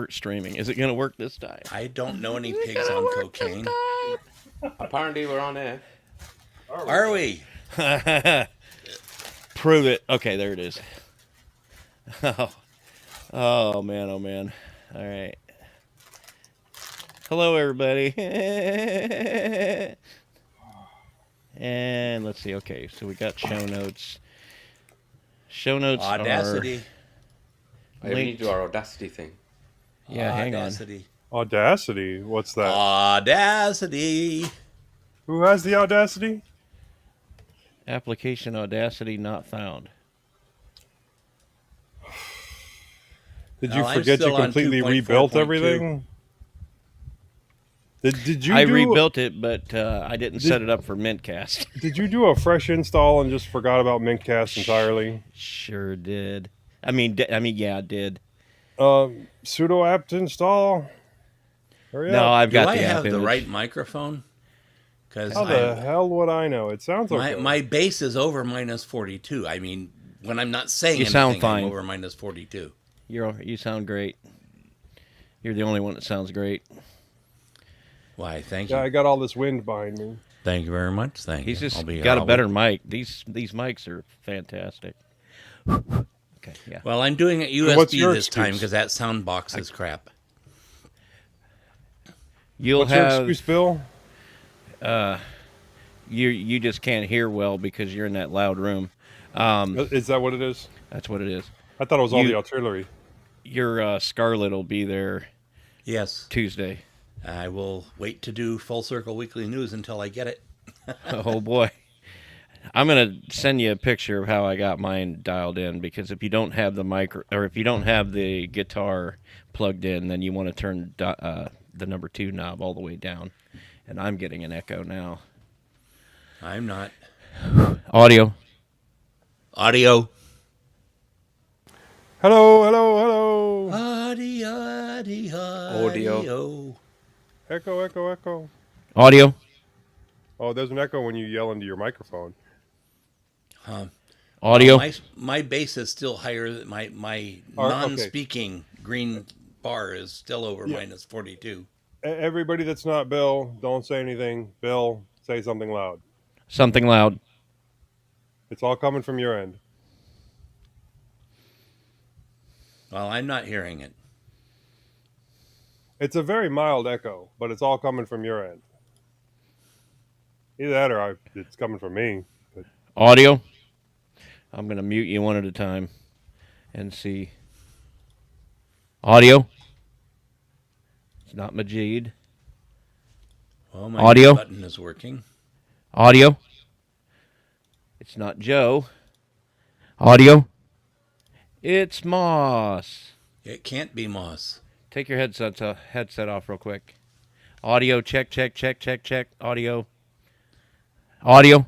streaming. Is it going to work this time? I don't know any pigs on cocaine. Apparently, we're on air. Are we? Prove it. Okay, there it is. Oh man, oh man. All right. Hello, everybody. And let's see. Okay, so we got show notes. Show notes Audacity. I even need to do our Audacity thing. Yeah, hang on. Audacity. Audacity? What's that? Audacity. Who has the Audacity? Application Audacity not found. Did you Well, I'm forget you still on completely 2.4.2. rebuilt everything? Did you I do, rebuilt it, but I didn't set it up for mintCast. Did you do a fresh install and just forgot about mintCast entirely? Sure did. I mean, yeah, I did. Sudo apt install? Hurry No, up. I've Do got I the have app the image. right microphone? Because How the hell would I know? It sounds okay. my bass is over minus 42. I mean, when I'm not saying You anything, sound fine. I'm over minus 42. You sound great. You're the only one that sounds great. Why, thank Yeah, you. I got all this wind behind me. Thank you very much. Thank He's you. just I'll be here got a all better week. mic. These mics are fantastic. Okay, yeah. Well, I'm doing it what's USB your this time excuse? because that sound box is crap. You'll What's your have excuse, Bill? you just can't hear well because you're in that loud room. Is that what it is? That's what it is. I thought it was all You- the artillery. Your Scarlet will be there Yes, Tuesday. I will wait to do Full Circle Weekly News until I get it. Oh boy. I'm gonna send you a picture of how I got mine dialed in, because if you don't have the if you don't have the guitar plugged in, then you want to turn the number 2 knob all the way down, and I'm getting an echo now. I'm not. Audio. Audio. Hello, hello, hello. Audio. Echo, echo, echo. Audio. Oh, there's an echo when you yell into your microphone. Audio. My bass is still higher than my Okay. non-speaking green bar is still over Yeah. minus 42. Everybody that's not Bill, don't say anything. Bill, say something loud. Something loud. It's all coming from your end. Well, I'm not hearing it. It's a very mild echo, but it's all coming from your end. Either that or it's coming from me. But Audio. I'm gonna mute you one at a time and see. Audio. It's not Majid. Well, my Audio. button is working. Audio. It's not Joe. Audio. It's Moss. It can't be Moss. Take your headset off real quick. Audio check, check, check, check, check. Audio. Audio.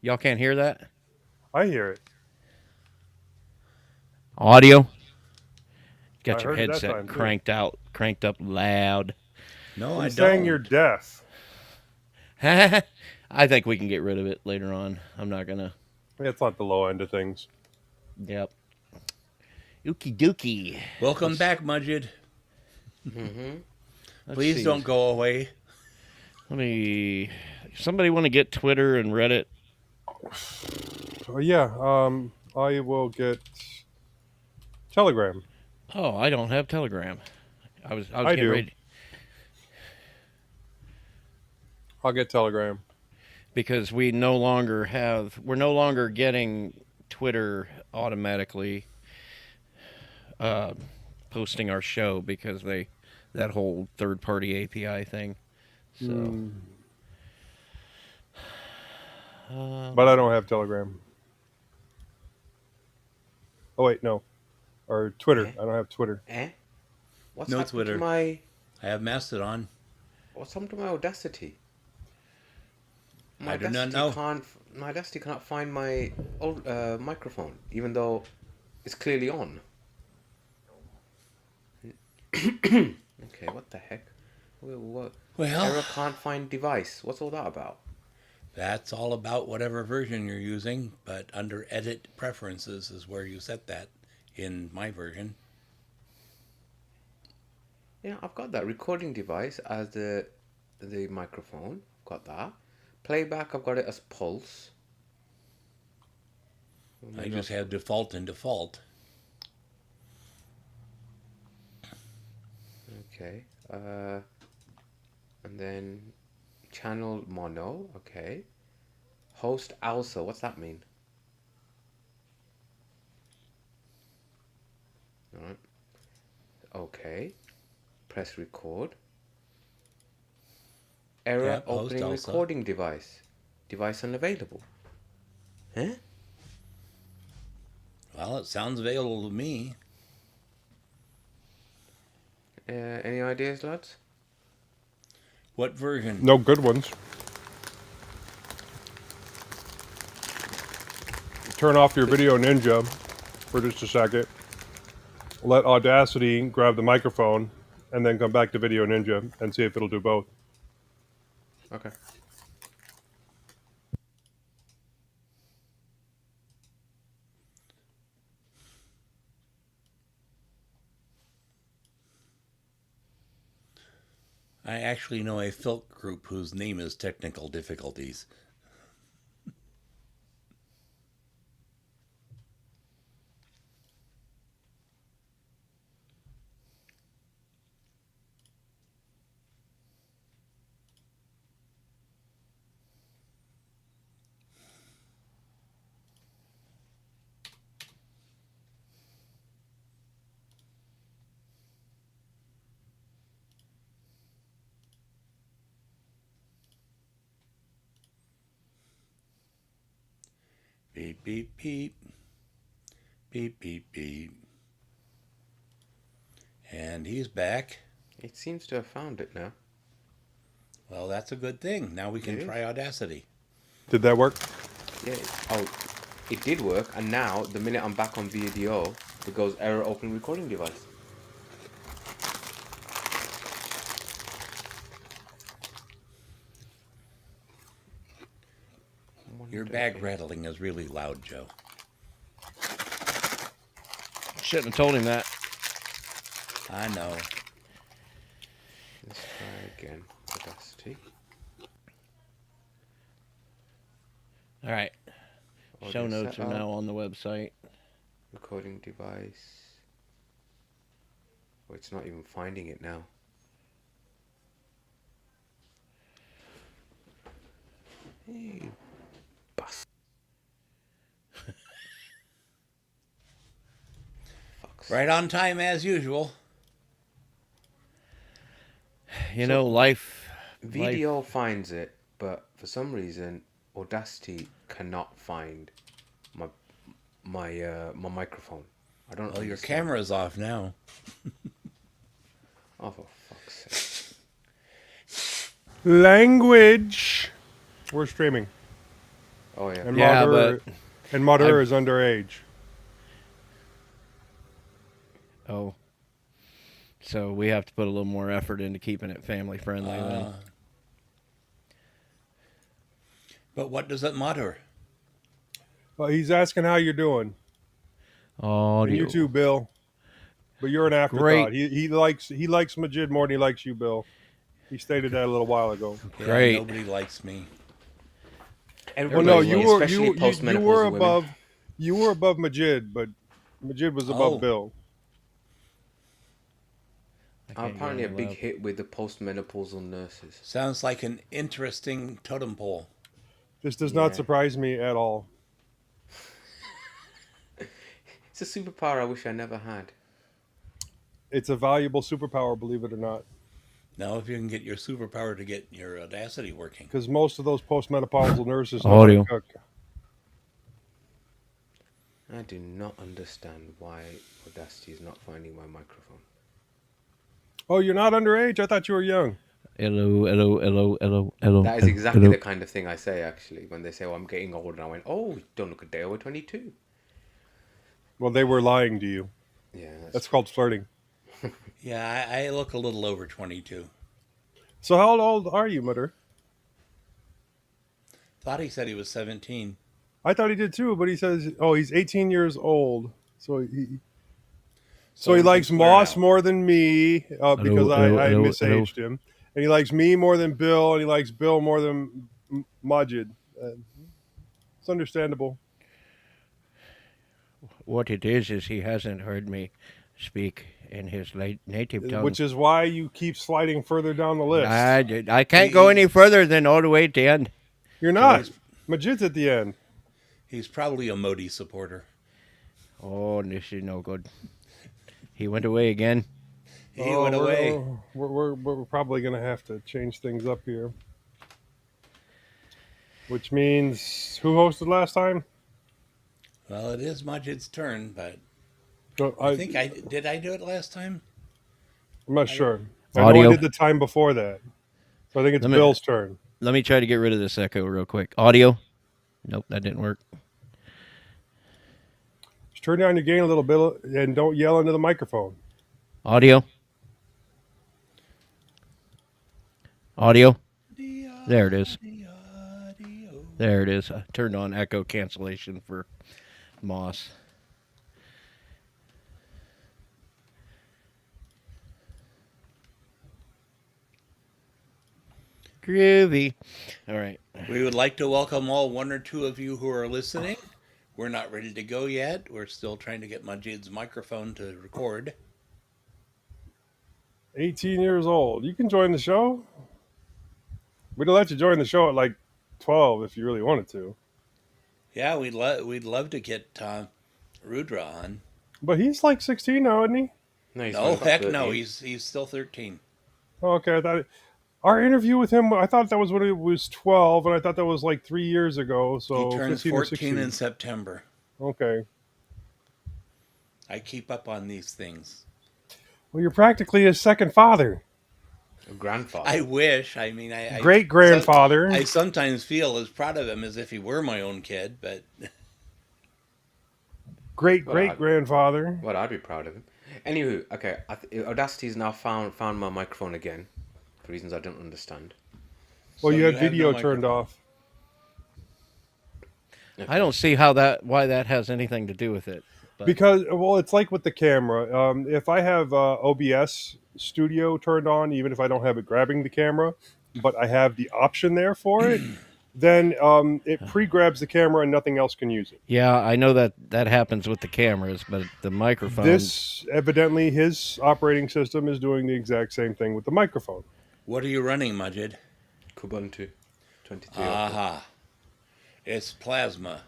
Y'all can't hear that? I hear it. Audio. Got I your heard it that headset time, too. cranked up loud. No, I He's don't. saying you're deaf. I think we can get rid of it later on. I'm not gonna. It's not the low end of things. Yep. Ookie dookie. Welcome back, Mudged. Let's Please see. don't go away. Somebody want to get Twitter and Reddit? Oh, yeah, I will get Telegram. Oh, I don't have Telegram. I was I getting do. ready I'll get Telegram. because we're no longer getting Twitter automatically posting our show because that whole third party API thing. So But I don't have Telegram. Oh, wait, no. Or Twitter. I don't have Twitter. What's No happened Twitter. to my? I have Mastodon. What's happened to my Audacity? I do not know. My Audacity cannot find my old microphone, even though it's clearly on. Okay, what the heck? What? Well, Error can't find device. What's all that about? that's all about whatever version you're using, but under Edit Preferences is where you set that in my version. Yeah, I've got that recording device as the microphone. Got that. Playback, I've got it as pulse. I just have default and default. Okay. And then channel mono. Okay. Host also. What's that mean? All right. Okay. Press record. Error Yep, host opening also. recording device. Device unavailable. Huh? Well, it sounds available to me. Any ideas, lads? What version? No good ones. Turn off your Video Ninja for just a second. Let Audacity grab the microphone, and then come back to Video Ninja and see if it'll do both. Okay. I actually know a filk group whose name is Technical Difficulties. Beep, beep, beep. Beep, beep, beep. And he's back. It seems to have found it now. Well, that's a good thing. Now we can It try is. Audacity. Did that work? Yeah. Oh, it did work. And now, the minute I'm back on video, it goes error open recording device. Your bag rattling is really loud, Joe. Shouldn't have told him that. I know. Let's try again. Audacity. All right. Show Audio notes are setup, now on the website. recording device. Oh, it's not even finding it now. Hey, bus. Fuck's Right on time as usual. You know, life. Video finds it, but for some reason, Audacity cannot find my my microphone. I don't. Well, your understand. camera's off now. Oh, for fuck's sake! Language. We're streaming. Oh yeah. And Yeah, Madur, but and Madur I- is underage. Oh. So we have to put a little more effort into keeping it family friendly then. But what does it matter? Well, he's asking how you're doing. And Audio. you too, Bill. But you're an afterthought. He likes Majid more than he likes you, Bill. He stated that a little while ago. Yeah, Great. nobody likes me. Well, Everybody, no, you were especially you postmenopausal were women. above Majid, but Majid was above Oh. Bill. I I'm can't apparently a get big loud. hit with the postmenopausal nurses. Sounds like an interesting totem pole. This does Yeah. not surprise me at all. It's a superpower I wish I never had. It's a valuable superpower, believe it or not, Now, if you can get your superpower to get your Audacity working. because most of those postmenopausal nurses know how Audio. to cook. I do not understand why Audacity is not finding my microphone. Oh, you're not underage? I thought you were young. Hello, hello, hello, hello, hello. That is exactly the kind of thing I say, actually, when they say, oh, I'm getting old. And I went, oh, don't look a day over 22. Well, they were lying to you. Yeah, That's called flirting. Yeah, I look a little over 22. So how old are you, Mutter? Thought he said he was 17. I thought he did too, but he says, oh, he's 18 years old. So he So he we can likes swear Moss now. more than me because I hello. misaged him, and he likes me more than Bill, and he likes Bill more than Majid. It's understandable. What it is he hasn't heard me speak in his native tongue. Which is why you keep sliding further down the list. I can't go any further than all the way at the end. You're So not. Majid's at the end. he's probably a Modi supporter. Oh, this is no good. He went away again. He went away. We're probably going to have to change things up here. Which means, who hosted last time? Well, it is Majid's turn, but No, I think I do it last time. I'm not sure. I know Audio. I did the time before that. So I think it's Let me- Bill's turn. Let me try to get rid of this echo real quick. Audio. Nope, that didn't work. Just turn down your gain a little bit and don't yell into the microphone. Audio. Audio. There it is. There it is. I turned on echo cancellation for Moss. Groovy. All right. We would like to welcome all one or two of you who are listening. We're not ready to go yet. We're still trying to get Majid's microphone to record. 18 years old. You can join the show. We'd let you join the show at like 12 if you really wanted to. Yeah, we'd love to get Rudra on. But he's like 16 now, isn't he? No, heck no, he's still 13. Oh, okay, I thought our interview with him, I thought that was when he was 12, and I thought that was like 3 years ago. So He turns 15 or 14 16. in September. Okay. I keep up on these things. Well, you're practically his second father. A grandfather. I wish. I mean, Great grandfather. I sometimes feel as proud of him as if he were my own kid, but Great grandfather. Well, I'd be proud of him. Anywho, okay, Audacity's now found my microphone again, for reasons I don't understand. Well, So you had have no video turned microphone. off. I don't see why that has anything to do with it. But Because, well, it's like with the camera. If I have OBS Studio turned on, even if I don't have it grabbing the camera, but I have the option there for it, then it pre-grabs the camera and nothing else can use it. yeah, I know that happens with the cameras, but the microphone. This, evidently, his operating system is doing the exact same thing with the microphone. what are you running, Majid? Kubuntu 23. Aha. It's plasma.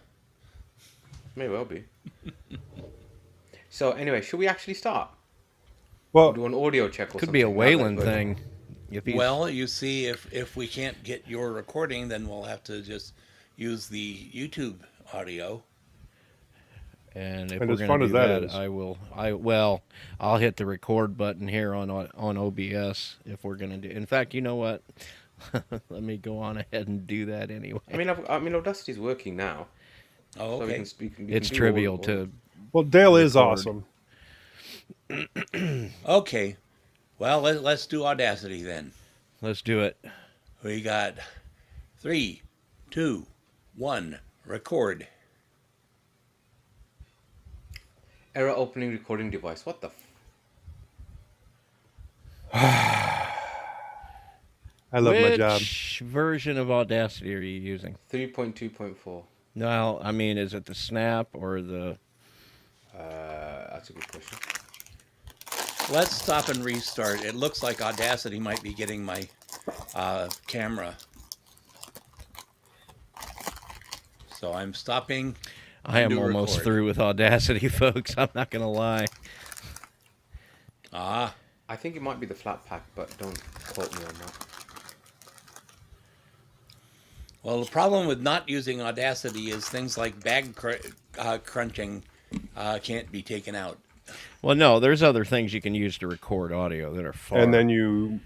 May well be. So anyway, should we actually start? Well, Do an audio check or could be a something? Wayland thing. If he's, Well, you see, if we can't get your recording, then we'll have to just use the YouTube audio. and if And we're as going fun to as do that is. I'll hit the record button here on OBS if we're going to do. In fact, you know what? Let me go on ahead and do that anyway. I mean, Audacity's working now. Oh, So okay. we can It's do trivial all- to. well, Dale is record. awesome. Okay. Well, let's do Audacity then. Let's do it. We got 3, 2, 1, record. Error opening recording device. What the? I love my job. Which version of Audacity are you using? 3.2.4. No, I mean, is it the Snap or the? That's a good question. Let's stop and restart. It looks like Audacity might be getting my camera. So I'm stopping. I am Do almost record. through with Audacity, folks. I'm not gonna lie. Ah, I think it might be the flat pack, but don't quote me on that. well, the problem with not using Audacity is things like bag crunching can't be taken out. Well, no, there's other things you can use to record audio that are far. And then you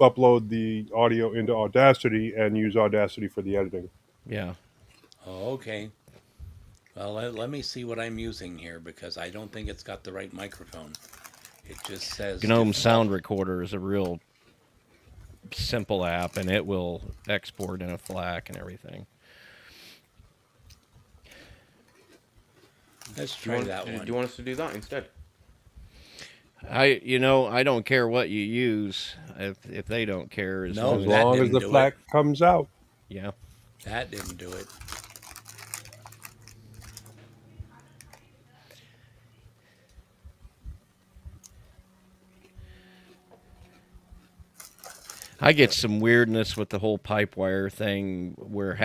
upload the audio into Audacity and use Audacity for the editing. yeah. Oh, okay. Well, let me see what I'm using here because I don't think it's got the right microphone. It just says GNOME default. Sound Recorder is a real simple app, and it will export in a FLAC and everything. Let's Do you try want, that do one. you want us to do that instead? I don't care what you use if they don't care as No, As long that long as didn't the do it. FLAC comes out. yeah. That didn't do it. I get some weirdness with the whole pipe wire thing where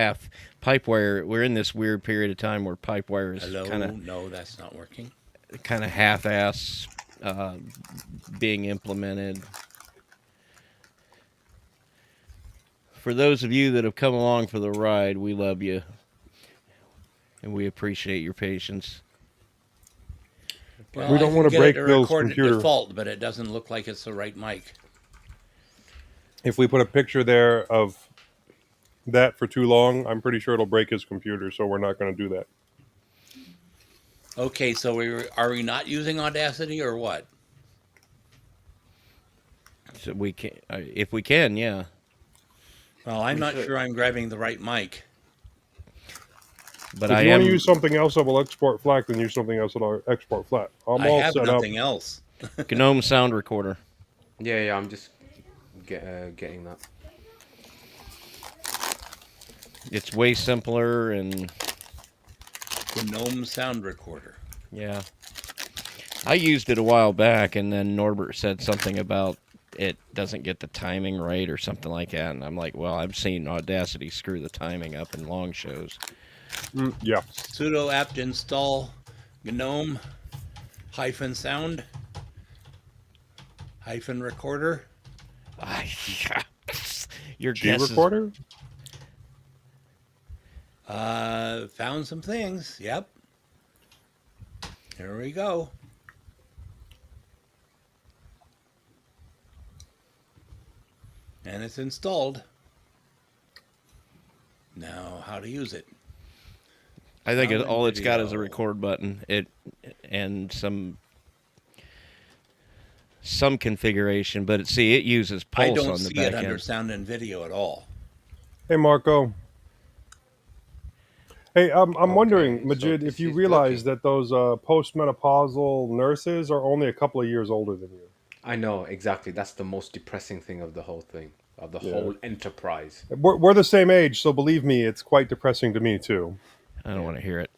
we're in this weird period of time where pipe wire is Hello? kind of No, that's not working. half-ass being implemented. For those of you that have come along for the ride, we love you and we appreciate your patience. Well, We I don't can wanna get it break to Bill's record at computer. default, but it doesn't look like it's the right mic. If we put a picture there of that for too long, I'm pretty sure it'll break his computer, so we're not going to do that. Okay, so are we not using Audacity or what? So we can, if we can, yeah. Well, I'm You not should. sure I'm grabbing the right mic. But If I you want to am use something else that will export FLAC, then use something else that will export FLAC. I'm I all have set up. nothing else. GNOME Sound Recorder. Yeah, I'm just getting that. It's way simpler and GNOME Sound Recorder. yeah. I used it a while back, and then Norbert said something about it doesn't get the timing right or something like that, and I'm like, well, I've seen Audacity screw the timing up in long shows. Yeah. Sudo apt install GNOME -sound -recorder. Your G guess is recorder? Found some things. Yep. Here we go. And it's installed. Now, how to use it? I think Sound and all it's got is a video. record button. And some configuration, but it uses I Pulse don't on the see back it under end. sound and video at all. Hey, Marco. Hey, I'm Okay, wondering, so Majid, this if you is realize working. that those postmenopausal nurses are only a couple of years older than you. I know exactly. That's the most depressing thing of the whole thing, of the Yeah. whole enterprise. We're the same age, so believe me, it's quite depressing to me, too. I don't Yeah. want to hear it.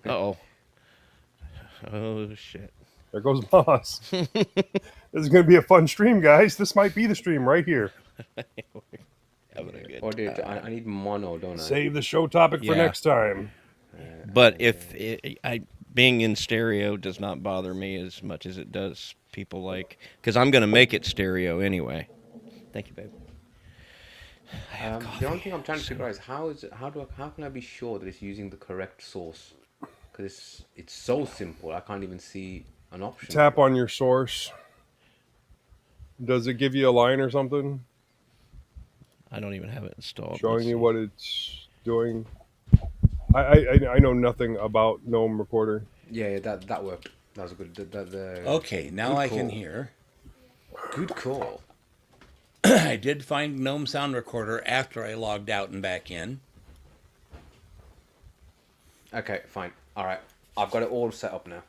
Uh-oh. Oh, shit. There goes Moss. This is going to be a fun stream, guys. This might be the stream right here. Having a good Or dude, I need mono, don't I? Save the show topic for Yeah. next time. But if being in stereo does not bother me as much as it does people like, because I'm going to make it stereo anyway. Thank you, babe. The only thing I'm trying to figure out is how can I be sure that it's using the correct source? Because it's so simple. I can't even see an option. Tap on your source. Does it give you a line or something I don't even have it installed. showing Let's you see. what it's doing? I know nothing about GNOME Recorder. Yeah, that worked. That was a good. Okay, now Good I can call. hear. Good call. I did find GNOME Sound Recorder after I logged out and back in. Okay, fine. All right, I've got it all set up now.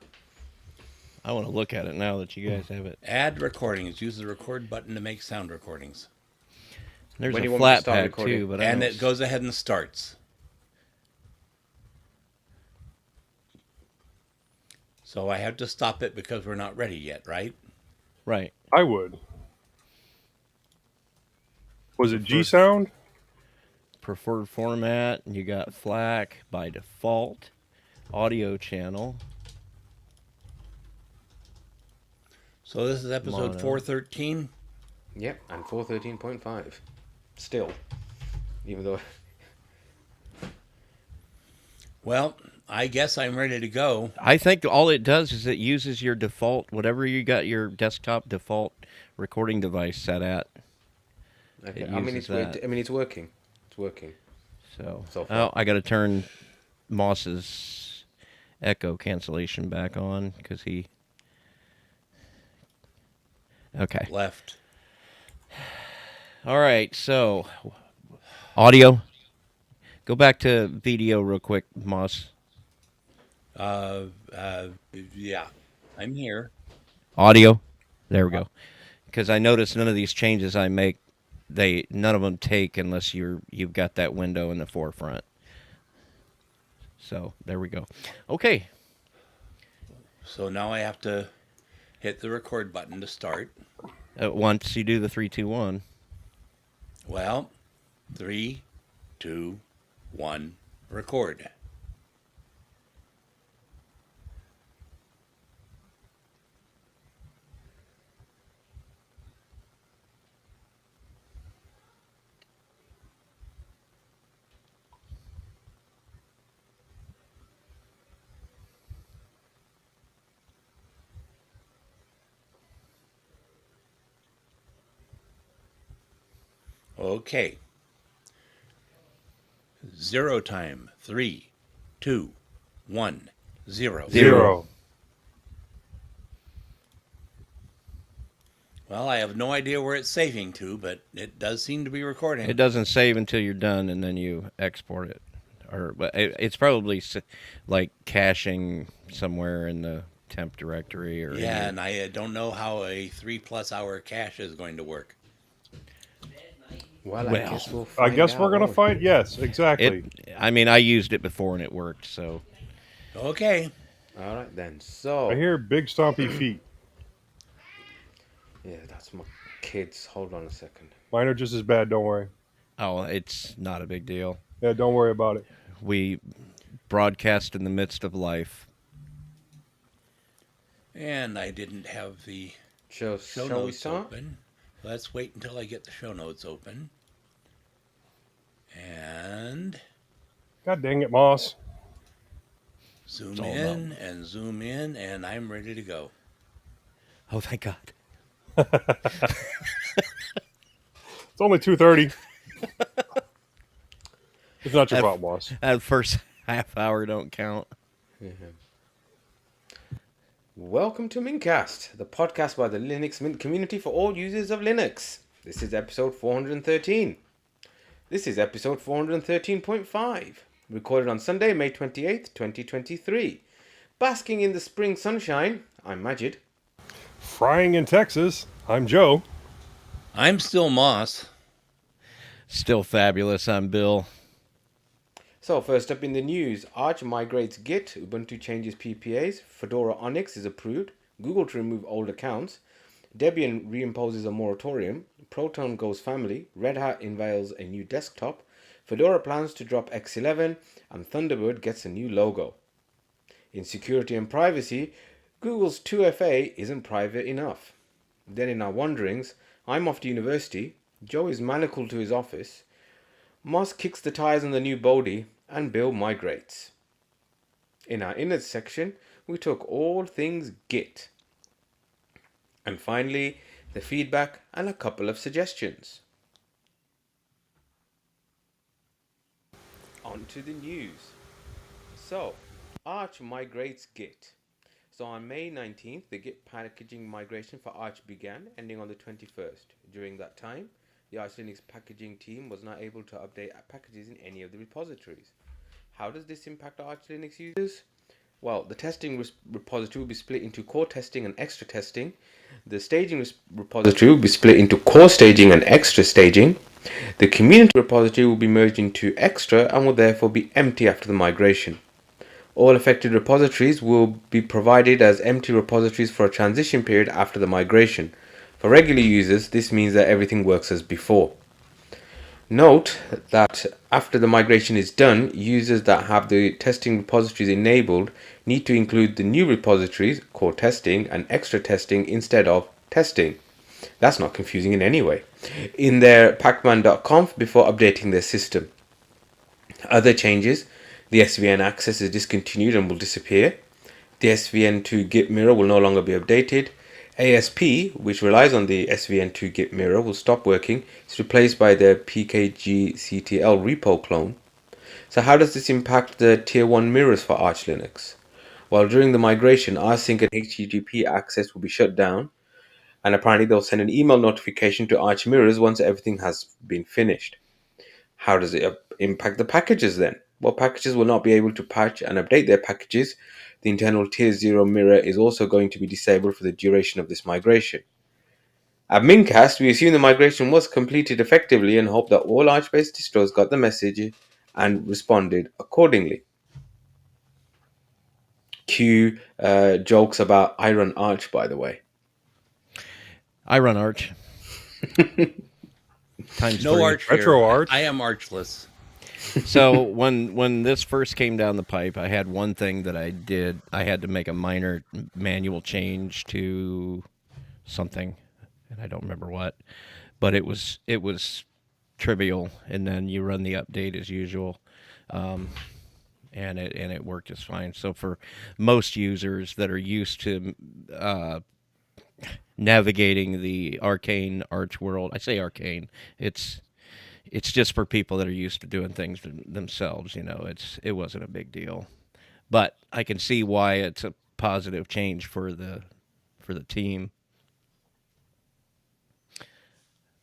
I want to look at it now that you guys have it. Add recordings. Use the record button to make sound recordings. There's When a you want me to flat start pad recording? too, but I And don't it goes ahead and starts. So I have to stop it because we're not ready yet, right? right. I would. Was it G Sound? Preferred format. You got FLAC by default. Audio channel. So this is episode Mono. 413. Yep, and 413.5. Still, even though. Well, I guess I'm ready to go. I think all it does is it uses your default, whatever you got your desktop default recording device set at. Okay, It I mean uses it's that. I mean it's working. It's working. So So far. oh, I got to turn Moss's echo cancellation back on because he. Okay. Left. All right. So audio. Go back to video real quick, Moss. Yeah, I'm here. Audio. There we go. Because I noticed none of these changes I make, none of them take unless you've got that window in the forefront. So there we go. Okay. So now I have to hit the record button to start. Once you do the 3, 2, 1. Well, 3, 2, 1, record. Okay. 0 time. 3, 2, 1, 0. Zero. Well, I have no idea where it's saving to, but it does seem to be recording. It doesn't save until you're done, and then you export it. But it's probably like caching somewhere in the temp directory or Yeah, and I don't know how a 3+ hour cache is going to work. Well, Well, I guess we'll I find guess we're out, gonna won't we? find. Yes, exactly. I mean, I used it before and it worked. So Okay. All right then. So I hear big stompy feet. yeah, that's my kids. Hold on a second. Mine are just as bad. Don't worry. it's not a big deal. Yeah, don't worry about it. We broadcast in the midst of life. And I didn't have the Shall show we notes start? open. Let's wait until I get the show notes open. And God dang it, Moss. zoom all in and zoom in, and I'm ready to go. Oh, thank God. It's only 2:30. It's not your fault, Moss. That first half hour don't count. Welcome to mintCast, the podcast by the Linux Mint community for all users of Linux. This is episode 413. This is episode 413.5, recorded on Sunday, May 28th, 2023. Basking in the spring sunshine, I'm Majid. Frying in Texas. I'm Joe. I'm still Moss. Still fabulous. I'm Bill. So first up in the news, Arch migrates Git, Ubuntu changes PPAs, Fedora Onyx is approved, Google to remove old accounts, Debian reimposes a moratorium, Proton goes family, Red Hat unveils a new desktop, Fedora plans to drop X11, and Thunderbird gets a new logo. In security and privacy, Google's 2FA isn't private enough. Then in our wanderings, I'm off to university, Joe is manacled to his office, Moss kicks the tires on the new Bodhi, and Bill migrates. In our innards section, we talk all things Git. And finally, the feedback and a couple of suggestions. On to the news. So, Arch migrates Git. So on May 19th, the Git packaging migration for Arch began, ending on the 21st. During that time, the Arch Linux packaging team was not able to update packages in any of the repositories. How does this impact Arch Linux users? Well, the testing repository will be split into core testing and extra testing. The staging repository will be split into core staging and extra staging. The community repository will be merged into extra and will therefore be empty after the migration. All affected repositories will be provided as empty repositories for a transition period after the migration. For regular users, this means that everything works as before. Note that after the migration is done, users that have the testing repositories enabled need to include the new repositories, core testing and extra testing, instead of testing. That's not confusing in any way, in their pacman.conf before updating their system. Other changes: the SVN access is discontinued and will disappear. The SVN2 Git mirror will no longer be updated. ASP, which relies on the SVN2 Git mirror, will stop working. It's replaced by the pkgctl repo clone. So how does this impact the tier 1 mirrors for Arch Linux? Well, during the migration, rsync and HTTP access will be shut down, and apparently they'll send an email notification to Arch mirrors once everything has been finished. How does it impact the packages then? Well, packages will not be able to patch and update their packages the internal tier 0 mirror is also going to be disabled for the duration of this migration. At mintCast, we assume the migration was completed effectively and hope that all Arch-based distros got the message and responded accordingly. Cue jokes about I run Arch, by the way. I run Arch. Times No 3. arch Retro here. arch. I am archless. So when this first came down the pipe, I had one thing that I did. I had to make a minor manual change to something, and I don't remember what, but it was trivial. And then you run the update as usual, and it worked just fine. So for most users that are used to navigating the arcane Arch world, I say arcane. It's just for people that are used to doing things themselves. It wasn't a big deal, but I can see why it's a positive change for the team.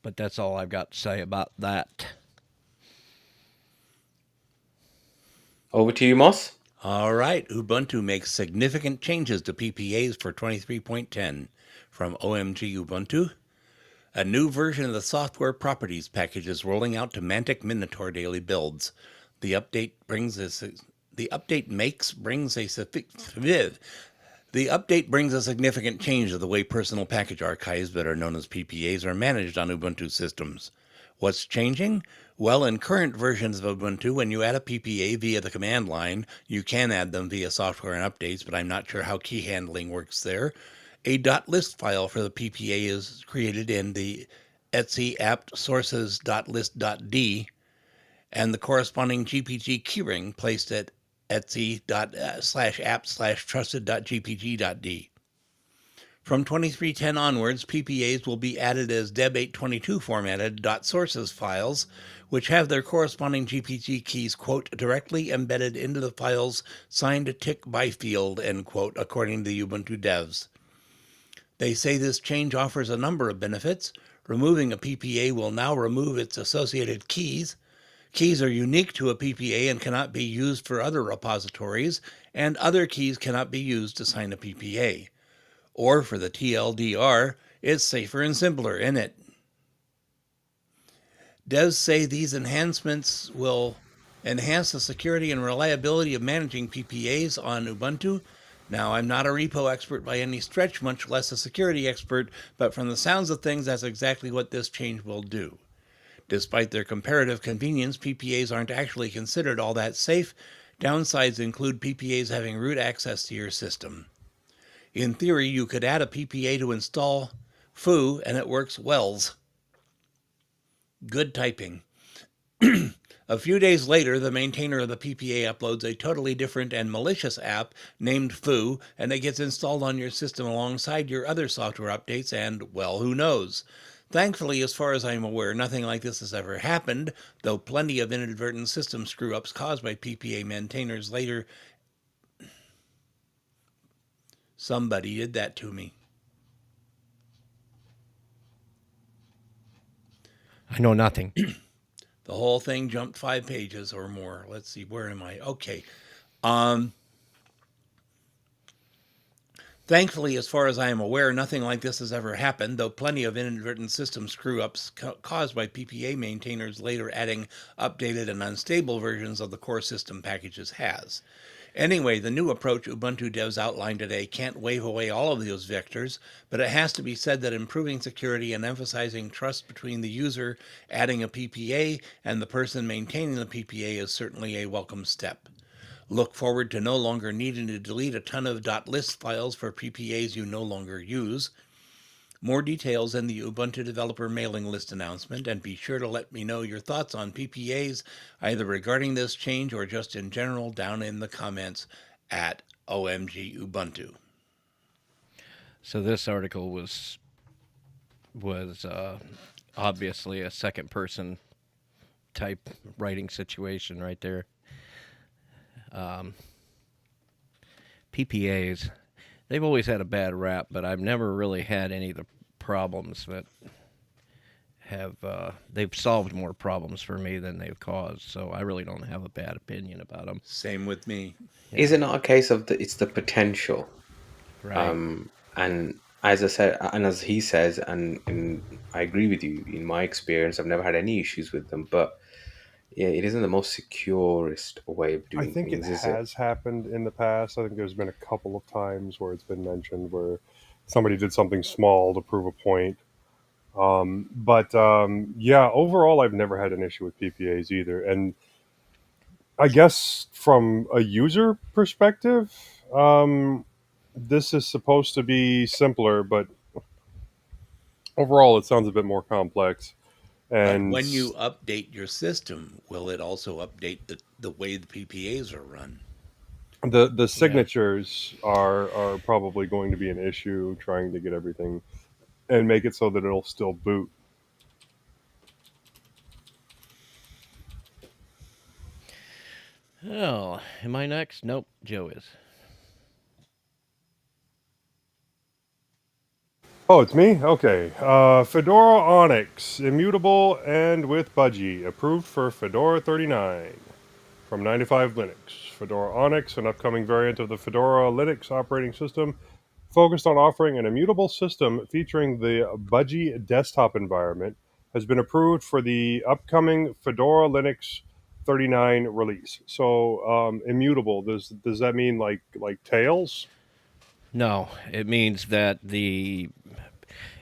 But that's all I've got to say about that. Over to you, Moss. All right. Ubuntu makes significant changes to PPAs for 23.10 from OMG Ubuntu. A new version of the software properties package is rolling out to Mantic Minotaur daily builds. The update brings a significant change to the way personal package archives, that are known as PPAs, are managed on Ubuntu systems. What's changing? Well, in current versions of Ubuntu, when you add a PPA via the command line, you can add them via software and updates, but I'm not sure how key handling works there. A .list file for the PPA is created in the etc apt sources.list.d, and the corresponding GPG keyring placed at etc/apt/trusted.gpg.d. From 23.10 onwards, PPAs will be added as deb822 formatted .sources files, which have their corresponding GPG keys, quote, directly embedded into the files signed tick by field, end quote, according to the Ubuntu devs. They say this change offers a number of benefits. Removing a PPA will now remove its associated keys. Keys are unique to a PPA and cannot be used for other repositories, and other keys cannot be used to sign a PPA. Or for the TLDR, it's safer and simpler, isn't it? Devs say these enhancements will enhance the security and reliability of managing PPAs on Ubuntu. Now, I'm not a repo expert by any stretch, much less a security expert, but from the sounds of things, that's exactly what this change will do. Despite their comparative convenience, PPAs aren't actually considered all that safe. Downsides include PPAs having root access to your system. In theory, you could add a PPA to install foo, and it works wells. Good typing. A few days later, the maintainer of the PPA uploads a totally different and malicious app named foo, and it gets installed on your system alongside your other software updates, and, well, who knows? Thankfully, as far as I'm aware, nothing like this has ever happened, though plenty of inadvertent system screw-ups caused by PPA maintainers later. Somebody did that to me. I know nothing. The whole thing jumped 5 pages or more. Let's see, where am I? Okay. Thankfully, as far as I am aware, nothing like this has ever happened, though plenty of inadvertent system screw-ups caused by PPA maintainers later adding updated and unstable versions of the core system packages has. Anyway, the new approach Ubuntu devs outlined today can't wave away all of those vectors, but it has to be said that improving security and emphasizing trust between the user adding a PPA and the person maintaining the PPA is certainly a welcome step. Look forward to no longer needing to delete a ton of .list files for PPAs you no longer use. More details in the Ubuntu developer mailing list announcement, and be sure to let me know your thoughts on PPAs, either regarding this change or just in general, down in the comments at OMG Ubuntu. So this article was obviously a second person type writing situation right there. PPAs, they've always had a bad rap, but I've never really had any of the problems that have they've solved more problems for me than they've caused. So I really don't have a bad opinion about them. Same with me. Is Yeah, it not a case of it's the potential? right. And as I said, and as he says, and I agree with you. In my experience, I've never had any issues with them, but yeah, it isn't the most securest way of I doing think it things, is it? has happened in the past. I think there's been a couple of times where it's been mentioned where somebody did something small to prove a point. But yeah, overall, I've never had an issue with PPAs either. And I guess from a user perspective, this is supposed to be simpler, but overall, it sounds a bit more complex. But And when you update your system, will it also update the way the PPAs are run? the Yeah. signatures are probably going to be an issue trying to get everything and make it so that it'll still boot. Oh, am I next? Nope, Joe is. Oh, it's me? Okay. Fedora Onyx, immutable and with budgie, approved for Fedora 39 from 95 Linux. Fedora Onyx, an upcoming variant of the Fedora Linux operating system, focused on offering an immutable system featuring the budgie desktop environment, has been approved for the upcoming Fedora Linux 39 release. So, immutable. Does that mean like Tails? No, it means that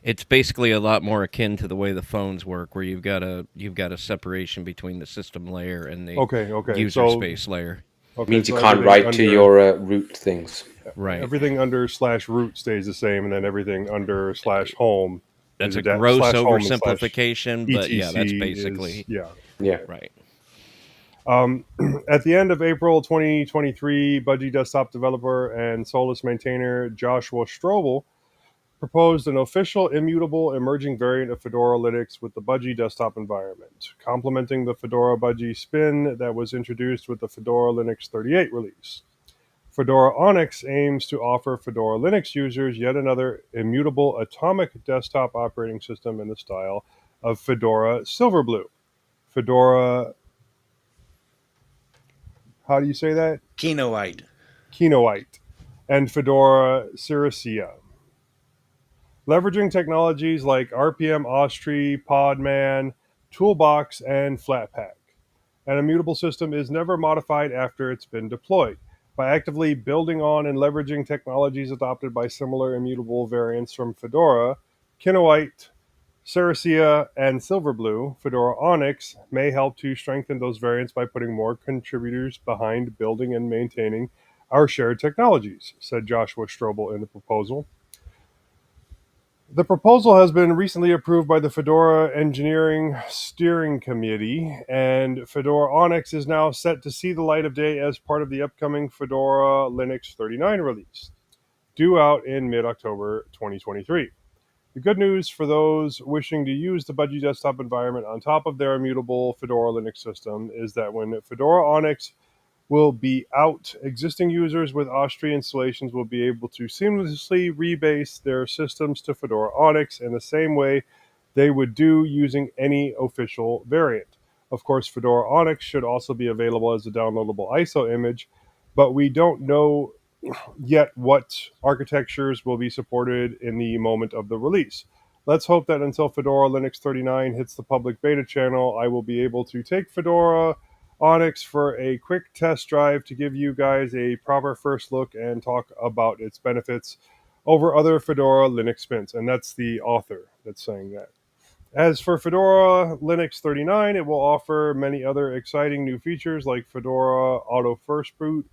it's basically a lot more akin to the way the phones work, where you've got a separation between the system layer and the Okay, okay. user So, space layer. okay, Means you so can't everything write to under your root things. Right. everything under slash root stays the same, and then everything under slash home That's is a gross slash home and slash oversimplification, but yeah, that's etc is basically yeah. Yeah. right. Um, at the end of April 2023, Budgie desktop developer and Solus maintainer Joshua Strobel proposed an official immutable emerging variant of Fedora Linux with the Budgie desktop environment, complementing the Fedora Budgie spin that was introduced with the Fedora Linux 38 release. Fedora Onyx aims to offer Fedora Linux users yet another immutable atomic desktop operating system in the style of Fedora Silverblue. Fedora, how do you say that? Kinoite. Kinoite, and Fedora Cirrusia. Leveraging technologies like RPM Ostri, Podman, Toolbox, and Flatpak. An immutable system is never modified after it's been deployed. By actively building on and leveraging technologies adopted by similar immutable variants from Fedora, Kinoite, Cirrussia, and Silverblue, Fedora Onyx may help to strengthen those variants by putting more contributors behind building and maintaining our shared technologies, said Joshua Strobel in the proposal. The proposal has been recently approved by the Fedora Engineering Steering Committee, and Fedora Onyx is now set to see the light of day as part of the upcoming Fedora Linux 39 release, due out in mid October 2023. The good news for those wishing to use the Budgie desktop environment on top of their immutable Fedora Linux system is that when Fedora Onyx will be out, existing users with Austri installations will be able to seamlessly rebase their systems to Fedora Onyx in the same way they would do using any official variant. Of course, Fedora Onyx should also be available as a downloadable ISO image, but we don't know yet what architectures will be supported in the moment of the release. Let's hope that until Fedora Linux 39 hits the public beta channel, I will be able to take Fedora Onyx for a quick test drive to give you guys a proper first look and talk about its benefits over other Fedora Linux spins. And that's the author that's saying that. As for Fedora Linux 39, it will offer many other exciting new features like Fedora Auto First Boot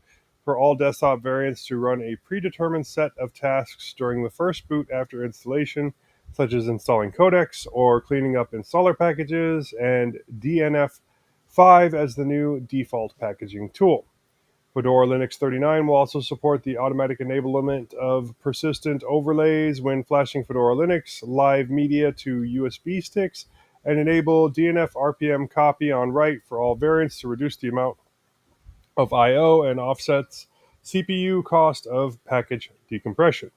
for all desktop variants to run a predetermined set of tasks during the first boot after installation, such as installing codecs or cleaning up installer packages, and DNF5 as the new default packaging tool. Fedora Linux 39 will also support the automatic enablement of persistent overlays when flashing Fedora Linux live media to USB sticks and enable DNF RPM copy on write for all variants to reduce the amount of I/O and offsets CPU cost of package decompression.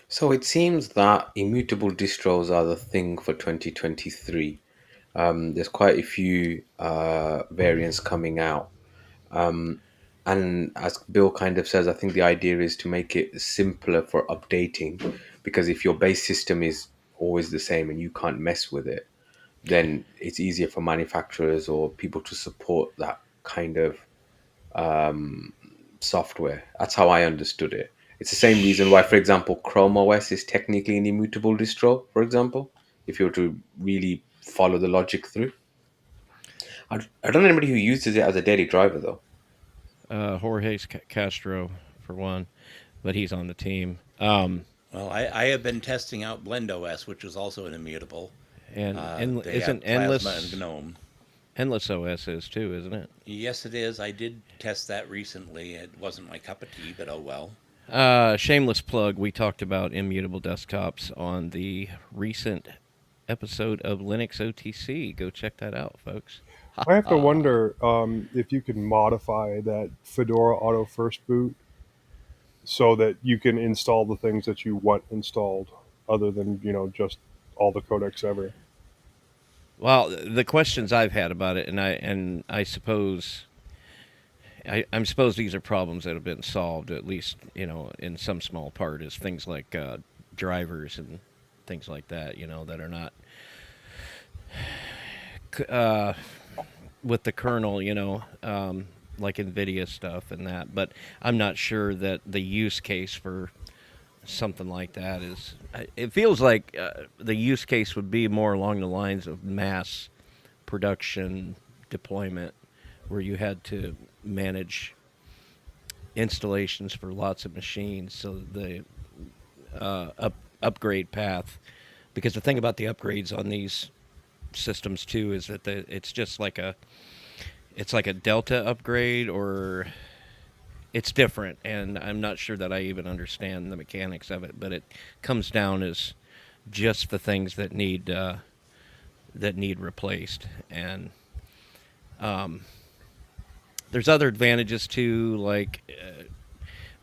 So it seems that immutable distros are the thing for 2023. There's quite a few variants coming out. Um, and as Bill kind of says, I think the idea is to make it simpler for updating, because if your base system is always the same and you can't mess with it, then it's easier for manufacturers or people to support that kind of um, software. That's how I understood it. It's the same reason why, for example, Chrome OS is technically an immutable distro, for example, if you were to really follow the logic through. I don't know anybody who uses it as a daily driver, though. Jorge Castro, for one, but he's on the team. Well, I have been testing out BlendOS, which is also an immutable. And They isn't have Plasma and GNOME. Endless OS is too, isn't it? Yes, it is. I did test that recently. It wasn't my cup of tea, but oh well. Shameless plug. We talked about immutable desktops on the recent episode of Linux OTC. Go check that out, folks. I have to wonder if you can modify that Fedora Auto First Boot so that you can install the things that you want installed, other than just all the codecs ever. Well, the questions I've had about it, and I suppose I'm suppose these are problems that have been solved, at least in some small part, is things like drivers and things like that, that are not uh, with the kernel, like NVIDIA stuff and that. But I'm not sure that the use case for something like that is. It feels like the use case would be more along the lines of mass production deployment, where you had to manage installations for lots of machines. So the upgrade path, because the thing about the upgrades on these systems too is that it's like a Delta upgrade, or it's different, and I'm not sure that I even understand the mechanics of it. But it comes down as just the things that need replaced, and there's other advantages too, like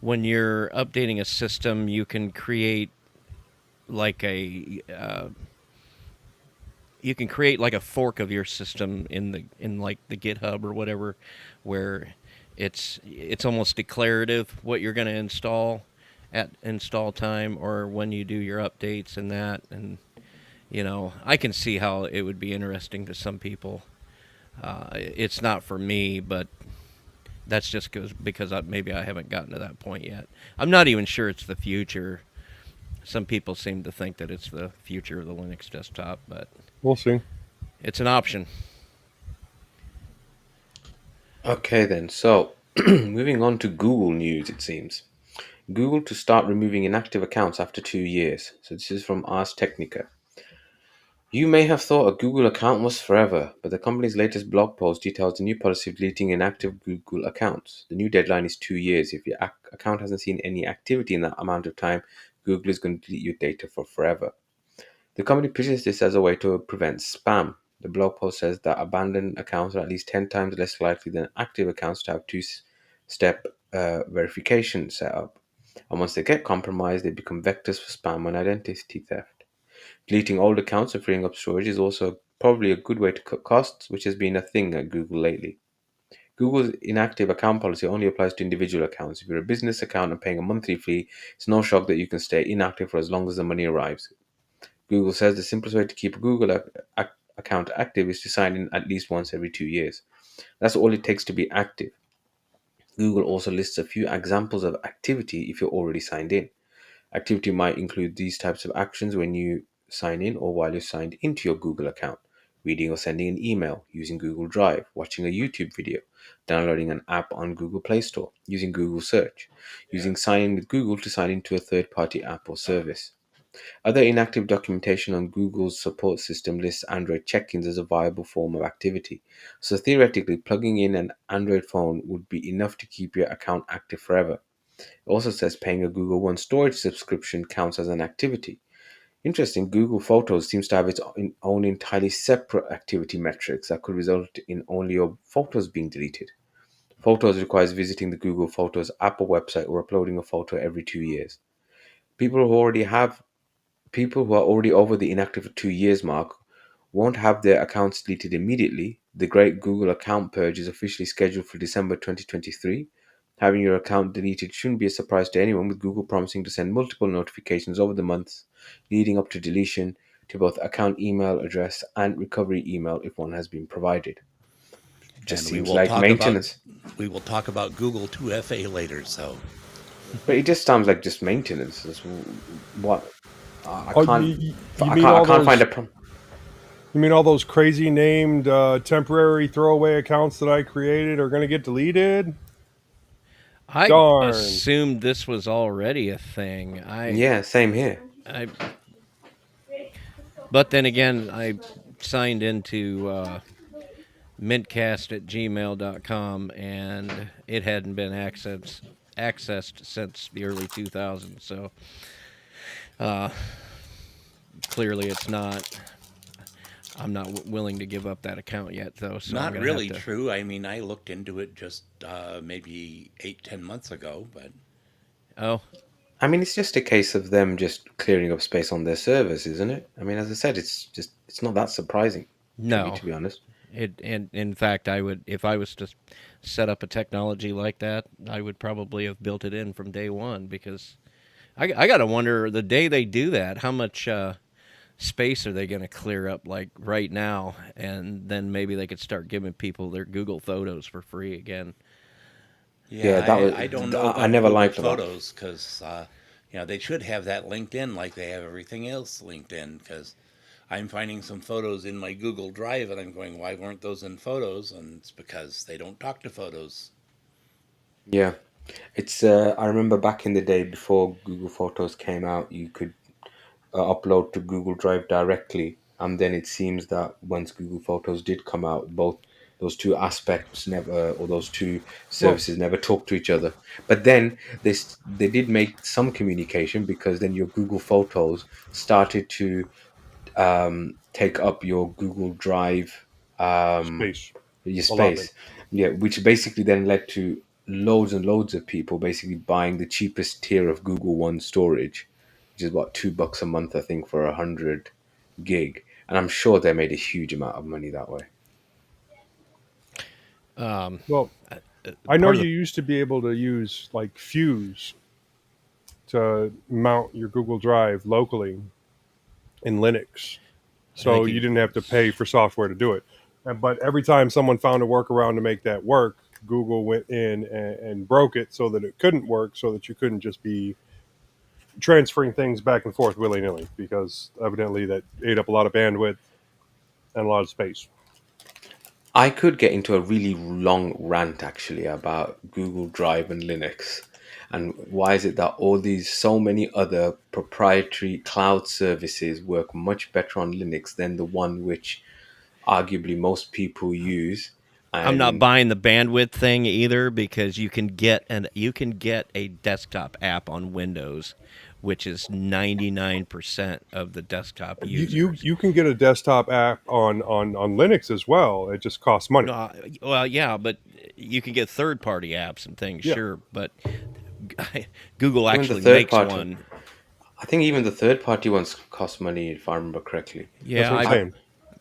when you're updating a system, you can create like a fork of your system in like the GitHub or whatever, where it's almost declarative what you're going to install at install time, or when you do your updates and that. And I can see how it would be interesting to some people. It's not for me, but that's just because maybe I haven't gotten to that point yet. I'm not even sure it's the future. Some people seem to think that it's the future of the Linux desktop, but We'll see. it's an option. Okay, then. So, moving on to Google news, it seems. Google to start removing inactive accounts after 2 years. So, this is from Ars Technica. You may have thought a Google account was forever, but the company's latest blog post details the new policy of deleting inactive Google accounts. The new deadline is 2 years. If your account hasn't seen any activity in that amount of time, Google is going to delete your data for forever. The company pitches this as a way to prevent spam. The blog post says that abandoned accounts are at least 10 times less likely than active accounts to have two-step verification set up. And once they get compromised, they become vectors for spam and identity theft. Deleting old accounts and freeing up storage is also probably a good way to cut costs, which has been a thing at Google lately. Google's inactive account policy only applies to individual accounts. If you're a business account and paying a monthly fee, it's no shock that you can stay inactive for as long as the money arrives. Google says the simplest way to keep a Google account active is to sign in at least once every 2 years. That's all it takes to be active. Google also lists a few examples of activity if you're already signed in. Activity might include these types of actions when you sign in or while you're signed into your Google account: reading or sending an email, using Google Drive, watching a YouTube video, downloading an app on Google Play Store, using Google Search, using Sign In with Google to sign into a third party app or service. Other inactive documentation on Google's support system lists Android check ins as a viable form of activity. So theoretically, plugging in an Android phone would be enough to keep your account active forever. It also says paying a Google One storage subscription counts as an activity. Interesting, Google Photos seems to have its own entirely separate activity metrics that could result in only your photos being deleted. Photos requires visiting the Google Photos app or website or uploading a photo every 2 years. people who already have people who are already over the inactive for 2 years mark won't have their accounts deleted immediately. The Great Google account purge is officially scheduled for December 2023. Having your account deleted shouldn't be a surprise to anyone, with Google promising to send multiple notifications over the months leading up to deletion to both account email address and recovery email if one has been provided. Just And we seems will like talk about maintenance. Google 2FA later. So But it just sounds like just maintenance. That's what I Oh, can't. you mean I all can't find those? a problem. You mean all those crazy named temporary throwaway accounts that I created are going to get deleted? I Darn. assumed this was already a thing. Yeah, same here. I, but then again, I signed into mintcast at gmail.com and it hadn't been accessed since the early 2000s. So uh, clearly, it's not. I'm not willing to give up that account yet, though. So I'm not gonna have really to. true. I mean, I looked into it just maybe 8-10 months ago, but Oh I mean, it's just a case of them just clearing up space on their servers, isn't it? I mean, as I said, it's not that surprising to me, no. to be honest. It and in fact, I would if I was to set up a technology like that, I would probably have built it in from day one because I got to wonder the day they do that, how much space are they going to clear up like right now, and then maybe they could start giving people their Google Photos for free again. yeah, Yeah, that was I don't know I about never Google liked that. Photos because they should have that linked in like they have everything else linked in. Because I'm finding some photos in my Google Drive, and I'm going, why weren't those in Photos? And it's because they don't talk to Photos. Yeah, it's. I remember back in the day before Google Photos came out, you could upload to Google Drive directly, and then it seems that once Google Photos did come out, both those two aspects never, or those two Well, services never talked to each other. But then they did make some communication, because then your Google Photos started to take up your Google Drive, um, space your allotment. space. Yeah, which basically then led to loads and loads of people basically buying the cheapest tier of Google One storage, which is about $2 a month, I think, for 100 gig. And I'm sure they made a huge amount of money that way. Um, Well, I know Part of you the used to be able to use like Fuse to mount your Google Drive locally in Linux, I think so you didn't have to pay it's for software to do it. But every time someone found a workaround to make that work, Google went in and broke it so that it couldn't work, so that you couldn't just be transferring things back and forth willy nilly, because evidently that ate up a lot of bandwidth and a lot of space. I could get into a really long rant actually about Google Drive and Linux. And why is it that so many other proprietary cloud services work much better on Linux than the one which arguably most people use? I'm not And buying the bandwidth thing either because you can get a desktop app on Windows, which is 99% of the desktop users. You can get a desktop app on Linux as well. It just costs money. Well, yeah, but you can get third-party apps and things, Yeah, sure, but Google even the actually third makes party, one. I think even the third party ones cost money, if I remember correctly. that's Yeah, what I'm I saying.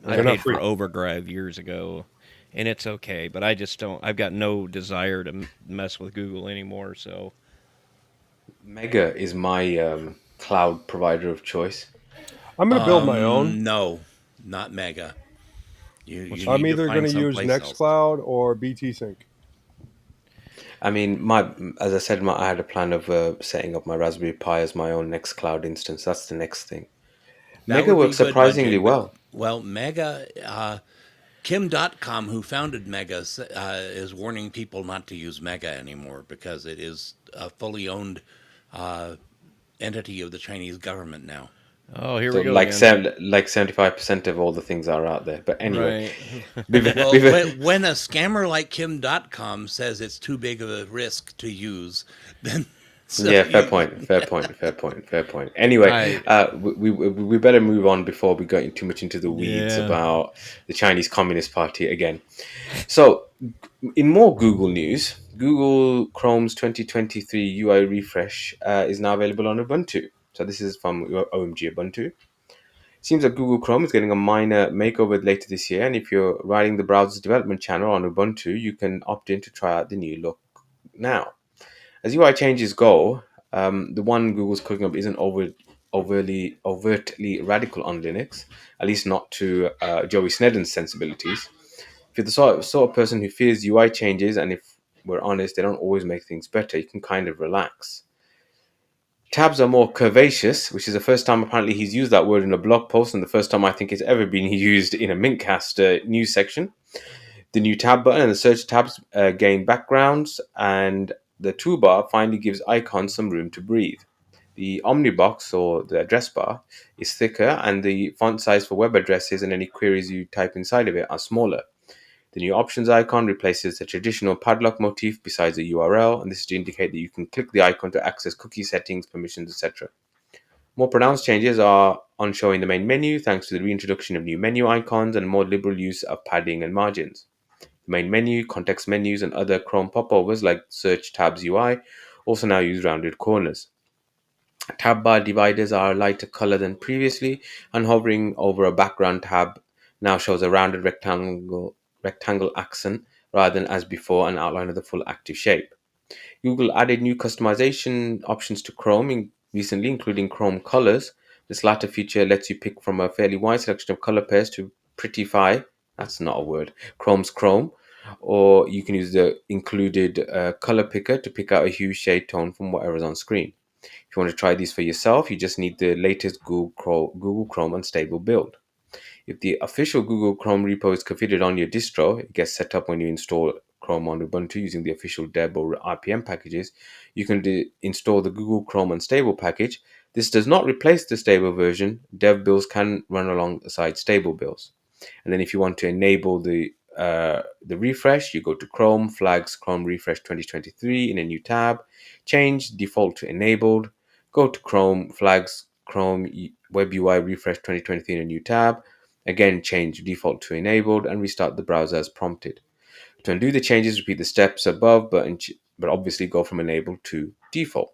I They're Yeah. not paid for free. Overdrive years ago, and it's okay, but I just don't. I've got no desire to mess with Google anymore. So Mega is my cloud provider of choice. I'm going to build my own. No, not Mega. You what's I'm need to either going find to use someplace else. Nextcloud or BT Sync. I mean, as I said, I had a plan of setting up my Raspberry Pi as my own Nextcloud instance. That's the next thing. That Mega would be works good, surprisingly Mudjig, but well. well, Mega, Kim.com, who founded Mega, is warning people not to use Mega anymore because it is a fully owned uh, entity of the Chinese government now. oh, here So we go again. 75% of all the things are out there. But anyway, Right. Well, when a scammer like Kim.com says it's too big of a risk to use, then so yeah, fair point, fair point, fair point, fair point. Anyway, I we better move on before we get too much into the weeds yeah. about the Chinese Communist Party again. So, in more Google news, Google Chrome's 2023 UI refresh is now available on Ubuntu. So this is from OMG Ubuntu. Seems like Google Chrome is getting a minor makeover later this year, and if you're riding the browser's development channel on Ubuntu, you can opt in to try out the new look now. As UI changes go, the one Google's cooking up isn't overtly radical on Linux, at least not to Joey Snedden's sensibilities. If you're the sort of person who fears UI changes, and if we're honest, they don't always make things better, you can kind of relax. Tabs are more curvaceous, which is the first time apparently he's used that word in a blog post, and the first time I think it's ever been used in a mintCast news section. The new tab button and the search tabs gain backgrounds, and the toolbar finally gives icons some room to breathe. The Omnibox, or the address bar, is thicker, and the font size for web addresses and any queries you type inside of it are smaller. The new options icon replaces the traditional padlock motif besides the URL, and this is to indicate that you can click the icon to access cookie settings, permissions, etc. More pronounced changes are on show in the main menu thanks to the reintroduction of new menu icons and more liberal use of padding and margins. The main menu, context menus, and other Chrome popovers like Search Tabs UI also now use rounded corners. Tab bar dividers are a lighter color than previously, and hovering over a background tab now shows a rounded rectangle accent rather than as before an outline of the full active shape. Google added new customization options to Chrome recently, including Chrome colors. This latter feature lets you pick from a fairly wide selection of color pairs to prettify, that's not a word, Chrome's Chrome, or you can use the included color picker to pick out a hue, shade, tone from whatever's on screen. If you want to try these for yourself, you just need the latest Google Chrome unstable build. If the official Google Chrome repo is configured on your distro, it gets set up when you install Chrome on Ubuntu using the official deb or RPM packages. You can install the Google Chrome Unstable package. This does not replace the stable version. Dev builds can run alongside stable builds. And then if you want to enable the refresh, you go to Chrome, flags Chrome Refresh 2023 in a new tab, change default to enabled, go to Chrome, flags Chrome Web UI Refresh 2023 in a new tab, again change default to enabled, and restart the browser as prompted. To undo the changes, repeat the steps above, but obviously go from enabled to default.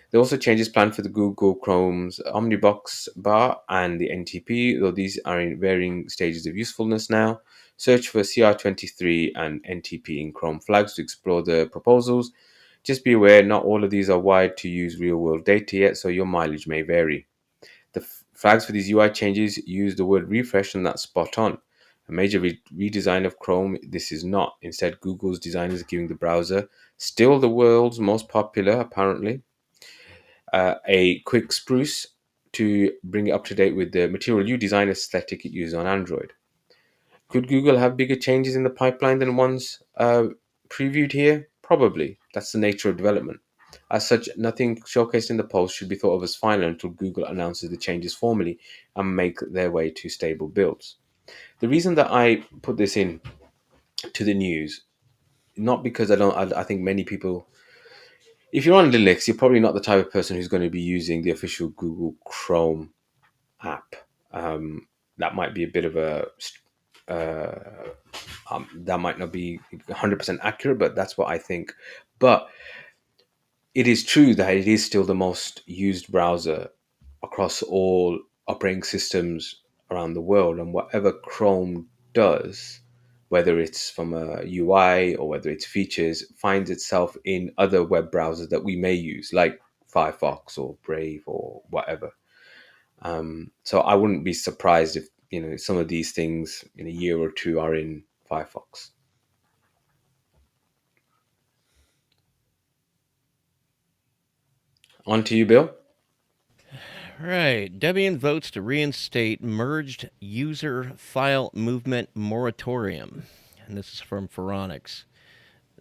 There are also changes planned for the Google Chrome's Omnibox bar and the NTP, though these are in varying stages of usefulness now. Search for CR23 and NTP in Chrome flags to explore the proposals. Just be aware, not all of these are wired to use real-world data yet, so your mileage may vary. The flags for these UI changes use the word refresh, and that's spot on. A major redesign of Chrome, this is not. Instead, Google's designers are giving the browser, still the world's most popular apparently, a quick spruce to bring it up to date with the Material U design aesthetic it uses on Android. Could Google have bigger changes in the pipeline than ones previewed here? Probably. That's the nature of development. As such, nothing showcased in the post should be thought of as final until Google announces the changes formally and make their way to stable builds. The reason that I put this in to the news, not because I think many people, if you're on Linux, you're probably not the type of person who's going to be using the official Google Chrome app. That might be a bit of a that might not be 100% accurate, but that's what I think. But it is true that it is still the most used browser across all operating systems around the world, and whatever Chrome does, whether it's from a UI or whether it's features, finds itself in other web browsers that we may use, like Firefox or Brave or whatever. So I wouldn't be surprised if some of these things in a year or two are in Firefox. On to you, Bill. Right. Debian votes to reinstate merged user file movement moratorium. And this is from Phoronix.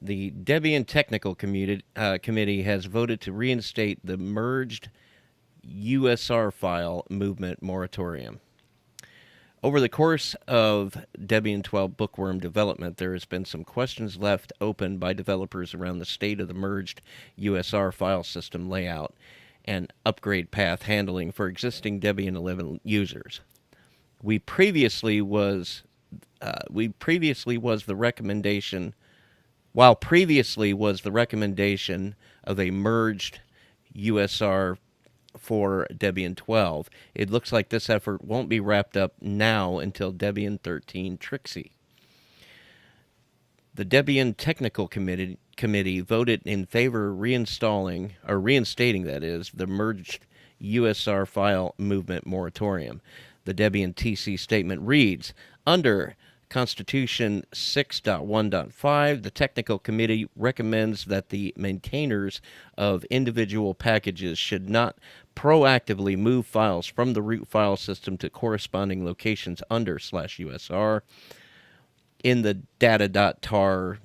The Debian Technical Committee has voted to reinstate the merged USR file movement moratorium. Over the course of Debian 12 bookworm development, there has been some questions left open by developers around the state of the merged USR file system layout and upgrade path handling for existing Debian 11 users. We previously was the recommendation of a merged USR for Debian 12. It looks like this effort won't be wrapped up now until Debian 13 Trixie. The Debian Technical Committee voted in favor of reinstating, that is, the merged USR file movement moratorium. The Debian TC statement reads, under Constitution 6.1.5, the Technical Committee recommends that the maintainers of individual packages should not proactively move files from the root file system to corresponding locations under /USR in the data.tar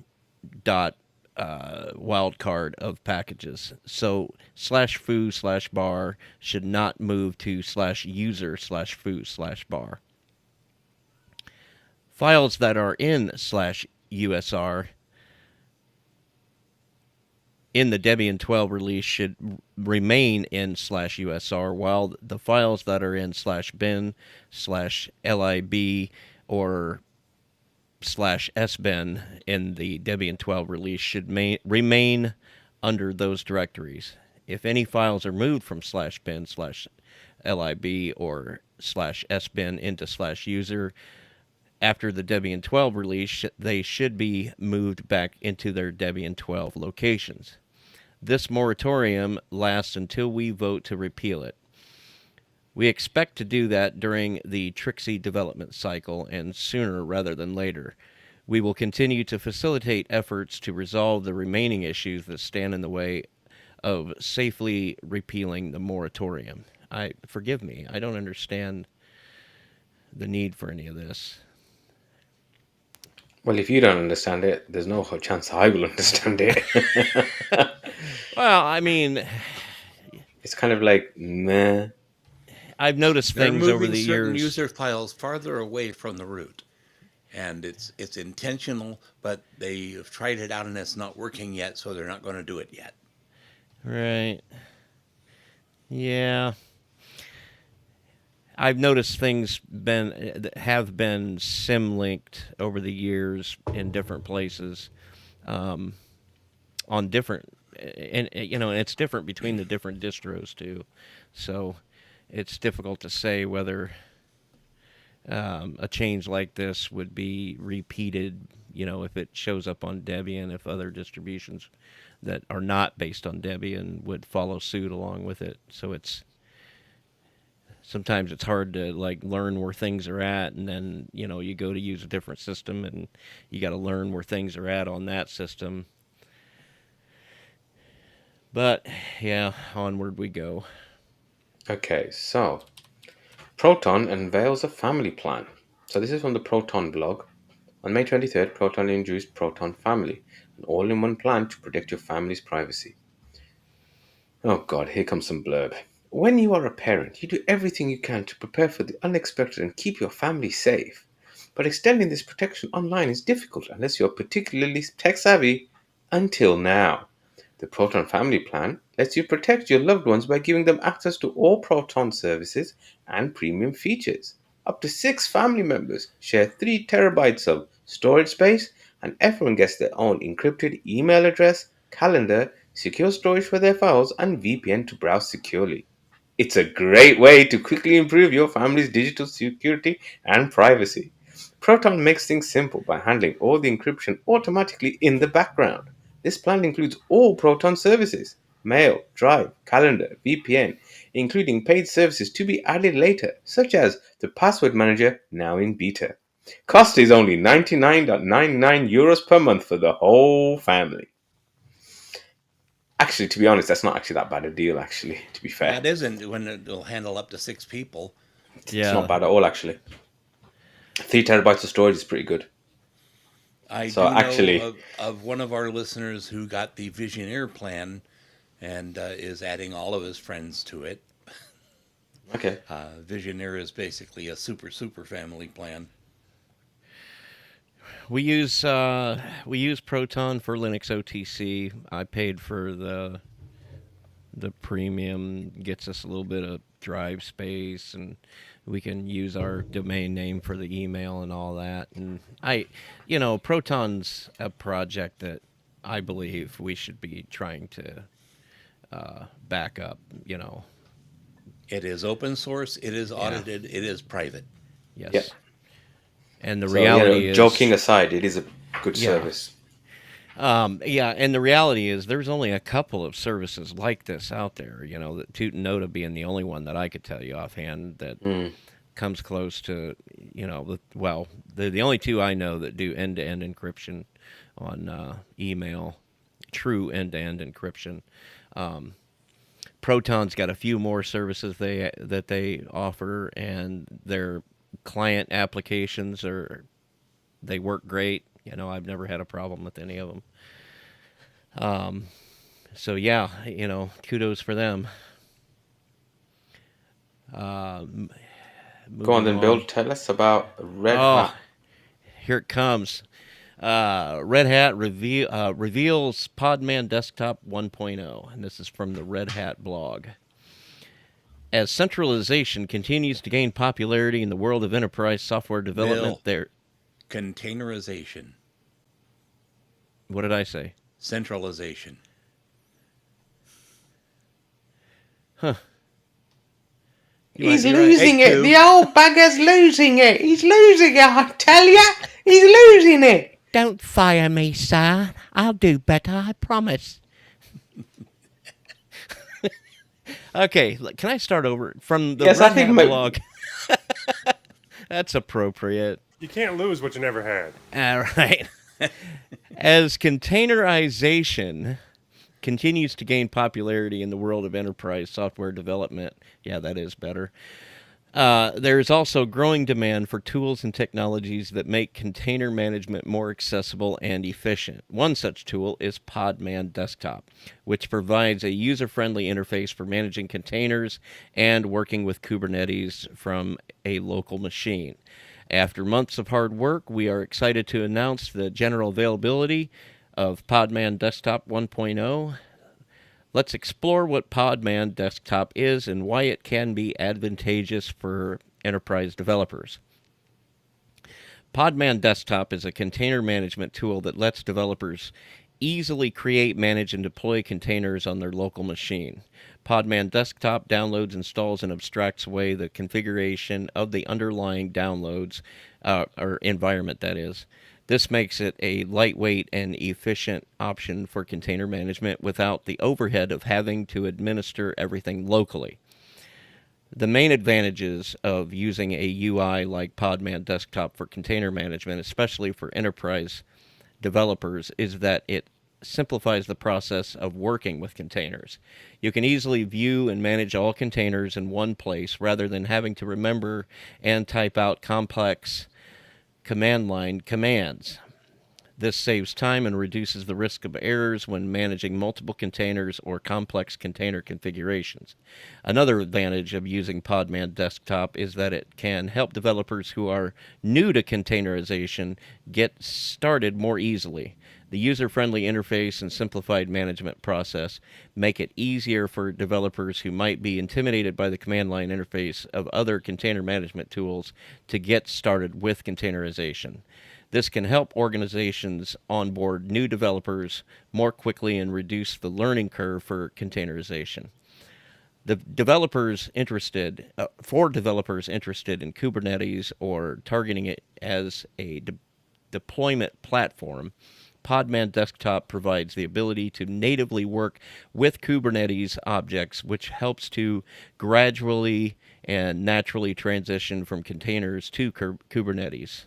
wildcard of packages. So /foo/bar should not move to /user/foo/bar. Files that are in /USR in the Debian 12 release should remain in /USR, while the files that are in /bin, /lib, or /sbin in the Debian 12 release should remain under those directories. If any files are moved from /bin, /lib, or /sbin into /user after the Debian 12 release, they should be moved back into their Debian 12 locations. This moratorium lasts until we vote to repeal it. We expect to do that during the Trixie development cycle and sooner rather than later. We will continue to facilitate efforts to resolve the remaining issues that stand in the way of safely repealing the moratorium. Forgive me, I don't understand the need for any of this. Well, if you don't understand it, there's no chance I will understand it. Well, I mean, It's kind of like, meh. I've noticed They're things over moving the certain years. user files farther away from the root, and it's intentional. But they have tried it out and it's not working yet, so they're not going to do it yet. Right. Yeah. I've noticed things have been sim-linked over the years in different places, on different, and it's different between the different distros too. So it's difficult to say whether a change like this would be repeated. If it shows up on Debian, if other distributions that are not based on Debian would follow suit along with it. So sometimes it's hard to learn where things are at, and then you go to use a different system and you got to learn where things are at on that system. But yeah, onward we go. Okay, so Proton unveils a family plan. So this is from the Proton blog. On May 23rd, Proton introduced Proton Family, an all-in-one plan to protect your family's privacy. Oh god, here comes some blurb. When you are a parent, you do everything you can to prepare for the unexpected and keep your family safe. But extending this protection online is difficult unless you're particularly tech-savvy until now. The Proton Family Plan lets you protect your loved ones by giving them access to all Proton services and premium features. Up to 6 family members share 3 terabytes of storage space, and everyone gets their own encrypted email address, calendar, secure storage for their files, and VPN to browse securely. It's a great way to quickly improve your family's digital security and privacy. Proton makes things simple by handling all the encryption automatically in the background. This plan includes all Proton services: mail, drive, calendar, VPN, including paid services to be added later, such as the password manager, now in beta. Cost is only 99.99 euros per month for the whole family. Actually, to be honest, that's not actually that bad a deal, actually, to be fair. That isn't when it'll handle up to 6 people. It's not bad at all, actually. 3 terabytes of storage is pretty good. I So do actually- know of one of our listeners who got the Visioneer plan and is adding all of his friends to it. Okay. Visioneer is basically a super family plan. We use Proton for Linux OTC. I paid for the premium, gets us a little bit of drive space, and we can use our domain name for the email and all that. And Proton's a project that I believe we should be trying to back up. It is open source. It is Yeah. audited. It is private. Yes. Yeah. And the So, reality is, joking aside, it is a good Yeah. service. yeah, and the reality is there's only a couple of services like this out there. That Toot and Noda being the only one that I could tell you offhand that comes close to, the only two I know that do end-to-end encryption on email, true end-to-end encryption. Proton's got a few more services that they offer, and their client applications they work great. I've never had a problem with any of them. So yeah, kudos for them. Go on then, Bill. Tell us about Red Hat. Here it comes. Red Hat reveals Podman Desktop 1.0, and this is from the Red Hat blog. As centralization continues to gain popularity in the world of enterprise software development, Containerization. What did I say? Centralization. Huh. He's might be losing right. it. The old bugger's losing it. He's losing it, I tell ya. He's losing it. Don't fire me, sir. I'll do better, I promise. Okay, can I start over from the Yes, Red I think Hat blog? That's appropriate. You can't lose what you never had. All right. As containerization continues to gain popularity in the world of enterprise software development, yeah, that is better. There is also growing demand for tools and technologies that make container management more accessible and efficient. One such tool is Podman Desktop, which provides a user-friendly interface for managing containers and working with Kubernetes from a local machine. After months of hard work, we are excited to announce the general availability of Podman Desktop 1.0. Let's explore what Podman Desktop is and why it can be advantageous for enterprise developers. Podman Desktop is a container management tool that lets developers easily create, manage, and deploy containers on their local machine. Podman Desktop downloads, installs, and abstracts away the configuration of the underlying downloads, or environment, that is. This makes it a lightweight and efficient option for container management without the overhead of having to administer everything locally. The main advantages of using a UI like Podman Desktop for container management, especially for enterprise developers, is that it simplifies the process of working with containers. You can easily view and manage all containers in one place rather than having to remember and type out complex command line commands. This saves time and reduces the risk of errors when managing multiple containers or complex container configurations. Another advantage of using Podman Desktop is that it can help developers who are new to containerization get started more easily. The user-friendly interface and simplified management process make it easier for developers who might be intimidated by the command line interface of other container management tools to get started with containerization. This can help organizations onboard new developers more quickly and reduce the learning curve for containerization. For developers interested in Kubernetes or targeting it as a deployment platform, Podman Desktop provides the ability to natively work with Kubernetes objects, which helps to gradually and naturally transition from containers to Kubernetes.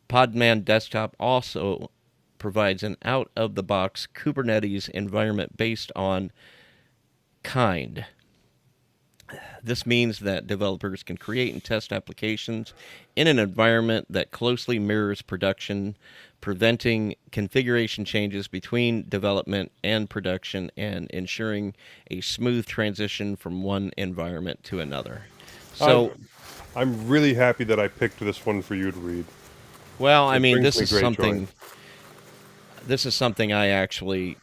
Podman Desktop also provides an out-of-the-box Kubernetes environment based on kind. This means that developers can create and test applications in an environment that closely mirrors production, preventing configuration changes between development and production and ensuring a smooth transition from one environment to another. So, I'm really happy that I picked this one for you to read. well, I It mean, brings this me is great something. joy. This is something I actually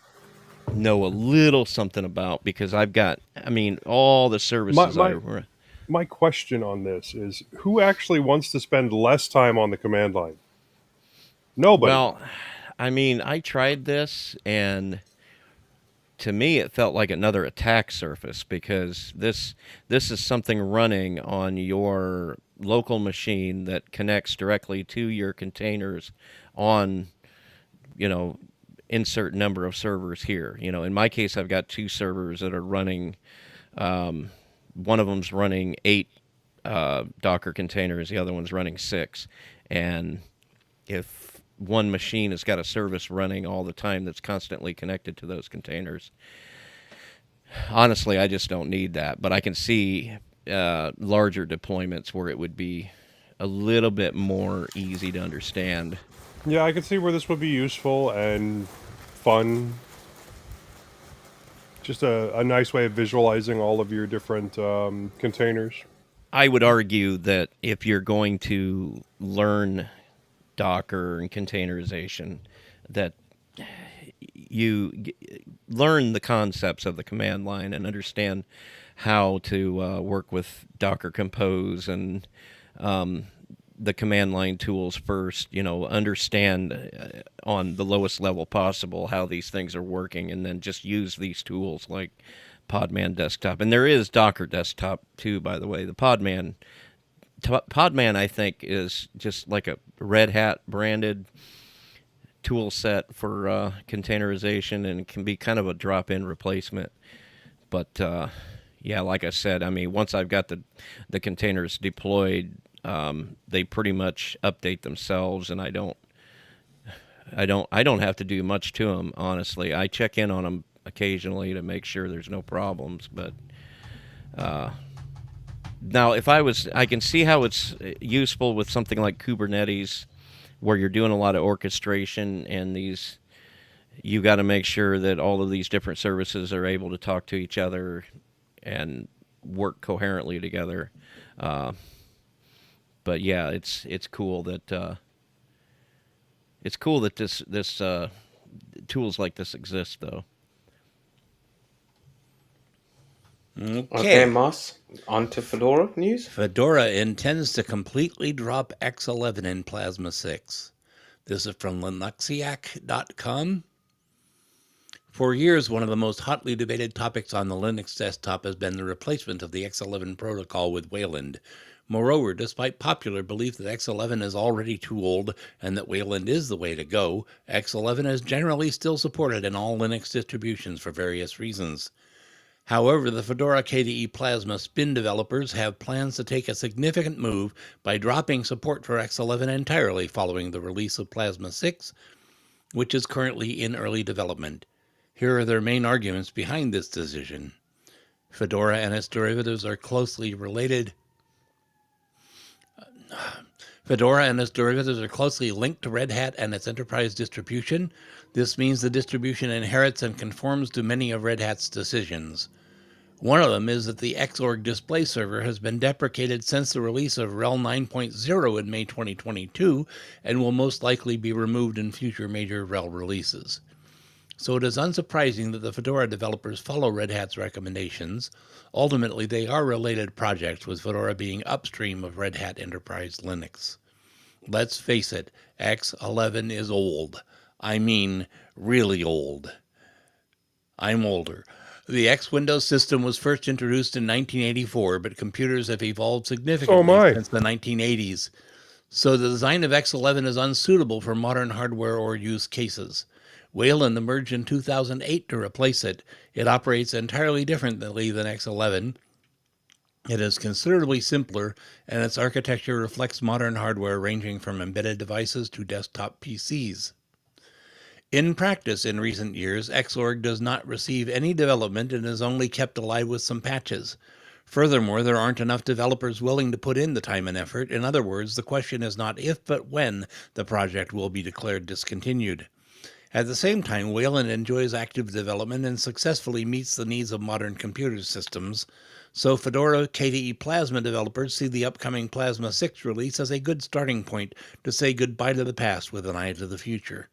know a little something about because I've got, all the services My question on this is, who actually wants to spend less time on the command line? Nobody. Well, I tried this and to me, it felt like another attack surface because this is something running on your local machine that connects directly to your containers on, you know, insert number of servers here. You know, in my case, I've got 2 servers that are running. One of them's running 8 Docker containers. The other one's running 6. And if one machine has got a service running all the time that's constantly connected to those containers, honestly, I just don't need that. But I can see larger deployments where it would be a little bit more easy to understand. Yeah, I can see where this would be useful and fun. Just a nice way of visualizing all of your different containers. I would argue that if you're going to learn Docker and containerization, that you learn the concepts of the command line and understand how to work with Docker Compose and the command line tools first. You know, understand on the lowest level possible how these things are working, and then just use these tools like Podman Desktop. And there is Docker Desktop too, by the way. The Podman, I think, is just like a Red Hat branded tool set for containerization, and it can be kind of a drop-in replacement. But yeah, like I said, I mean, once I've got the containers deployed, they pretty much update themselves, and I don't have to do much to them, honestly. I check in on them occasionally to make sure there's no problems, but now I can see how it's useful with something like Kubernetes, where you're doing a lot of orchestration, and you got to make sure that all of these different services are able to talk to each other and work coherently together. But yeah, it's cool that this tools like this exist, though. Okay, Moss, on to Fedora news. Fedora intends to completely drop X11 in Plasma 6. This is from Linuxiac.com. For years, one of the most hotly debated topics on the Linux desktop has been the replacement of the X11 protocol with Wayland. Moreover, despite popular belief that X11 is already too old and that Wayland is the way to go, X11 is generally still supported in all Linux distributions for various reasons. However, the Fedora KDE Plasma Spin developers have plans to take a significant move by dropping support for X11 entirely following the release of Plasma 6, which is currently in early development. Here are their main arguments behind this decision. Fedora and its derivatives are closely related. Fedora and its derivatives are closely linked to Red Hat and its enterprise distribution. This means the distribution inherits and conforms to many of Red Hat's decisions. One of them is that the Xorg display server has been deprecated since the release of RHEL 9.0 in May 2022 and will most likely be removed in future major RHEL releases. So it is unsurprising that the Fedora developers follow Red Hat's recommendations. Ultimately, they are related projects, with Fedora being upstream of Red Hat Enterprise Linux. Let's face it, X11 is old. I mean, really old. I'm older. The X Windows system was first introduced in 1984, but computers have evolved significantly since the 1980s. So the design of X11 is unsuitable for modern hardware or use cases. Wayland emerged in 2008 to replace it. It operates entirely differently than X11. It is considerably simpler, and its architecture reflects modern hardware ranging from embedded devices to desktop PCs. In practice, in recent years, Xorg does not receive any development and is only kept alive with some patches. Furthermore, there aren't enough developers willing to put in the time and effort. In other words, the question is not if, but when the project will be declared discontinued. At the same time, Wayland enjoys active development and successfully meets the needs of modern computer systems, so Fedora KDE Plasma developers see the upcoming Plasma 6 release as a good starting point to say goodbye to the past with an eye to the future.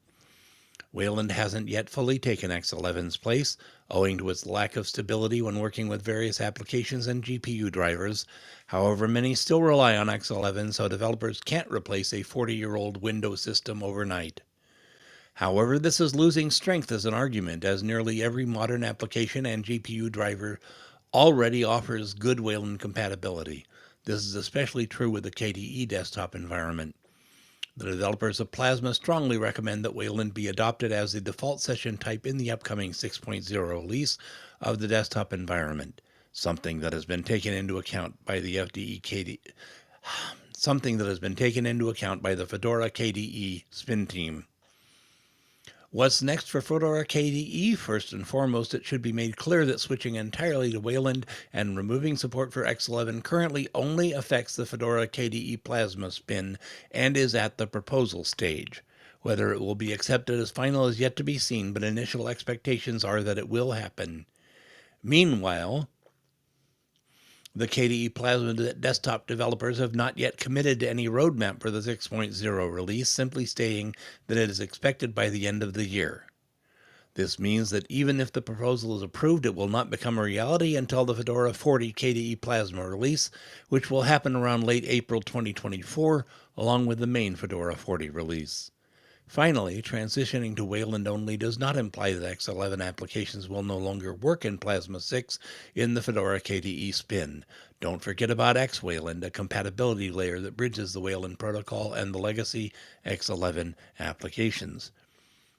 Wayland hasn't yet fully taken X11's place, owing to its lack of stability when working with various applications and GPU drivers. However, many still rely on X11, so developers can't replace a 40-year-old Windows system overnight. However, this is losing strength as an argument, as nearly every modern application and GPU driver already offers good Wayland compatibility. This is especially true with the KDE desktop environment. The developers of Plasma strongly recommend that Wayland be adopted as the default session type in the upcoming 6.0 release of the desktop environment, something that has been taken into account by the Fedora KDE spin team. What's next for Fedora KDE? First and foremost, it should be made clear that switching entirely to Wayland and removing support for X11 currently only affects the Fedora KDE Plasma spin and is at the proposal stage. Whether it will be accepted as final is yet to be seen, but initial expectations are that it will happen. Meanwhile, the KDE Plasma desktop developers have not yet committed to any roadmap for the 6.0 release, simply stating that it is expected by the end of the year. This means that even if the proposal is approved, it will not become a reality until the Fedora 40 KDE Plasma release, which will happen around late April 2024, along with the main Fedora 40 release. Finally, transitioning to Wayland only does not imply that X11 applications will no longer work in Plasma 6 in the Fedora KDE spin. Don't forget about XWayland, a compatibility layer that bridges the Wayland protocol and the legacy X11 applications.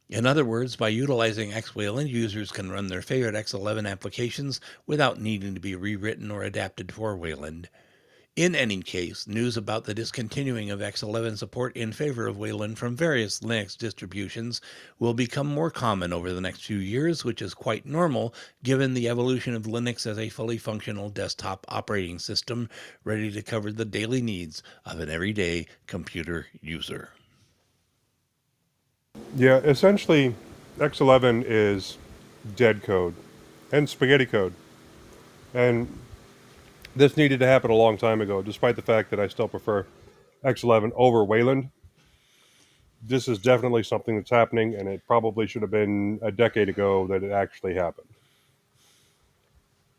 In other words, by utilizing XWayland, users can run their favorite X11 applications without needing to be rewritten or adapted for Wayland. In any case, news about the discontinuing of X11 support in favor of Wayland from various Linux distributions will become more common over the next few years, which is quite normal given the evolution of Linux as a fully functional desktop operating system ready to cover the daily needs of an everyday computer user. Yeah, essentially, X11 is dead code and spaghetti code. And this needed to happen a long time ago, despite the fact that I still prefer X11 over Wayland. This is definitely something that's happening, and it probably should have been a decade ago that it actually happened.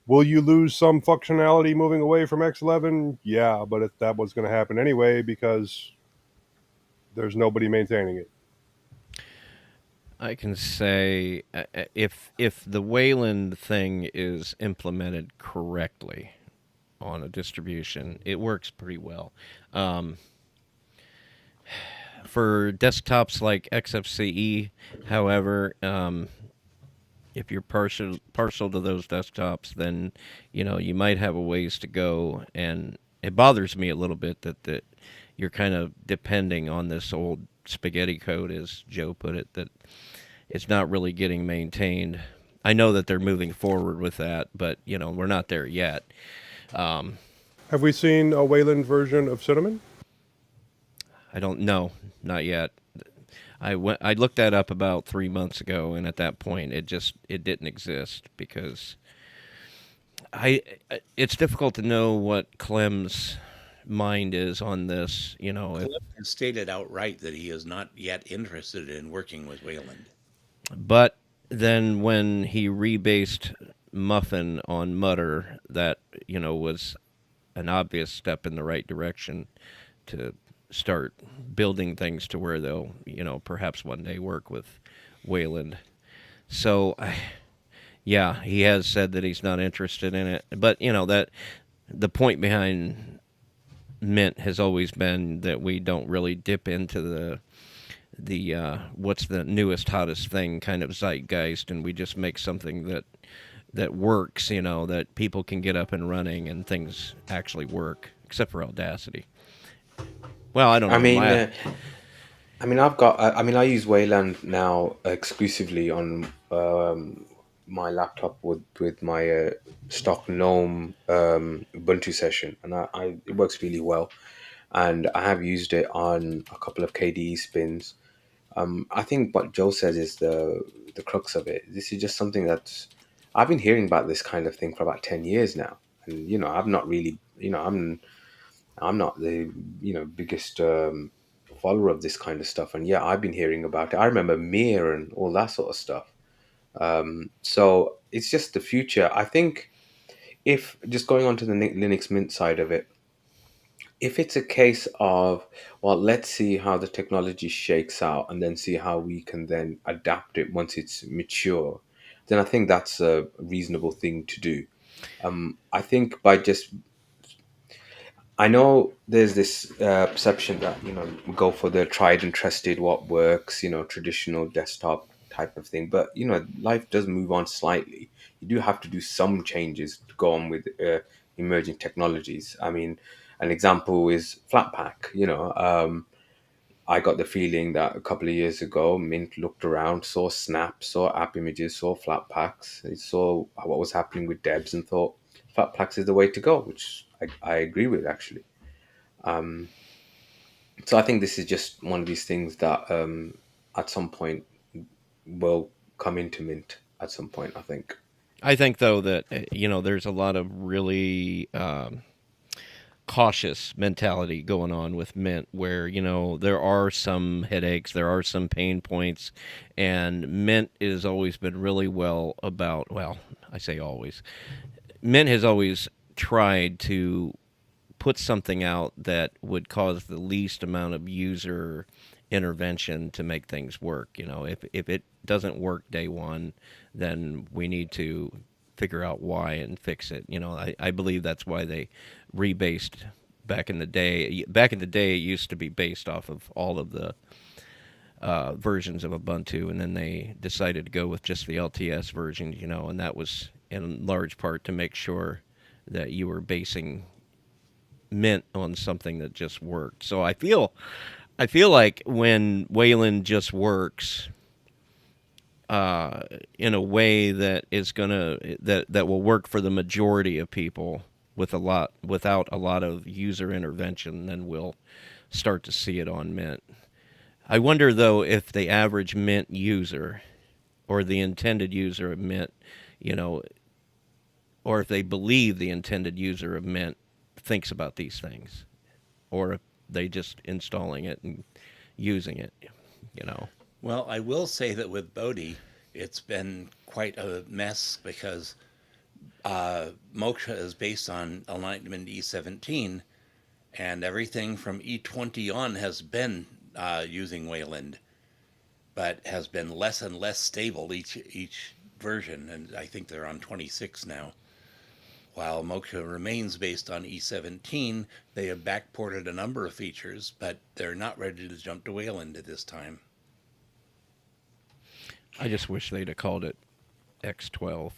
Will you lose some functionality moving away from X11? Yeah, but that was going to happen anyway because there's nobody maintaining it. I can say if the Wayland thing is implemented correctly on a distribution, it works pretty well. For desktops like XFCE, however, if you're partial to those desktops, then you might have a ways to go, and it bothers me a little bit that you're kind of depending on this old spaghetti code, as Joe put it, that it's not really getting maintained. I know that they're moving forward with that, but we're not there yet. Have we seen a Wayland version of Cinnamon? I don't know, not yet. I looked that up about 3 months ago, and at that point, it didn't exist because it's difficult to know what Clem's mind is on this. Clem has stated outright that he is not yet interested in working with Wayland. But then when he rebased Muffin on Mutter, that was an obvious step in the right direction to start building things to where they'll perhaps one day work with Wayland. So yeah, he has said that he's not interested in it, but that the point behind Mint has always been that we don't really dip into the what's the newest hottest thing kind of zeitgeist, and we just make something that works, that people can get up and running and things actually work, except for Audacity. Well, I don't know. I use Wayland now exclusively on my laptop with my stock GNOME Ubuntu session, and it works really well. And I have used it on a couple of KDE spins. I think what Joe says is the crux of it. This is just something that I've been hearing about this kind of thing for about 10 years now, and I've not really, I'm not the biggest follower of this kind of stuff, and yeah, I've been hearing about it. I remember Mir and all that sort of stuff. So it's just the future. I think if just going on to the Linux Mint side of it, if it's a case of, well, let's see how the technology shakes out and then see how we can then adapt it once it's mature, then I think that's a reasonable thing to do. I think by just, I know there's this perception that, we go for the tried and trusted, what works, traditional desktop type of thing. But, life does move on slightly. You do have to do some changes to go on with emerging technologies. I mean, an example is Flatpak. I got the feeling that a couple of years ago, Mint looked around, saw snaps, saw app images, saw Flatpaks, they saw what was happening with devs and thought Flatpaks is the way to go, which I agree with actually. So I think this is just one of these things that at some point will come into Mint at some point, I think. I think though that there's a lot of really cautious mentality going on with Mint, where there are some headaches, there are some pain points, and Mint has always been really well about. Well, I say always. Mint has always tried to put something out that would cause the least amount of user intervention to make things work. If it doesn't work day one, then we need to figure out why and fix it. I believe that's why they rebased back in the day. Back in the day, it used to be based off of all of the versions of Ubuntu, and then they decided to go with just the LTS version, and that was in large part to make sure that you were basing Mint on something that just worked. So I feel like when Wayland just works in a way that is that will work for the majority of people without a lot of user intervention, then we'll start to see it on Mint. I wonder though if the average Mint user or the intended user of Mint, you know, or if they believe the intended user of Mint thinks about these things, or if they just installing it and using it, you know. Well, I will say that with Bodhi, it's been quite a mess because Moksha is based on alignment E17, and everything from E20 on has been using Wayland, but has been less and less stable each version, and I think they're on 26 now. While Moksha remains based on E17, they have backported a number of features, but they're not ready to jump to Wayland at this time. I just wish they'd have called it X12.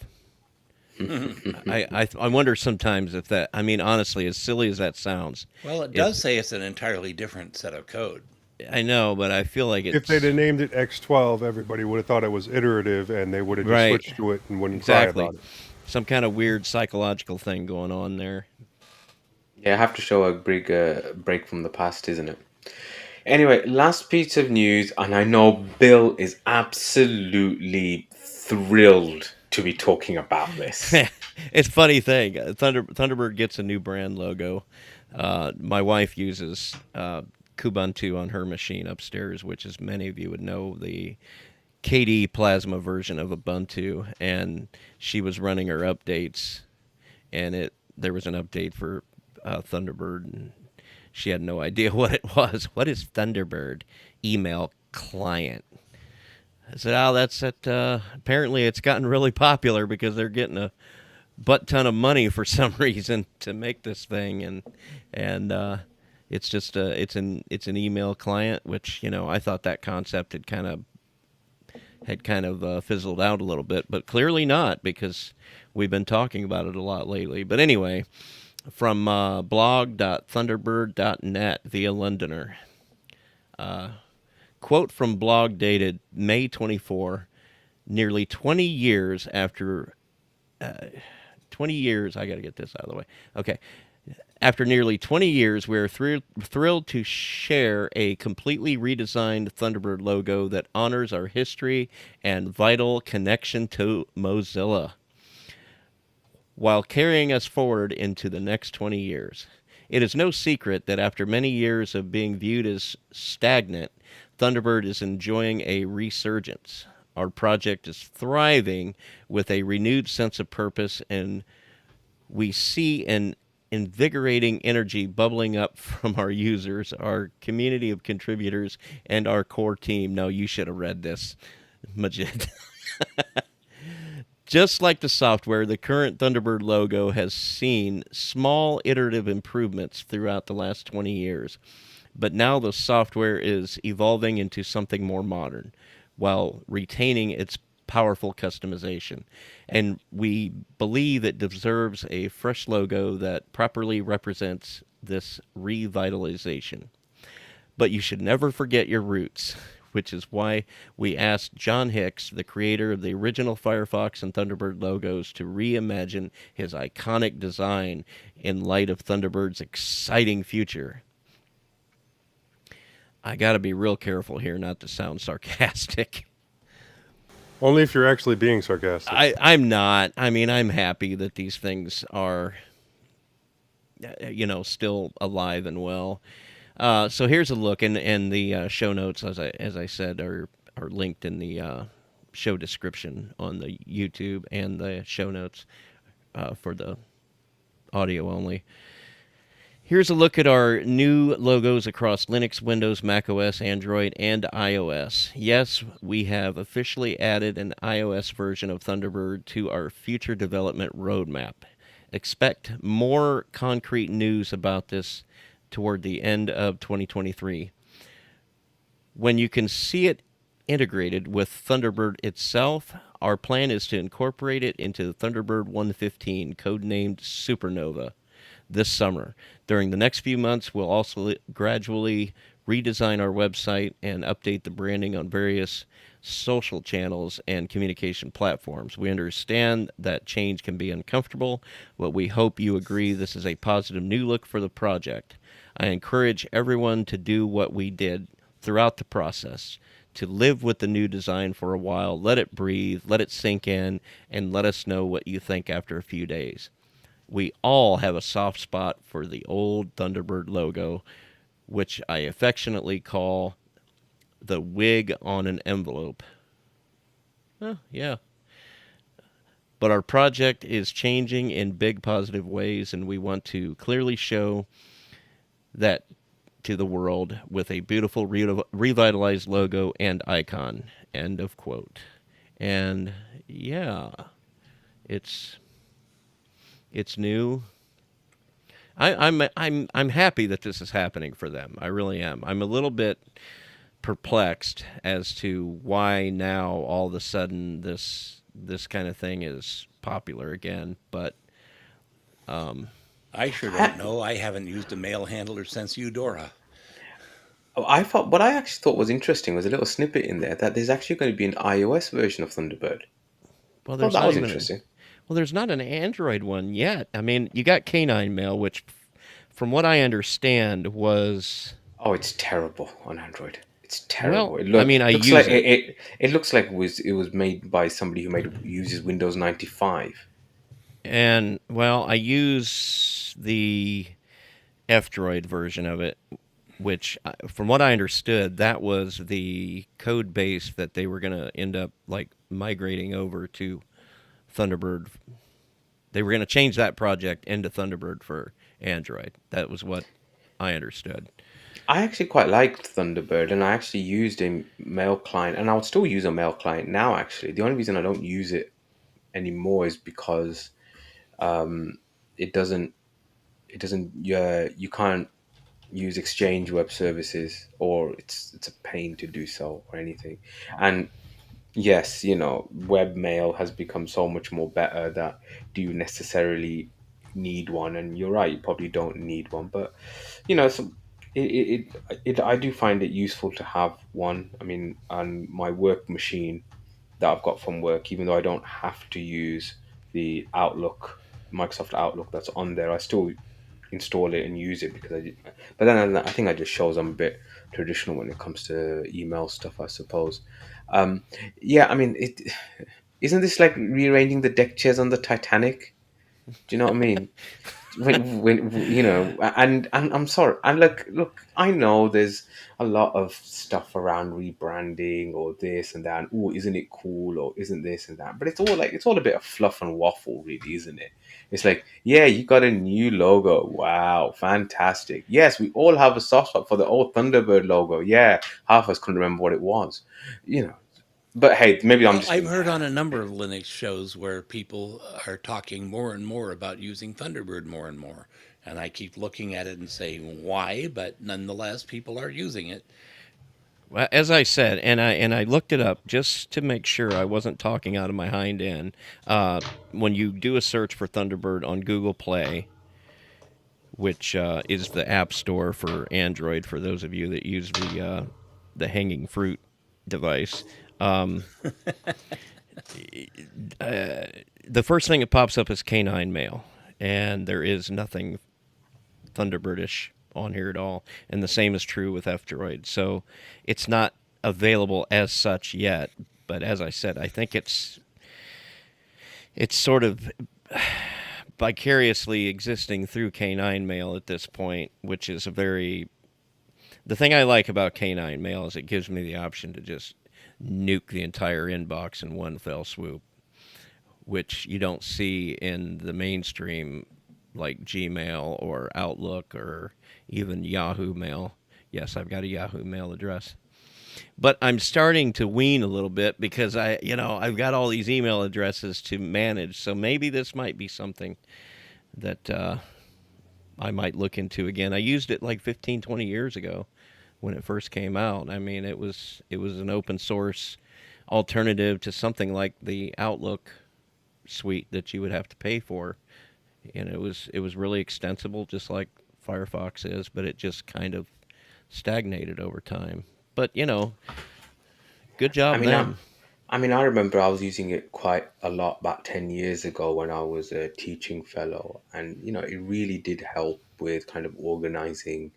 I wonder sometimes if that. I mean, honestly, as silly as that sounds, Well, it does say it's an entirely different set of code. I know, but I feel like it's If they'd have named it X12, everybody would have thought it was iterative, and they would have just Right. switched to it and wouldn't exactly cry about it. some kind of weird psychological thing going on there. Yeah, I have to show a big break from the past, isn't it? Anyway, last piece of news, and I know Bill is absolutely thrilled to be talking about this. It's a funny thing. Thunderbird gets a new brand logo. My wife uses Kubuntu on her machine upstairs, which, as many of you would know, the KD Plasma version of Ubuntu, and she was running her updates, and there was an update for Thunderbird, and she had no idea what it was. What is Thunderbird? Email client. I said, "Oh, that's it. Apparently, it's gotten really popular because they're getting a butt ton of money for some reason to make this thing, and it's just it's an email client, which I thought that concept had kind of fizzled out a little bit, but clearly not because we've been talking about it a lot lately. But anyway, from blog.thunderbird.net via Londoner. Quote from blog dated May 24, nearly 20 years after 20 years, I got to get this out of the way. Okay. After nearly 20 years, we are thrilled to share a completely redesigned Thunderbird logo that honors our history and vital connection to Mozilla, while carrying us forward into the next 20 years. It is no secret that after many years of being viewed as stagnant, Thunderbird is enjoying a resurgence. Our project is thriving with a renewed sense of purpose, and we see an invigorating energy bubbling up from our users, our community of contributors, and our core team. No, you should have read this, Majid. Just like the software, the current Thunderbird logo has seen small iterative improvements throughout the last 20 years. But now the software is evolving into something more modern while retaining its powerful customization. And we believe it deserves a fresh logo that properly represents this revitalization. But you should never forget your roots, which is why we asked John Hicks, the creator of the original Firefox and Thunderbird logos, to reimagine his iconic design in light of Thunderbird's exciting future. I got to be real careful here not to sound sarcastic. Only if you're actually being sarcastic. I'm not. I mean, I'm happy that these things are, still alive and well. So here's a look, and the show notes, as I said, are linked in the show description on the YouTube, and the show notes for the audio only. Here's a look at our new logos across Linux, Windows, macOS, Android, and iOS. Yes, we have officially added an iOS version of Thunderbird to our future development roadmap. Expect more concrete news about this toward the end of 2023. When you can see it integrated with Thunderbird itself, our plan is to incorporate it into Thunderbird 115, codenamed Supernova, this summer. During the next few months, we'll also gradually redesign our website and update the branding on various social channels and communication platforms. We understand that change can be uncomfortable, but we hope you agree this is a positive new look for the project. I encourage everyone to do what we did throughout the process, to live with the new design for a while, let it breathe, let it sink in, and let us know what you think after a few days. We all have a soft spot for the old Thunderbird logo, which I affectionately call the wig on an envelope. Yeah. But our project is changing in big positive ways, and we want to clearly show that to the world with a beautiful revitalized logo and icon. End of quote. And yeah, it's new. I'm happy that this is happening for them. I really am. I'm a little bit perplexed as to why now all of a sudden this kind of thing is popular again. But I sure don't know. I haven't used a mail handler since Eudora. I thought what I actually thought was interesting was a little snippet in there that there's actually going to be an iOS version of Thunderbird. well, Thought there's that not was even interesting. there's not an Android one yet. I mean, you got Canine Mail, which, from what I understand, was Oh, it's terrible on Android. It's well. terrible. It I mean, I looks like use it. it looks like it was made by somebody who uses Windows 95. And well, I use the F-Droid version of it, which, from what I understood, that was the code base that they were going to end up like migrating over to Thunderbird. They were going to change that project into Thunderbird for Android. That was what I understood. I actually quite liked Thunderbird, and I actually used a mail client, and I would still use a mail client now. Actually, the only reason I don't use it anymore is because um, it doesn't you can't use Exchange web services, or it's a pain to do so or anything. And yes, webmail has become so much more better that do you necessarily need one? And you're right, you probably don't need one, but so I do find it useful to have one. I mean, on my work machine that I've got from work, even though I don't have to use the Microsoft Outlook that's on there, I still install it and use it because but then I think that just shows I'm a bit traditional when it comes to email stuff, I suppose. Um, yeah, I mean, it isn't this like rearranging the deck chairs on the Titanic? Do you know what I mean? when you know, and I'm sorry, and look, I know there's a lot of stuff around rebranding or this and that, and oh, isn't it cool, or isn't this and that, but it's all a bit of fluff and waffle, really, isn't it? It's like, yeah, you got a new logo, wow, fantastic. Yes, we all have a soft spot for the old Thunderbird logo. Yeah, half of us couldn't remember what it was, you know. But hey, maybe I'm Well, just I've being heard on a number of Linux shows where people are talking more and more about using Thunderbird more and more. And I keep looking at it and saying why, but nonetheless, people are using it. Well, as I said, and I looked it up just to make sure I wasn't talking out of my hind end. When you do a search for Thunderbird on Google Play, which is the app store for Android, for those of you that use the hanging fruit device, um, the first thing that pops up is canine mail, and there is nothing Thunderbirdish on here at all. And the same is true with F-Droid. So it's not available as such yet. But as I said, I think it's sort of vicariously existing through K9 Mail at this point, which is a very the thing I like about K9 Mail is it gives me the option to just nuke the entire inbox in one fell swoop, which you don't see in the mainstream like Gmail or Outlook or even Yahoo Mail. Yes, I've got a Yahoo Mail address. But I'm starting to wean a little bit because I've got all these email addresses to manage. So maybe this might be something that I might look into again. I used it like 15, 20 years ago when it first came out. I mean, it was an open source alternative to something like the Outlook suite that you would have to pay for, and it was really extensible, just like Firefox is, but it just kind of stagnated over time. But good I job mean, I, them. I mean, I remember I was using it quite a lot about 10 years ago when I was a teaching fellow. And, it really did help with kind of organizing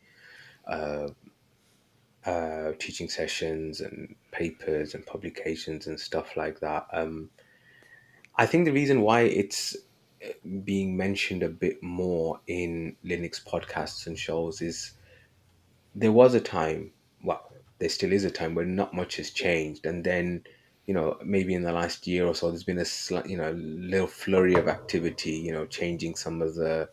teaching sessions and papers and publications and stuff like that. I think the reason why it's being mentioned a bit more in Linux podcasts and shows is there was a time, well, there still is a time where not much has changed, and then maybe in the last year or so, there's been a little flurry of activity, changing some of the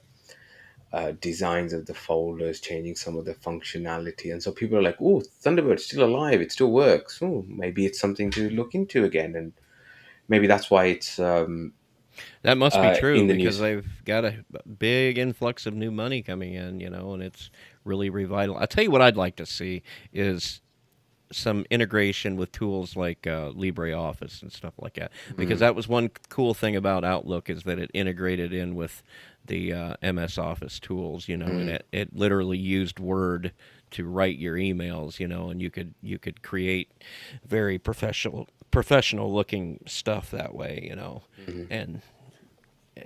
designs of the folders, changing some of the functionality, and so people are like, "Oh, Thunderbird's still alive; it still works. Oh, maybe it's something to look into again," and maybe that's why it's That must be true in the because news. they've got a big influx of new money coming in, and it's really revital. I'll tell you what I'd like to see is some integration with tools like LibreOffice and stuff like that. Because Mm, that was one cool thing about Outlook is that it integrated in with the MS Office tools, and mm, it literally used Word to write your emails, and you could create very professional looking stuff that way, mm. and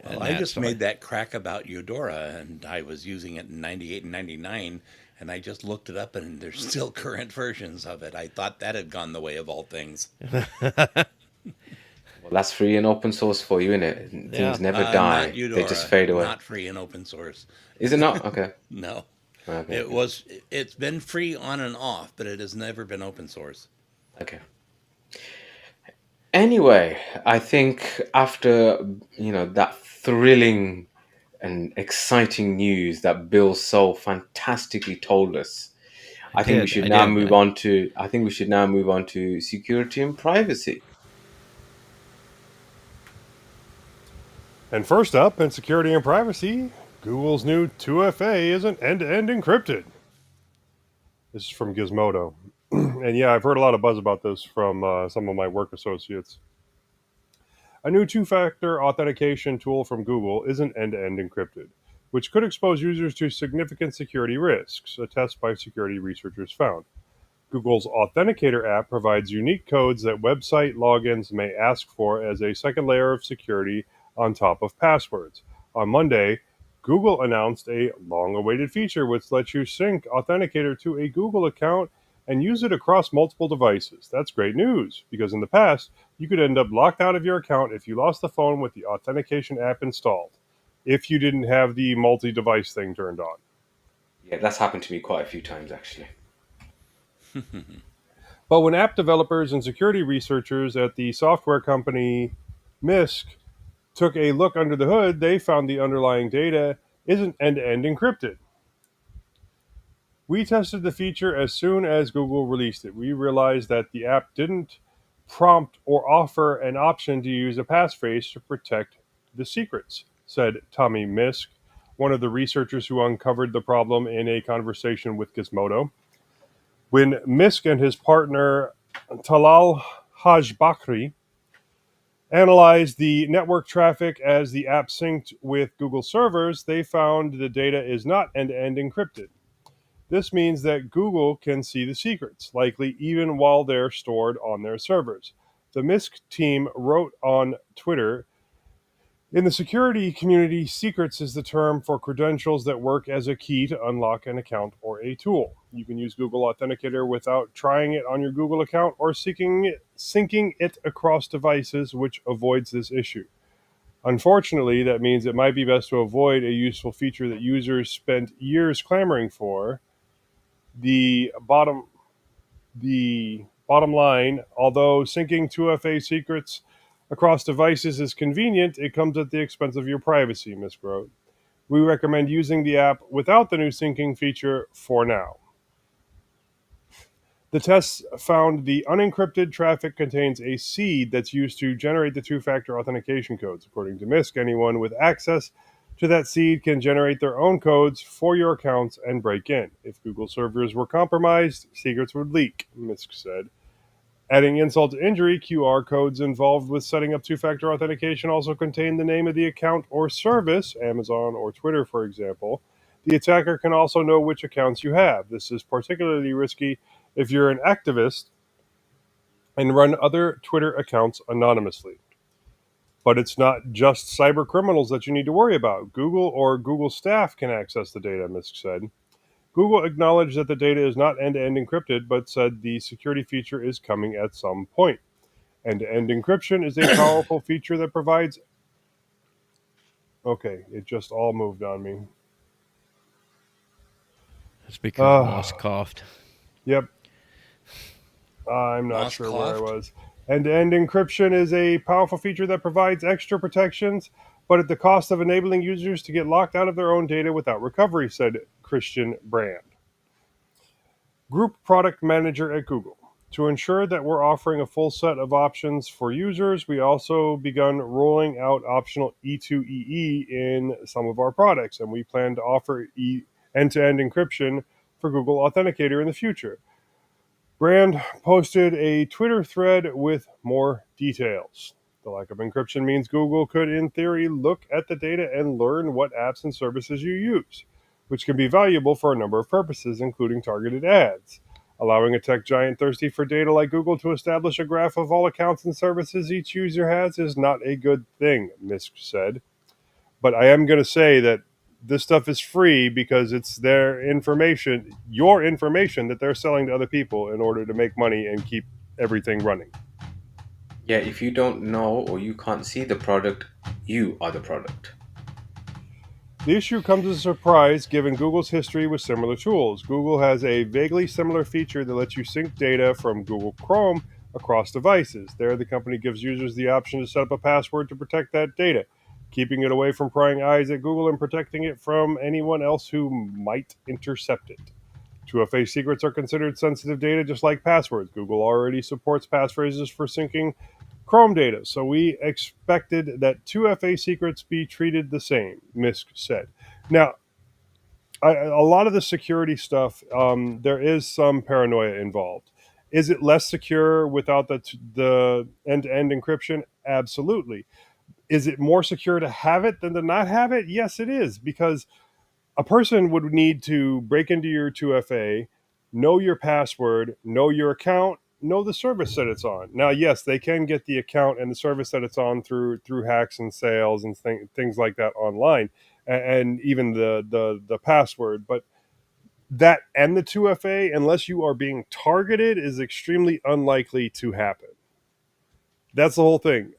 Well, and I that just so made that crack about Eudora, and I was using it in 98 and 99, and I just looked it up, and there's still current versions of it. I thought that had gone the way of all things. Well, that's free and open source for you, innit? yeah. Things never Not die; they just Eudora, fade away. not free and open source. Is it not? Okay. No, Okay. it Okay. was. It's been free on and off, but it has never been open source. Okay. Anyway, I think after that thrilling and exciting news that Bill so fantastically told us, I did. I did. I think we should now move on to security and privacy. And first up in security and privacy, Google's new 2FA isn't end-to-end encrypted. This is from Gizmodo. And yeah, I've heard a lot of buzz about this from some of my work associates. A new two-factor authentication tool from Google isn't end-to-end encrypted, which could expose users to significant security risks, a test by security researchers found. Google's Authenticator app provides unique codes that website logins may ask for as a second layer of security on top of passwords. On Monday, Google announced a long awaited feature which lets you sync Authenticator to a Google account and use it across multiple devices. That's great news because in the past, you could end up locked out of your account if you lost the phone with the authentication app installed. if you didn't have the multi-device thing turned on. Yeah, that's happened to me quite a few times actually. But when app developers and security researchers at the software company MISC took a look under the hood, they found the underlying data isn't end-to-end encrypted. We tested the feature as soon as Google released it. We realized that the app didn't prompt or offer an option to use a passphrase to protect the secrets, said Tommy Misk, one of the researchers who uncovered the problem in a conversation with Gizmodo. When Misk and his partner Talal Hajbakri analyzed the network traffic as the app synced with Google servers, they found the data is not end to end encrypted. This means that Google can see the secrets, likely even while they're stored on their servers. The MISC team wrote on Twitter, in the security community, secrets is the term for credentials that work as a key to unlock an account or a tool. You can use Google Authenticator without trying it on your Google account or syncing it across devices, which avoids this issue. Unfortunately, that means it might be best to avoid a useful feature that users spent years clamoring for. The bottom line, although syncing 2FA secrets across devices is convenient, it comes at the expense of your privacy, Ms. Grote. We recommend using the app without the new syncing feature for now. The tests found the unencrypted traffic contains a seed that's used to generate the two-factor authentication codes. According to MISC, anyone with access to that seed can generate their own codes for your accounts and break in. If Google servers were compromised, secrets would leak, MISC said. Adding insult to injury, QR codes involved with setting up two-factor authentication also contain the name of the account or service, Amazon or Twitter, for example. The attacker can also know which accounts you have. This is particularly risky if you're an activist and run other Twitter accounts anonymously. But it's not just cyber criminals that you need to worry about. Google or Google staff can access the data, Misk said. Google acknowledged that the data is not end-to-end encrypted, but said the security feature is coming at some point. End-to-end encryption is a powerful feature that provides... Okay, it just all moved on me. It's because Moss coughed. Yep. I'm not Moss sure where I coughed? was. End-to-end encryption is a powerful feature that provides extra protections, but at the cost of enabling users to get locked out of their own data without recovery, said Christian Brand, Group Product Manager at Google. To ensure that we're offering a full set of options for users, we also begun rolling out optional E2EE in some of our products, and we plan to offer end-to-end encryption for Google Authenticator in the future. Brand posted a Twitter thread with more details. The lack of encryption means Google could, in theory, look at the data and learn what apps and services you use, which can be valuable for a number of purposes, including targeted ads. Allowing a tech giant thirsty for data like Google to establish a graph of all accounts and services each user has is not a good thing, Misk said. But I am going to say that this stuff is free because it's their information, your information that they're selling to other people in order to make money and keep everything running. Yeah, if you don't know or you can't see the product, you are the product. The issue comes as a surprise given Google's history with similar tools. Google has a vaguely similar feature that lets you sync data from Google Chrome across devices. There, the company gives users the option to set up a password to protect that data, keeping it away from prying eyes at Google and protecting it from anyone else who might intercept it. 2FA secrets are considered sensitive data just like passwords. Google already supports passphrases for syncing Chrome data, so we expected that 2FA secrets be treated the same, Misk said. Now, a lot of the security stuff, there is some paranoia involved. Is it less secure without the end-to-end encryption? Absolutely. Is it more secure to have it than to not have it? Yes, it is, because a person would need to break into your 2FA, know your password, know your account, know the service that it's on. Now, yes, they can get the account and the service that it's on through hacks and sales and things like that online, and even the password. But that and the 2FA, unless you are being targeted, is extremely unlikely to happen. That's the whole thing.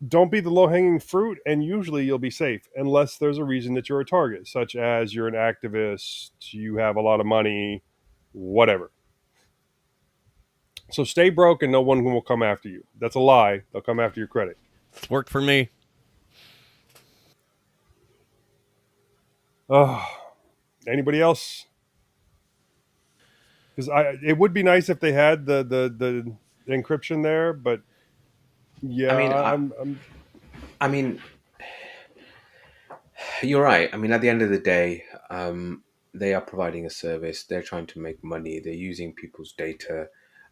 Don't be the low hanging fruit, and usually you'll be safe, unless there's a reason that you're a target, such as you're an activist, you have a lot of money, whatever. So stay broke, and no one will come after you. That's a lie. They'll come after your credit. It's worked for me. Uh, Anybody else? Because it would be nice if they had the encryption there, but I yeah, mean, I mean, you're right. I mean, at the end of the day, they are providing a service. They're trying to make money. They're using people's data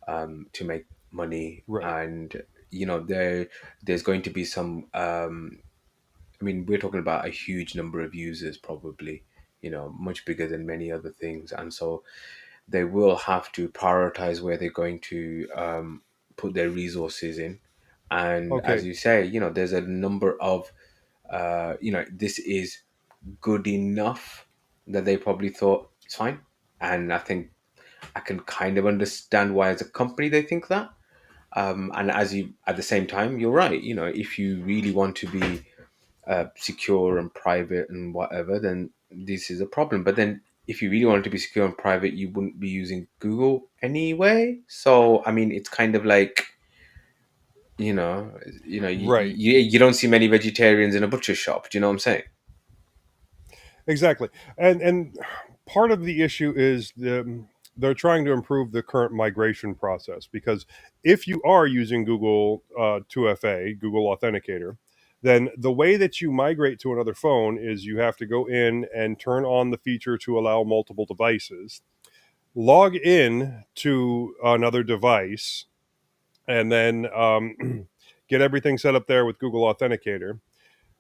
to make money, right. and there's going to be some. I mean, we're talking about a huge number of users, probably. Much bigger than many other things, and so they will have to prioritize where they're going to put their resources in. And as Okay, you say, there's a number of this is good enough that they probably thought it's fine. And I think I can kind of understand why, as a company, they think that. And as you, at the same time, you're right. If you really want to be secure and private and whatever, then this is a problem. But then, if you really wanted to be secure and private, you wouldn't be using Google anyway. So, I mean, it's kind of like right. you don't see many vegetarians in a butcher shop. Do you know what I'm saying? Exactly. And part of the issue is they're trying to improve the current migration process, because if you are using Google 2FA, Google Authenticator, then the way that you migrate to another phone is you have to go in and turn on the feature to allow multiple devices, log in to another device, and then get everything set up there with Google Authenticator,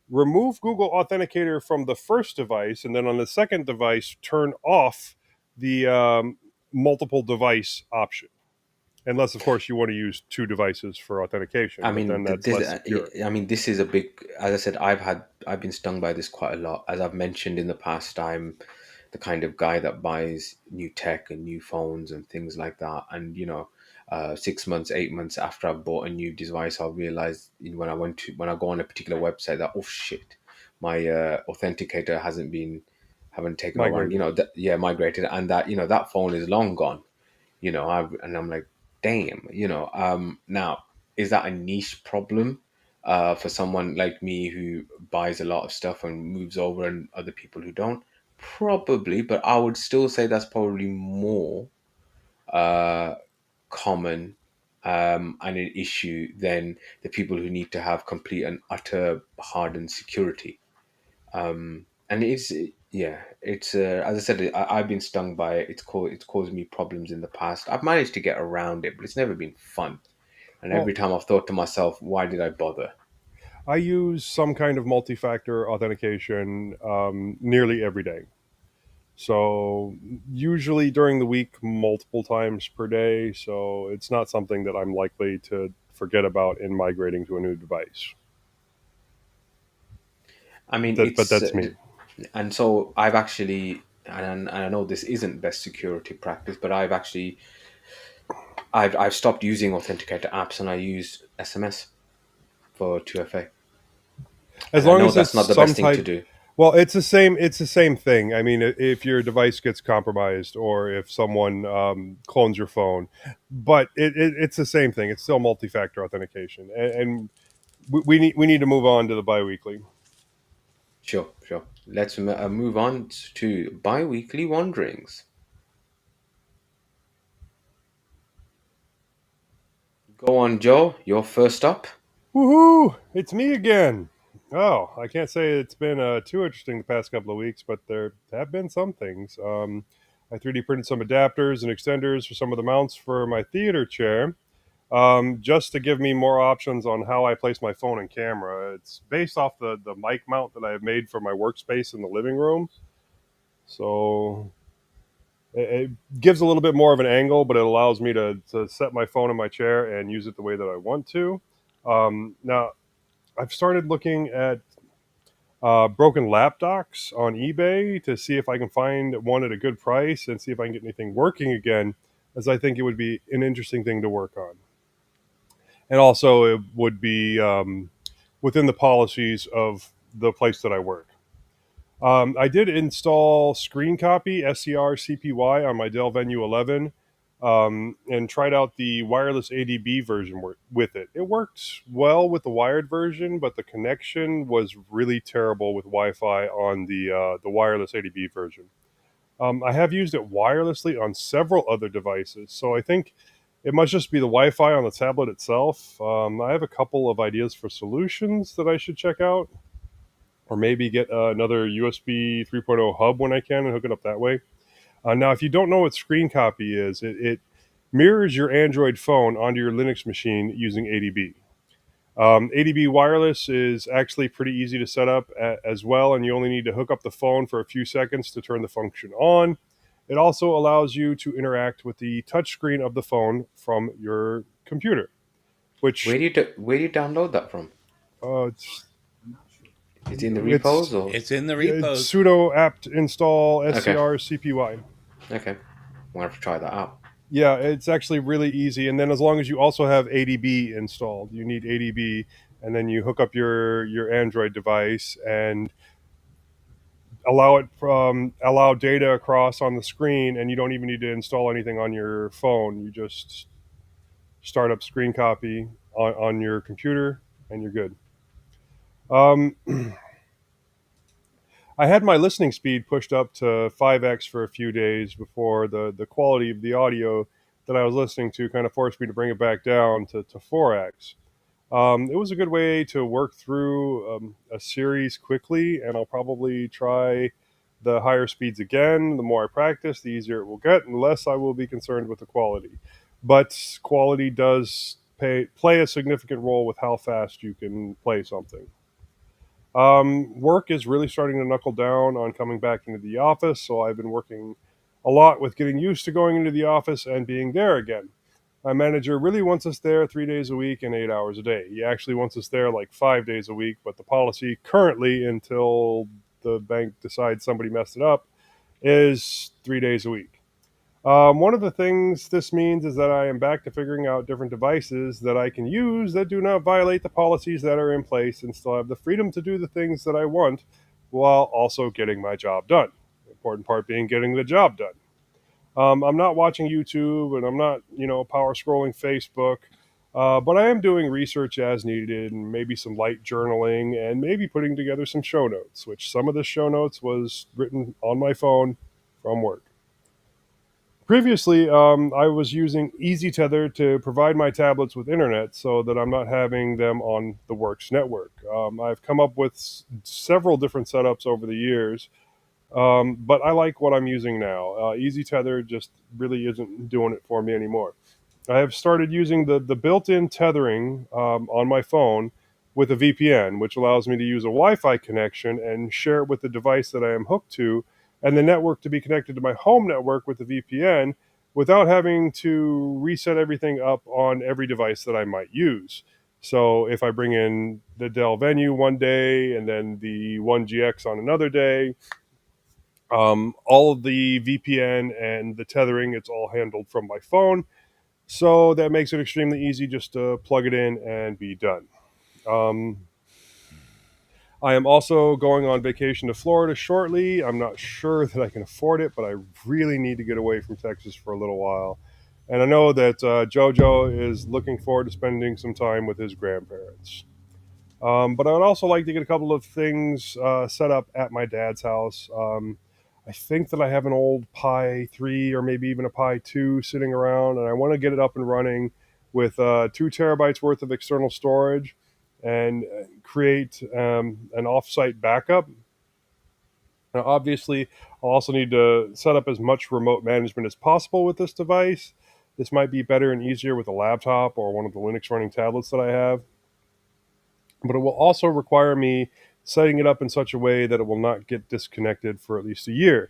remove Google Authenticator from the first device, and then on the second device, turn off the multiple device option. Unless, of course, you want to use two devices for authentication, I but then mean, that's less secure. I mean, this is a big. As I said, I've been stung by this quite a lot. As I've mentioned in the past, I'm the kind of guy that buys new tech and new phones and things like that. And 6 months, 8 months after I've bought a new device, I'll realize, when I go on a particular website, that, oh shit, my authenticator haven't taken over, and Migrated. yeah, migrated, and that that phone is long gone. And I'm like, damn. Now, is that a niche problem for someone like me who buys a lot of stuff and moves over, and other people who don't? Probably, but I would still say that's probably more uh, common and an issue than the people who need to have complete and utter hardened security. And it's as I said, I've been stung by it. It's caused me problems in the past. I've managed to get around it, but it's never been fun. And every Well, time I've thought to myself, why did I bother? I use some kind of multi-factor authentication nearly every day. So usually during the week, multiple times per day. So it's not something that I'm likely to forget about in migrating to a new device. I mean, But it's that's me. and so I've actually, and I know this isn't best security practice, but I've stopped using authenticator apps, and I use SMS for 2FA. As And I long know as it's that's not the some best thing to type. do. Well, it's the same thing. I mean, if your device gets compromised or if someone clones your phone, but it's the same thing. It's still multi-factor authentication, and we need to move on to the biweekly. Sure, sure. Let's move on to bi-weekly wanderings. Go on, Joe. You're first up. Woohoo! It's me again. Oh, I can't say it's been too interesting the past couple of weeks, but there have been some things. I 3D printed some adapters and extenders for some of the mounts for my theater chair, just to give me more options on how I place my phone and camera. It's based off the mic mount that I have made for my workspace in the living room. So it gives a little bit more of an angle, but it allows me to set my phone in my chair and use it the way that I want to. Now, I've started looking at broken lap docks on eBay to see if I can find one at a good price and see if I can get anything working again, as I think it would be an interesting thing to work on. And also, it would be within the policies of the place that I work. I did install Screen Copy SCR-CPY on my Dell Venue 11, and tried out the wireless ADB version with it. It worked well with the wired version, but the connection was really terrible with Wi-Fi on the wireless ADB version. I have used it wirelessly on several other devices, so I think it must just be the Wi-Fi on the tablet itself. I have a couple of ideas for solutions that I should check out, or maybe get another USB 3.0 hub when I can and hook it up that way. Now, if you don't know what Screen Copy is, it mirrors your Android phone onto your Linux machine using ADB. ADB wireless is actually pretty easy to set up as well, and you only need to hook up the phone for a few seconds to turn the function on. It also allows you to interact with the touchscreen of the phone from your computer, which Where do you download that from? it's Is it in the it's repos or? It's in the repos. sudo apt install Okay. scr-cpy. Okay, we'll have to try that out. Yeah, it's actually really easy. And then as long as you also have ADB installed, you need ADB, and then you hook up your Android device and allow data across on the screen, and you don't even need to install anything on your phone. You just start up Screen Copy on your computer, and you're good. Um, I had my listening speed pushed up to 5x for a few days before the quality of the audio that I was listening to kind of forced me to bring it back down to 4x. It was a good way to work through a series quickly, and I'll probably try the higher speeds again. The more I practice, the easier it will get, and less I will be concerned with the quality. But quality does play a significant role with how fast you can play something. Work is really starting to knuckle down on coming back into the office, so I've been working a lot with getting used to going into the office and being there again. My manager really wants us there 3 days a week and 8 hours a day. He actually wants us there like 5 days a week, but the policy currently, until the bank decides somebody messed it up, is 3 days a week. One of the things this means is that I am back to figuring out different devices that I can use that do not violate the policies that are in place and still have the freedom to do the things that I want while also getting my job done. The important part being getting the job done. I'm not watching YouTube, and I'm not, power scrolling Facebook, but I am doing research as needed, and maybe some light journaling, and maybe putting together some show notes, which some of the show notes was written on my phone from work. Previously, I was using EasyTether to provide my tablets with internet so that I'm not having them on the Works network. I've come up with several different setups over the years, but I like what I'm using now. EasyTether just really isn't doing it for me anymore. I have started using the built-in tethering on my phone with a VPN, which allows me to use a Wi-Fi connection and share it with the device that I am hooked to, and the network to be connected to my home network with the VPN without having to reset everything up on every device that I might use. So if I bring in the Dell Venue one day and then the 1GX on another day, all of the VPN and the tethering, it's all handled from my phone. So that makes it extremely easy just to plug it in and be done. I am also going on vacation to Florida shortly. I'm not sure that I can afford it, but I really need to get away from Texas for a little while. And I know that JoJo is looking forward to spending some time with his grandparents. But I would also like to get a couple of things set up at my dad's house. I think that I have an old Pi 3 or maybe even a Pi 2 sitting around, and I want to get it up and running with 2 terabytes worth of external storage and create an offsite backup. Now, obviously, I'll also need to set up as much remote management as possible with this device. This might be better and easier with a laptop or one of the Linux running tablets that I have, but it will also require me setting it up in such a way that it will not get disconnected for at least a year,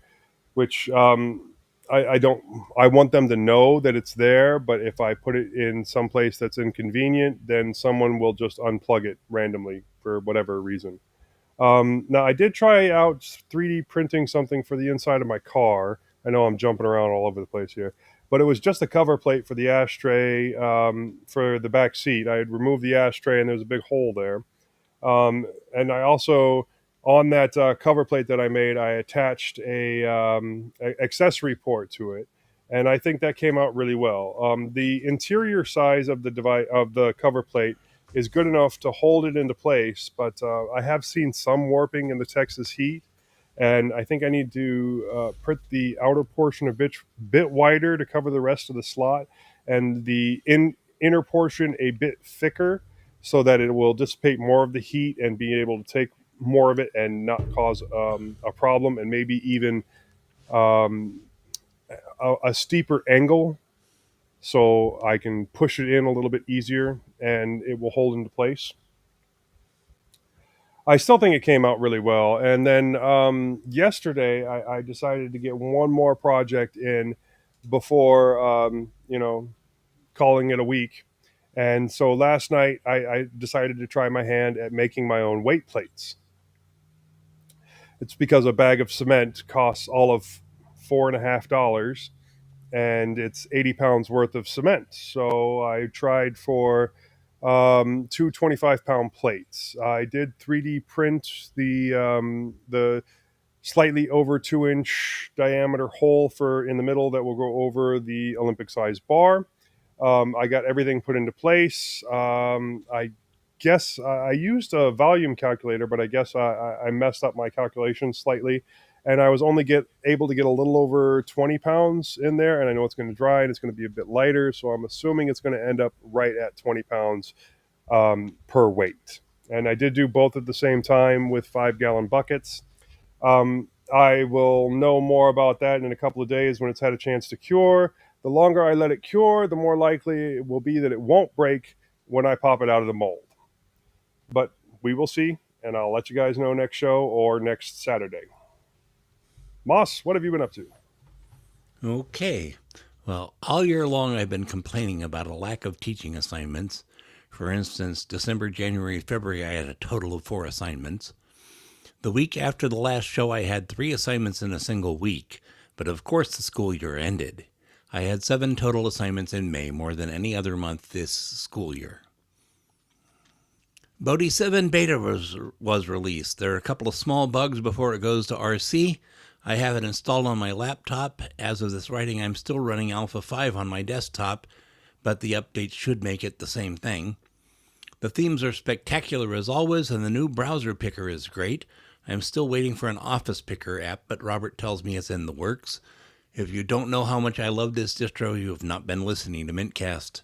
which I don't. I want them to know that it's there, but if I put it in some place that's inconvenient, then someone will just unplug it randomly for whatever reason. Now, I did try out 3D printing something for the inside of my car. I know I'm jumping around all over the place here, but it was just a cover plate for the ashtray for the back seat. I had removed the ashtray, and there's a big hole there. And I also, on that cover plate that I made, I attached a accessory port to it, and I think that came out really well. The interior size of the device of the cover plate is good enough to hold it into place, but I have seen some warping in the Texas heat, and I think I need to put the outer portion a bit wider to cover the rest of the slot, and the inner portion a bit thicker so that it will dissipate more of the heat and be able to take more of it and not cause a problem, and maybe even um, a steeper angle so I can push it in a little bit easier and it will hold into place. I still think it came out really well. And then yesterday, I decided to get one more project in before, calling it a week. And so last night, I decided to try my hand at making my own weight plates. It's because a bag of cement costs all of $4.50, and it's 80 pounds worth of cement. So I tried for two 25-pound plates. I did 3D print the slightly over 2-inch diameter hole for in the middle that will go over the Olympic sized bar. I got everything put into place. I guess I used a volume calculator, but I guess I messed up my calculations slightly, and I was only able to get a little over 20 pounds in there. And I know it's going to dry and it's going to be a bit lighter, so I'm assuming it's going to end up right at 20 pounds per weight. And I did do both at the same time with 5-gallon buckets. I will know more about that in a couple of days when it's had a chance to cure. The longer I let it cure, the more likely it will be that it won't break when I pop it out of the mold. But we will see, and I'll let you guys know next show or next Saturday. Moss, what have you been up to? Okay. Well, all year long I've been complaining about a lack of teaching assignments. For instance, December, January, February, I had a total of 4 assignments. The week after the last show, I had 3 assignments in a single week, but of course the school year ended. I had 7 total assignments in May, more than any other month this school year. Bodhi 7 Beta was released. There are a couple of small bugs before it goes to RC. I have it installed on my laptop. As of this writing, I'm still running Alpha 5 on my desktop, but the update should make it the same thing. The themes are spectacular as always, and the new browser picker is great. I'm still waiting for an Office Picker app, but Robert tells me it's in the works. If you don't know how much I love this distro, you have not been listening to mintCast.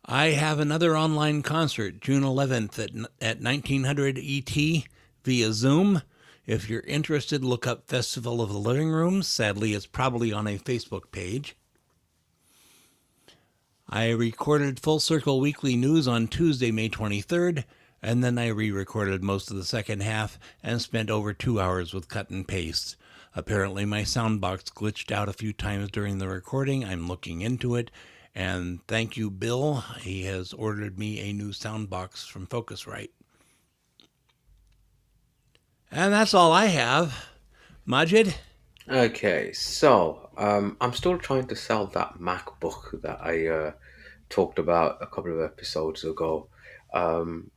I have another online concert, June 11th at 1900 ET via Zoom. If you're interested, look up Festival of the Living Rooms. Sadly, it's probably on a Facebook page. I recorded Full Circle Weekly News on Tuesday, May 23rd, and then I re-recorded most of the second half and spent over 2 hours with cut and paste. Apparently my soundbox glitched out a few times during the recording. I'm looking into it, and thank you, Bill. He has ordered me a new soundbox from Focusrite. And that's all I have. Majid? Okay, so I'm still trying to sell that MacBook that I talked about a couple of episodes ago. Um,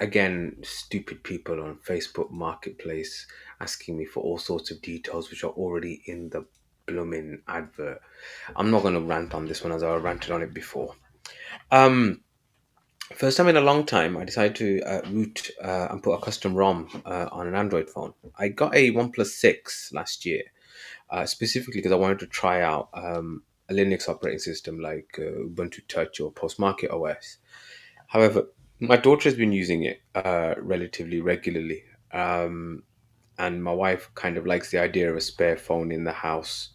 Again, stupid people on Facebook Marketplace asking me for all sorts of details which are already in the blooming advert. I'm not going to rant on this one as I ranted on it before. Um, First time in a long time, I decided to root and put a custom ROM on an Android phone. I got a OnePlus 6 last year, specifically because I wanted to try out a Linux operating system like Ubuntu Touch or Postmarket OS. However, my daughter has been using it relatively regularly, and my wife kind of likes the idea of a spare phone in the house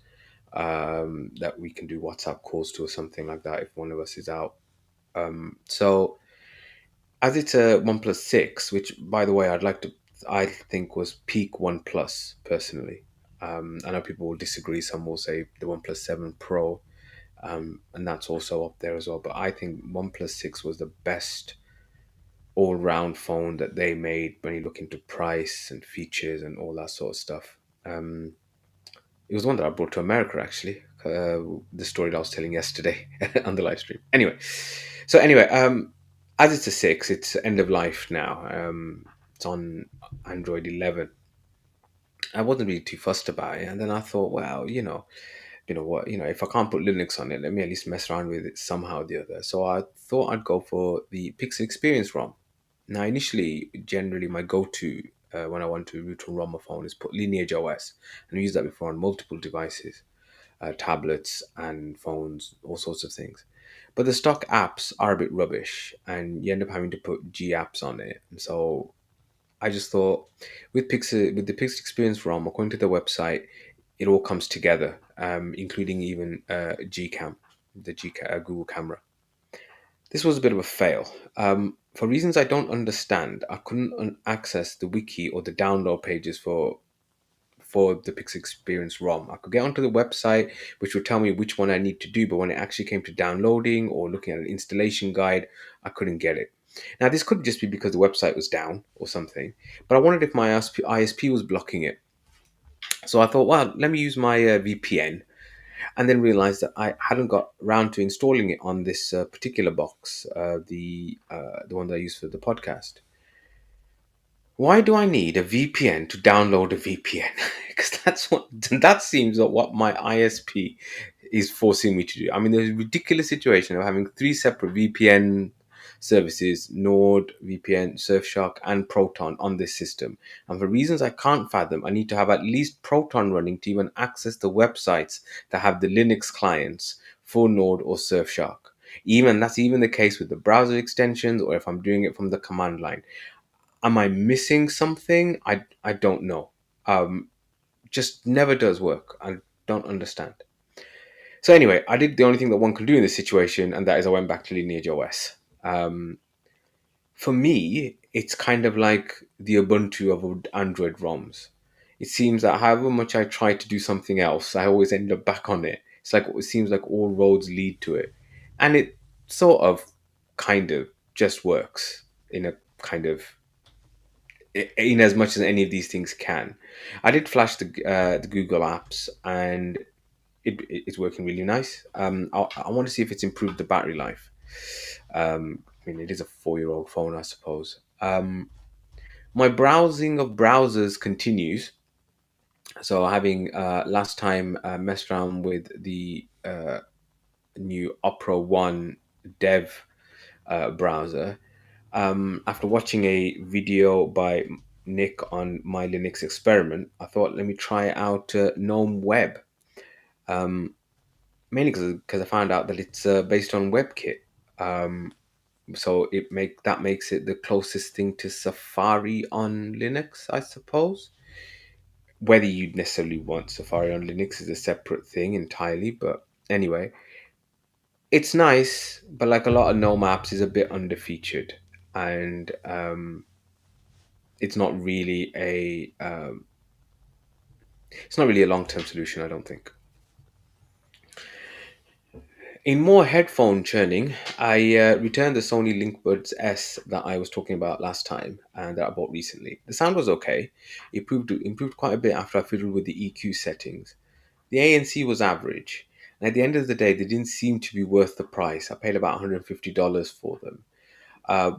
that we can do WhatsApp calls to or something like that if one of us is out. So as it's a OnePlus 6, which by the way I think was peak OnePlus personally. I know people will disagree. Some will say the OnePlus 7 Pro, and that's also up there as well. But I think OnePlus 6 was the best all-round phone that they made when you look into price and features and all that sort of stuff. It was one that I brought to America actually. The story that I was telling yesterday on the live stream. Anyway, So anyway, as it's a 6, it's end of life now. It's on Android 11. I wasn't really too fussed about it, and then I thought, well, you know what, if I can't put Linux on it, let me at least mess around with it somehow or the other. So I thought I'd go for the Pixel Experience ROM. Now, initially, generally, my go-to when I want to root and ROM my phone is put Lineage OS, and I've used that before on multiple devices, tablets and phones, all sorts of things. But the stock apps are a bit rubbish, and you end up having to put G apps on it. And so I just thought, with the Pixel Experience ROM, according to the website, it all comes together, including even Gcam, Google camera. This was a bit of a fail. For reasons I don't understand, I couldn't access the wiki or the download pages for the Pixel Experience ROM. I could get onto the website, which would tell me which one I need to do, but when it actually came to downloading or looking at an installation guide, I couldn't get it. Now, this could just be because the website was down or something, but I wondered if my ISP was blocking it. So I thought, well, let me use my VPN, and then realized that I hadn't got around to installing it on this particular box, the one that I use for the podcast. Why do I need a VPN to download a VPN? Because that seems what my ISP is forcing me to do. I mean, there's a ridiculous situation of having 3 separate VPN services: Nord, VPN, Surfshark, and Proton on this system. And for reasons I can't fathom, I need to have at least Proton running to even access the websites that have the Linux clients for Nord or Surfshark. That's even the case with the browser extensions, or if I'm doing it from the command line. Am I missing something? I don't know. Just never does work. I don't understand. So anyway, I did the only thing that one can do in this situation, and that is I went back to Lineage OS. For me, it's kind of like the Ubuntu of Android ROMs. It seems that however much I try to do something else, I always end up back on it. It's like it seems like all roads lead to it, and it sort of, kind of, just works in a kind of in as much as any of these things can. I did flash the Google apps, and it's working really nice. I want to see if it's improved the battery life. I mean, it is a 4-year-old phone, I suppose. My browsing of browsers continues. So having last time messed around with the new Opera One Dev browser. After watching a video by Nick on my Linux experiment, I thought, let me try out GNOME Web. Mainly because I found out that it's based on WebKit. So that makes it the closest thing to Safari on Linux, I suppose. Whether you'd necessarily want Safari on Linux is a separate thing entirely, but anyway, it's nice. But like a lot of GNOME apps, is a bit underfeatured, and it's not really a long term solution, I don't think. In more headphone churning, I returned the Sony LinkBuds S that I was talking about last time and that I bought recently. The sound was okay. It improved quite a bit after I fiddled with the EQ settings. The ANC was average, and at the end of the day, they didn't seem to be worth the price. I paid about $150 for them,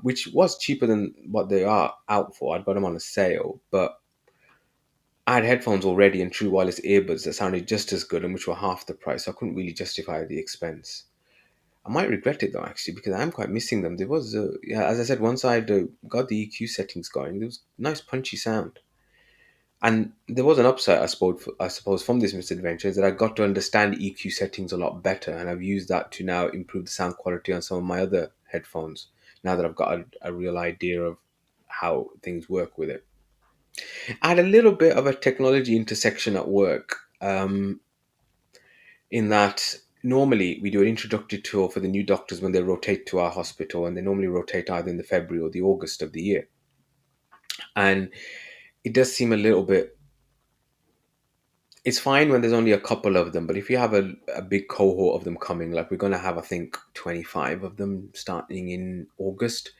which was cheaper than what they are out for. I'd got them on a sale, but I had headphones already and true wireless earbuds that sounded just as good and which were half the price, so I couldn't really justify the expense. I might regret it though, actually, because I am quite missing them. There was, yeah, as I said, once I'd got the EQ settings going, there was nice punchy sound, and there was an upside, I suppose, from this misadventure is that I got to understand EQ settings a lot better, and I've used that to now improve the sound quality on some of my other headphones. Now that I've got a real idea of how things work with it. I had a little bit of a technology intersection at work, in that normally we do an introductory tour for the new doctors when they rotate to our hospital, and they normally rotate either in the February or the August of the year. And it does seem a little bit. It's fine when there's only a couple of them, but if you have a big cohort of them coming, like we're going to have, I think, 25 of them starting in August,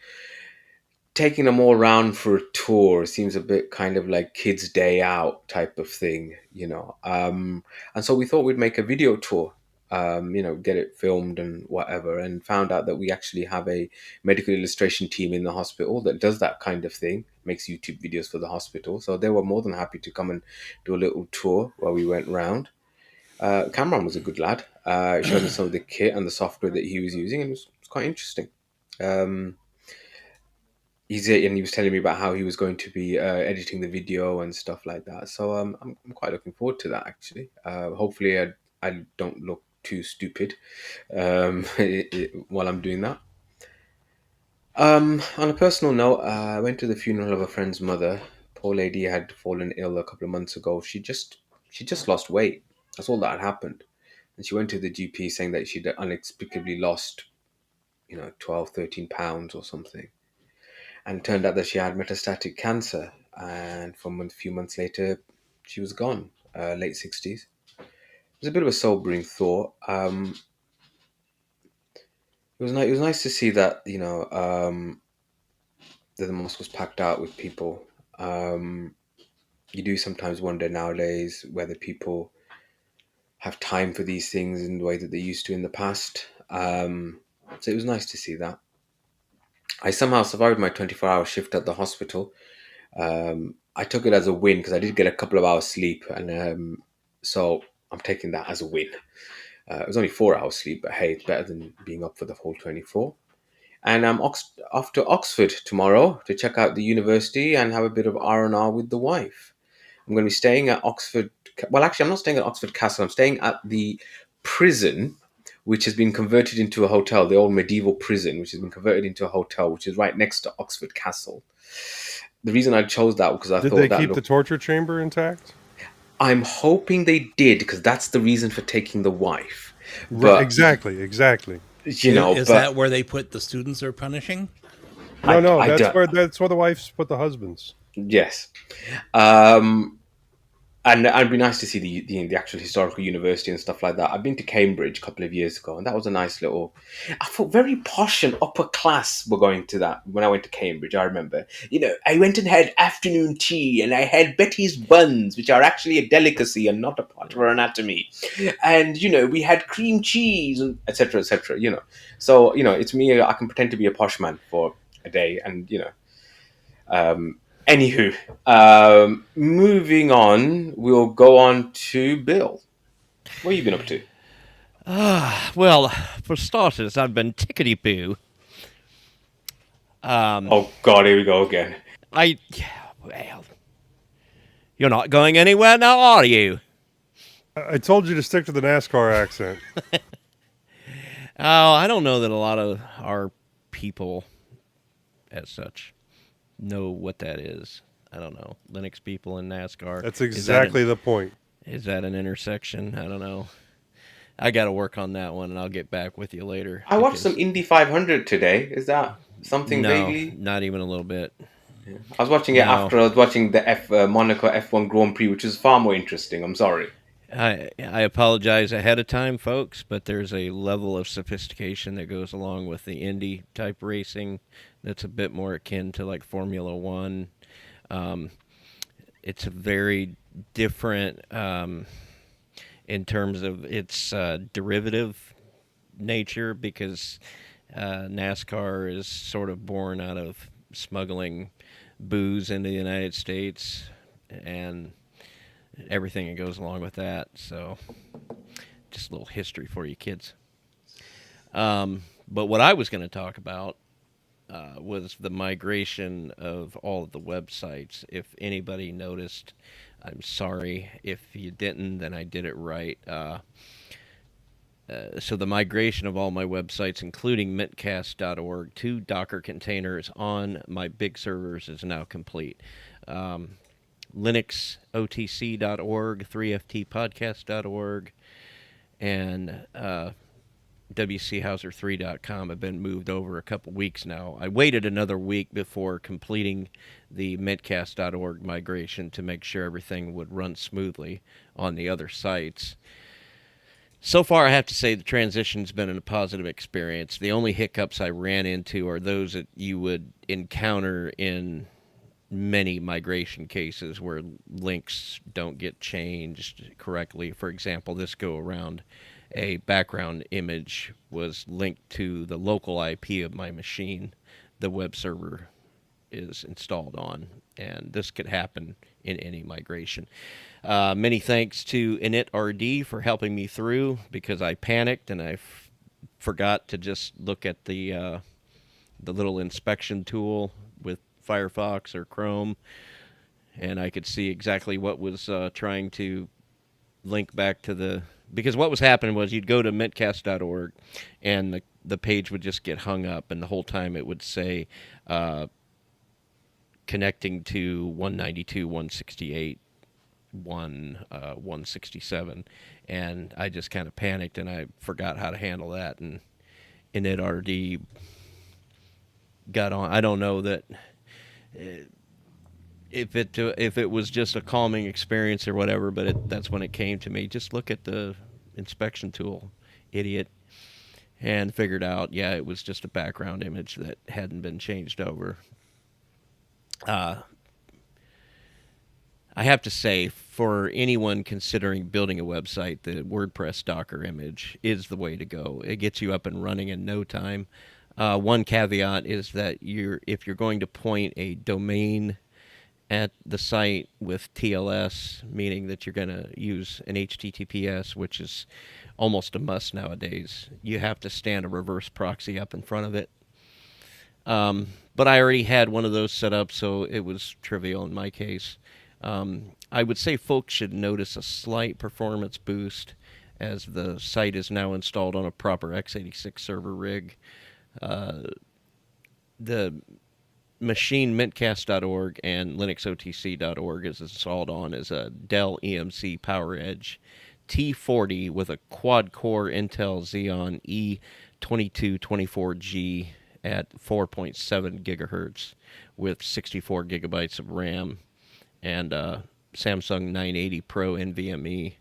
taking them all around for a tour seems a bit kind of like kids' day out type of thing. And so we thought we'd make a video tour. get it filmed and whatever, and found out that we actually have a medical illustration team in the hospital that does that kind of thing, makes YouTube videos for the hospital. So they were more than happy to come and do a little tour while we went round. Cameron was a good lad. Showed me some of the kit and the software that he was using, and it was quite interesting. Um, he was telling me about how he was going to be editing the video and stuff like that. So I'm quite looking forward to that actually. Hopefully I don't look too stupid while I'm doing that. On a personal note, I went to the funeral of a friend's mother. Poor lady had fallen ill a couple of months ago. She just lost weight. That's all that had happened. And she went to the GP saying that she'd inexplicably lost, 12, 13 pounds or something. And it turned out that she had metastatic cancer. And from a few months later, she was gone, late 60s. It was a bit of a sobering thought. It was nice to see that, that the mosque was packed out with people. You do sometimes wonder nowadays whether people have time for these things in the way that they used to in the past. So it was nice to see that. I somehow survived my 24-hour shift at the hospital. I took it as a win because I did get a couple of hours sleep, and so I'm taking that as a win. It was only 4 hours sleep, but hey, it's better than being up for the whole 24. And I'm off to Oxford tomorrow to check out the university and have a bit of R&R with the wife. I'm going to be staying at Oxford. Well, actually, I'm not staying at Oxford Castle. I'm staying at the prison, which has been converted into a hotel, the old medieval prison, which has been converted into a hotel, which is right next to Oxford Castle. The reason I chose that because I Did thought they that keep the looked... torture chamber intact? I'm hoping they did, because that's the reason for taking the wife. Right, But, exactly. Is but that where they put the students they're punishing? No, I that's don't... where the wives put the husbands. Yes. And it'd be nice to see the actual historical university and stuff like that. I've been to Cambridge a couple of years ago, and that was a nice little... I felt very posh and upper class were going to that when I went to Cambridge, I remember. I went and had afternoon tea, and I had Betty's buns, which are actually a delicacy and not a part of our anatomy. And, we had cream cheese, and et cetera, et cetera, So, it's me, I can pretend to be a posh man for a day, and, Anywho, moving on, we'll go on to Bill. What have you been up to? Well, for starters, I've been tickety-boo. Oh God, here we go again. Well, you're not going anywhere now, are you? I told you to stick to the NASCAR accent. Oh, I don't know that a lot of our people, as such, know what that is. I don't know. Linux people in NASCAR. That's exactly the point. Is that an intersection? I don't know. I got to work on that one, and I'll get back with you later. I watched some Indy 500 today. Is that something No, vaguely? not even a little bit. I was watching it No. after I was watching the Monaco F1 Grand Prix, which was far more interesting. I'm sorry. I apologize ahead of time, folks, but there's a level of sophistication that goes along with the Indy type racing that's a bit more akin to like Formula One. It's a very different in terms of its derivative nature because NASCAR is sort of born out of smuggling booze into the United States and everything that goes along with that. So, just a little history for you kids. But what I was going to talk about was the migration of all of the websites. If anybody noticed, I'm sorry. If you didn't, then I did it right. So the migration of all my websites, including mintCast.org, to Docker containers on my big servers is now complete. LinuxOTC.org, 3ftpodcast.org, and WCHauser3.com have been moved over a couple weeks now. I waited another week before completing the mintcast.org migration to make sure everything would run smoothly on the other sites. So far, I have to say the transition's been a positive experience. The only hiccups I ran into are those that you would encounter in many migration cases where links don't get changed correctly. For example, this go around, a background image was linked to the local IP of my machine the web server is installed on. And this could happen in any migration. Many thanks to Unedited for helping me through, because I panicked and I forgot to just look at the little inspection tool with Firefox or Chrome, and I could see exactly what was trying to link back to the, because what was happening was you'd go to mintCast.org and the page would just get hung up, and the whole time it would say connecting to 192, 168, 167, and I just kind of panicked and I forgot how to handle that, and Unedited got on. I don't know that if it was just a calming experience or whatever, but that's when it came to me. Just look at the inspection tool, idiot, and figured out, yeah, it was just a background image that hadn't been changed over. I have to say, for anyone considering building a website, the WordPress Docker image is the way to go. It gets you up and running in no time. One caveat is that if you're going to point a domain at the site with TLS, meaning that you're going to use an HTTPS, which is almost a must nowadays, you have to stand a reverse proxy up in front of it. But I already had one of those set up, so it was trivial in my case. I would say folks should notice a slight performance boost as the site is now installed on a proper x86 server rig. The machine mintcast.org and linuxotc.org is installed on as a Dell EMC PowerEdge T40 with a quad-core Intel Xeon E2224G at 4.7 gigahertz with 64 gigabytes of RAM, and Samsung 980 Pro NVMe.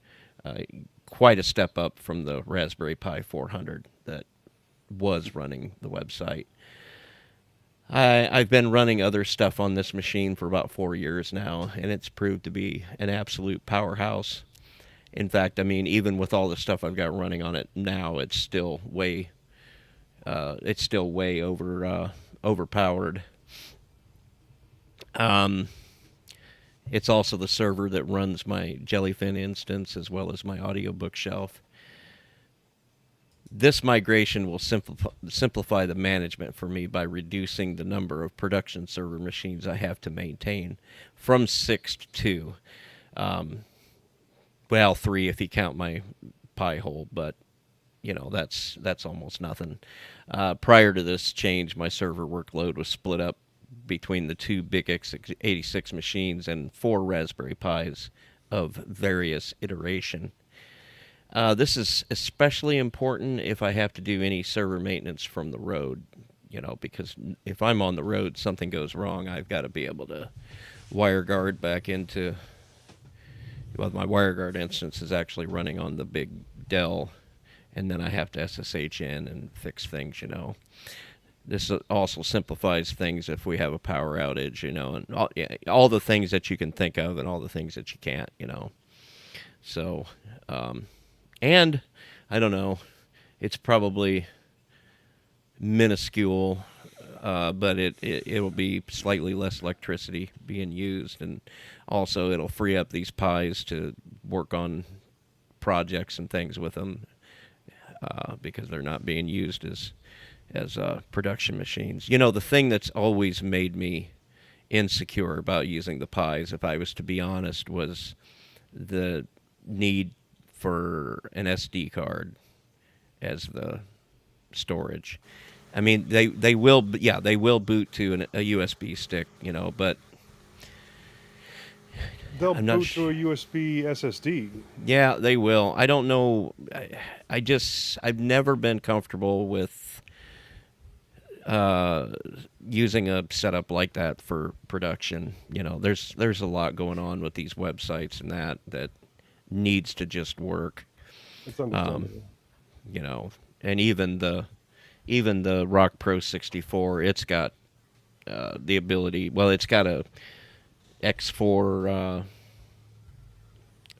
Quite a step up from the Raspberry Pi 400 that was running the website. I've been running other stuff on this machine for about 4 years now, and it's proved to be an absolute powerhouse. In fact, I mean, even with all the stuff I've got running on it now, it's still way overpowered. It's also the server that runs my Jellyfin instance as well as my audio bookshelf. This migration will simplify the management for me by reducing the number of production server machines I have to maintain from 6 to 2. Well, 3 if you count my Pi-hole, but that's almost nothing. Prior to this change, my server workload was split up between the 2 big x86 machines and 4 Raspberry Pis of various iteration. This is especially important if I have to do any server maintenance from the road, because if I'm on the road, something goes wrong, I've got to be able to WireGuard back into... Well, my WireGuard instance is actually running on the big Dell, and then I have to SSH in and fix things, This also simplifies things if we have a power outage, and all the things that you can think of and all the things that you can't, So, and I don't know, it's probably minuscule, but it'll be slightly less electricity being used, and also it'll free up these Pis to work on projects and things with them, because they're not being used as production machines. The thing that's always made me insecure about using the Pis, if I was to be honest, was the need for an SD card as the storage. I mean, they will boot to a USB stick, but they'll boot to a USB SSD. Yeah, they will. I don't know. I've never been comfortable with using a setup like that for production. There's a lot going on with these websites and that needs to just work. It's understandable. And even the Rock Pro 64, it's got the ability. Well, it's got a X4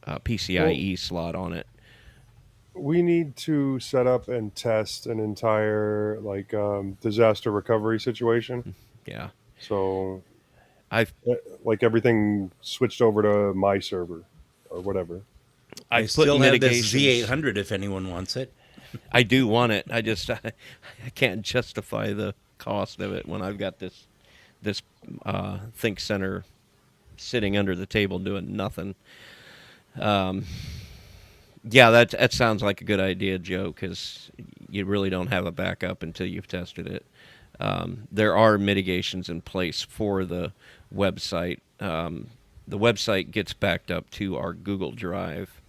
PCIe slot on it. we need to set up and test an entire disaster recovery situation. Yeah. So I've like everything switched over to my server or whatever. I I've put still have this mitigations. Z800 if anyone wants it. I do want it. I just I can't justify the cost of it when I've got this Think Center sitting under the table doing nothing. Yeah, that sounds like a good idea, Joe, because you really don't have a backup until you've tested it. There are mitigations in place for the website. The website gets backed up to our Google Drive.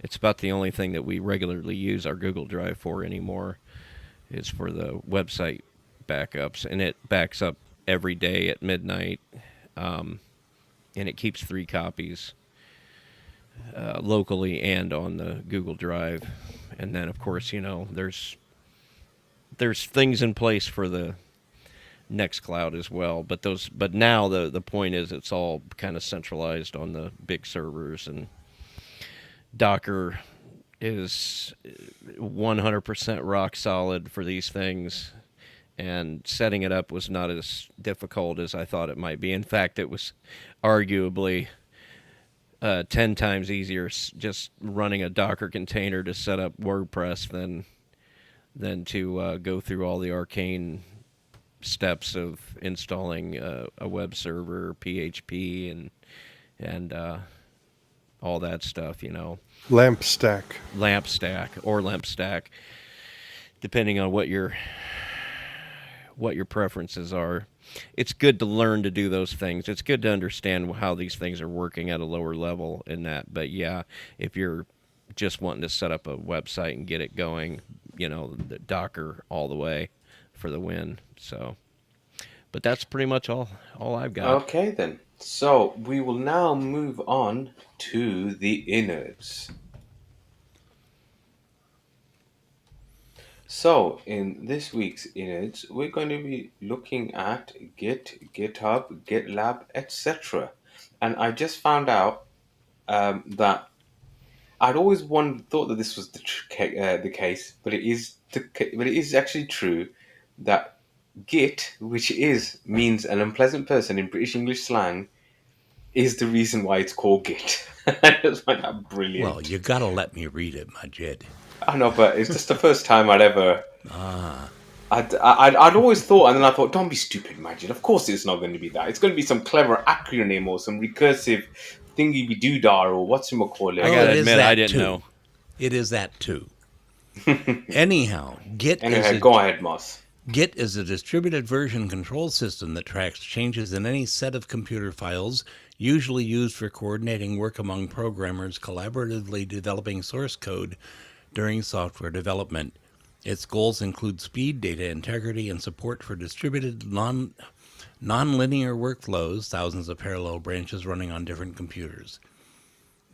It's about the only thing that we regularly use our Google Drive for anymore is for the website backups, and it backs up every day at midnight, and it keeps 3 copies locally and on the Google Drive. And then, of course, there's things in place for the Nextcloud as well. But now the point is it's all kind of centralized on the big servers, and Docker is 100% rock solid for these things. And setting it up was not as difficult as I thought it might be. In fact, it was arguably 10 times easier just running a Docker container to set up WordPress than to go through all the arcane steps of installing a web server, PHP, and all that stuff. Lamp stack. Lamp stack, depending on what your preferences are. It's good to learn to do those things. It's good to understand how these things are working at a lower level in that. But yeah, if you're just wanting to set up a website and get it going, the Docker all the way for the win. So, but that's pretty much all I've got. Okay, then. So we will now move on to the innards. So, in this week's innards, we're going to be looking at Git, GitHub, GitLab, etc. And I just found out that I'd always thought that this was the case, but it is actually true that Git, which means an unpleasant person in British English slang, is the reason why it's called Git. I just find that brilliant. Well, you gotta let me read it, Majid. I know, but it's just the first time I'd ever. I'd always thought, and then I thought, don't be stupid, Majid. Of course, it's not going to be that. It's going to be some clever acronym or some recursive thingy be doodah or what's it call it. I gotta admit, I didn't know. It is that too. Anyhow, Go ahead, Moss. Git is a distributed version control system that tracks changes in any set of computer files, usually used for coordinating work among programmers collaboratively developing source code during software development. Its goals include speed, data integrity, and support for distributed nonlinear workflows, thousands of parallel branches running on different computers.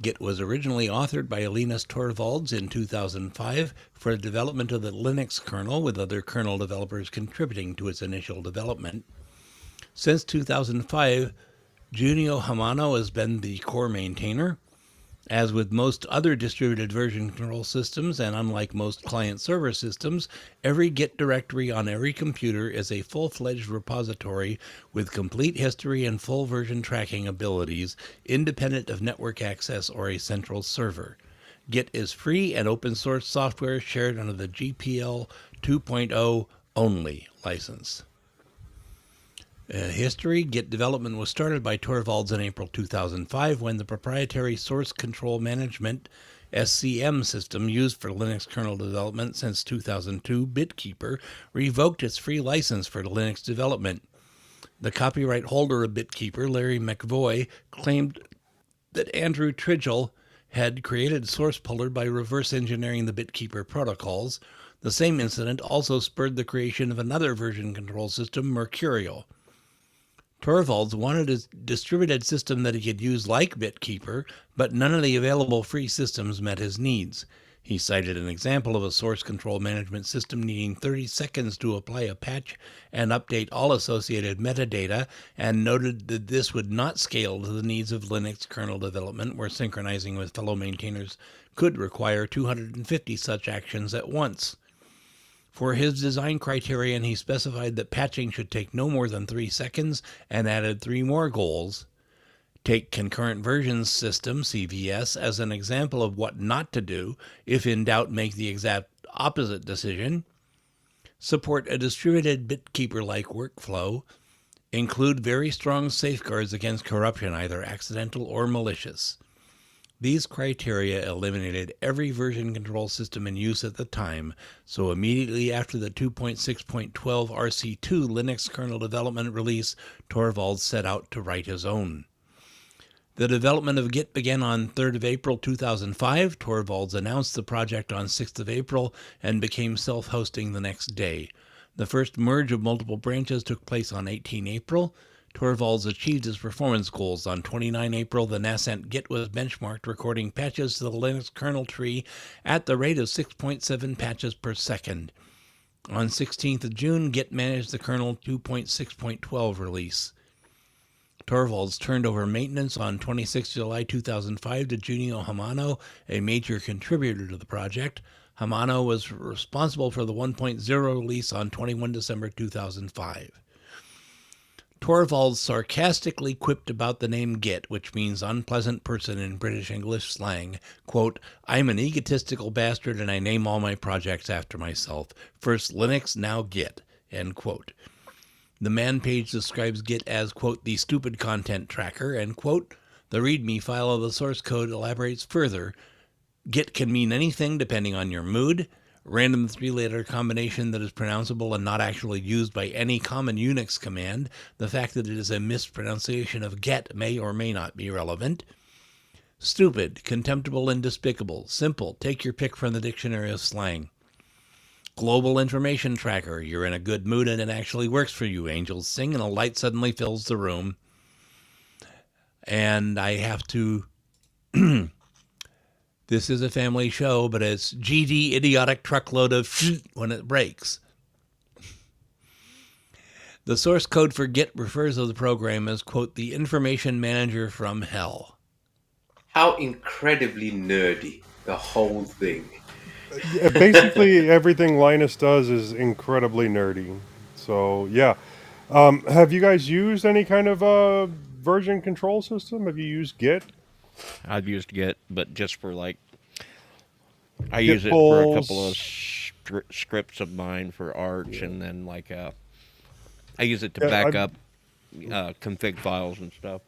Git was originally authored by Linus Torvalds in 2005 for the development of the Linux kernel, with other kernel developers contributing to its initial development. Since 2005, Junio Hamano has been the core maintainer. As with most other distributed version control systems, and unlike most client-server systems, every Git directory on every computer is a full-fledged repository with complete history and full version tracking abilities, independent of network access or a central server. Git is free and open-source software shared under the GPL 2.0 only license. History. Git development was started by Torvalds in April 2005 when the proprietary Source Control Management SCM system used for Linux kernel development since 2002, BitKeeper, revoked its free license for Linux development. The copyright holder of BitKeeper, Larry McVoy, claimed that Andrew Tridgell had created SourcePuller by reverse engineering the BitKeeper protocols. The same incident also spurred the creation of another version control system, Mercurial. Torvalds wanted a distributed system that he could use like BitKeeper, but none of the available free systems met his needs. He cited an example of a source control management system needing 30 seconds to apply a patch and update all associated metadata, and noted that this would not scale to the needs of Linux kernel development, where synchronizing with fellow maintainers could require 250 such actions at once. For his design criterion, he specified that patching should take no more than 3 seconds and added 3 more goals. Take concurrent versions system, CVS, as an example of what not to do. If in doubt, make the exact opposite decision. Support a distributed BitKeeper-like workflow. Include very strong safeguards against corruption, either accidental or malicious. These criteria eliminated every version control system in use at the time, so immediately after the 2.6.12 RC2 Linux kernel development release, Torvalds set out to write his own. The development of Git began on 3rd of April 2005. Torvalds announced the project on 6th of April and became self-hosting the next day. The first merge of multiple branches took place on 18 April. Torvalds achieved his performance goals. On 29 April, the nascent Git was benchmarked, recording patches to the Linux kernel tree at the rate of 6.7 patches per second. On 16th of June, Git managed the kernel 2.6.12 release. Torvalds turned over maintenance on 26 July 2005 to Junio Hamano, a major contributor to the project. Hamano was responsible for the 1.0 release on 21 December 2005. Torvalds sarcastically quipped about the name Git, which means unpleasant person in British English slang. Quote, "I'm an egotistical bastard and I name all my projects after myself. First Linux, now Git." End quote. The man page describes Git as, quote, "the stupid content tracker," and, quote, "the README file of the source code elaborates further. Git can mean anything depending on your mood. Random 3-letter combination that is pronounceable and not actually used by any common Unix command. The fact that it is a mispronunciation of get may or may not be relevant. Stupid, contemptible, and despicable. Simple, take your pick from the dictionary of slang. Global information tracker. You're in a good mood and it actually works for you. Angels sing and a light suddenly fills the room. And I have to... This is a family show, but it's GD idiotic truckload of when it breaks. The source code for Git refers to the program as, quote, "the information manager from hell." How incredibly nerdy the whole thing. Yeah, basically, everything Linus does is incredibly nerdy. So, yeah. Have you guys used any kind of version control system? Have you used Git? I've used Git, but just for like, I Git use it for a couple of pulls. scripts of mine for Arch, and then like I use it to Yeah, back up config files and stuff.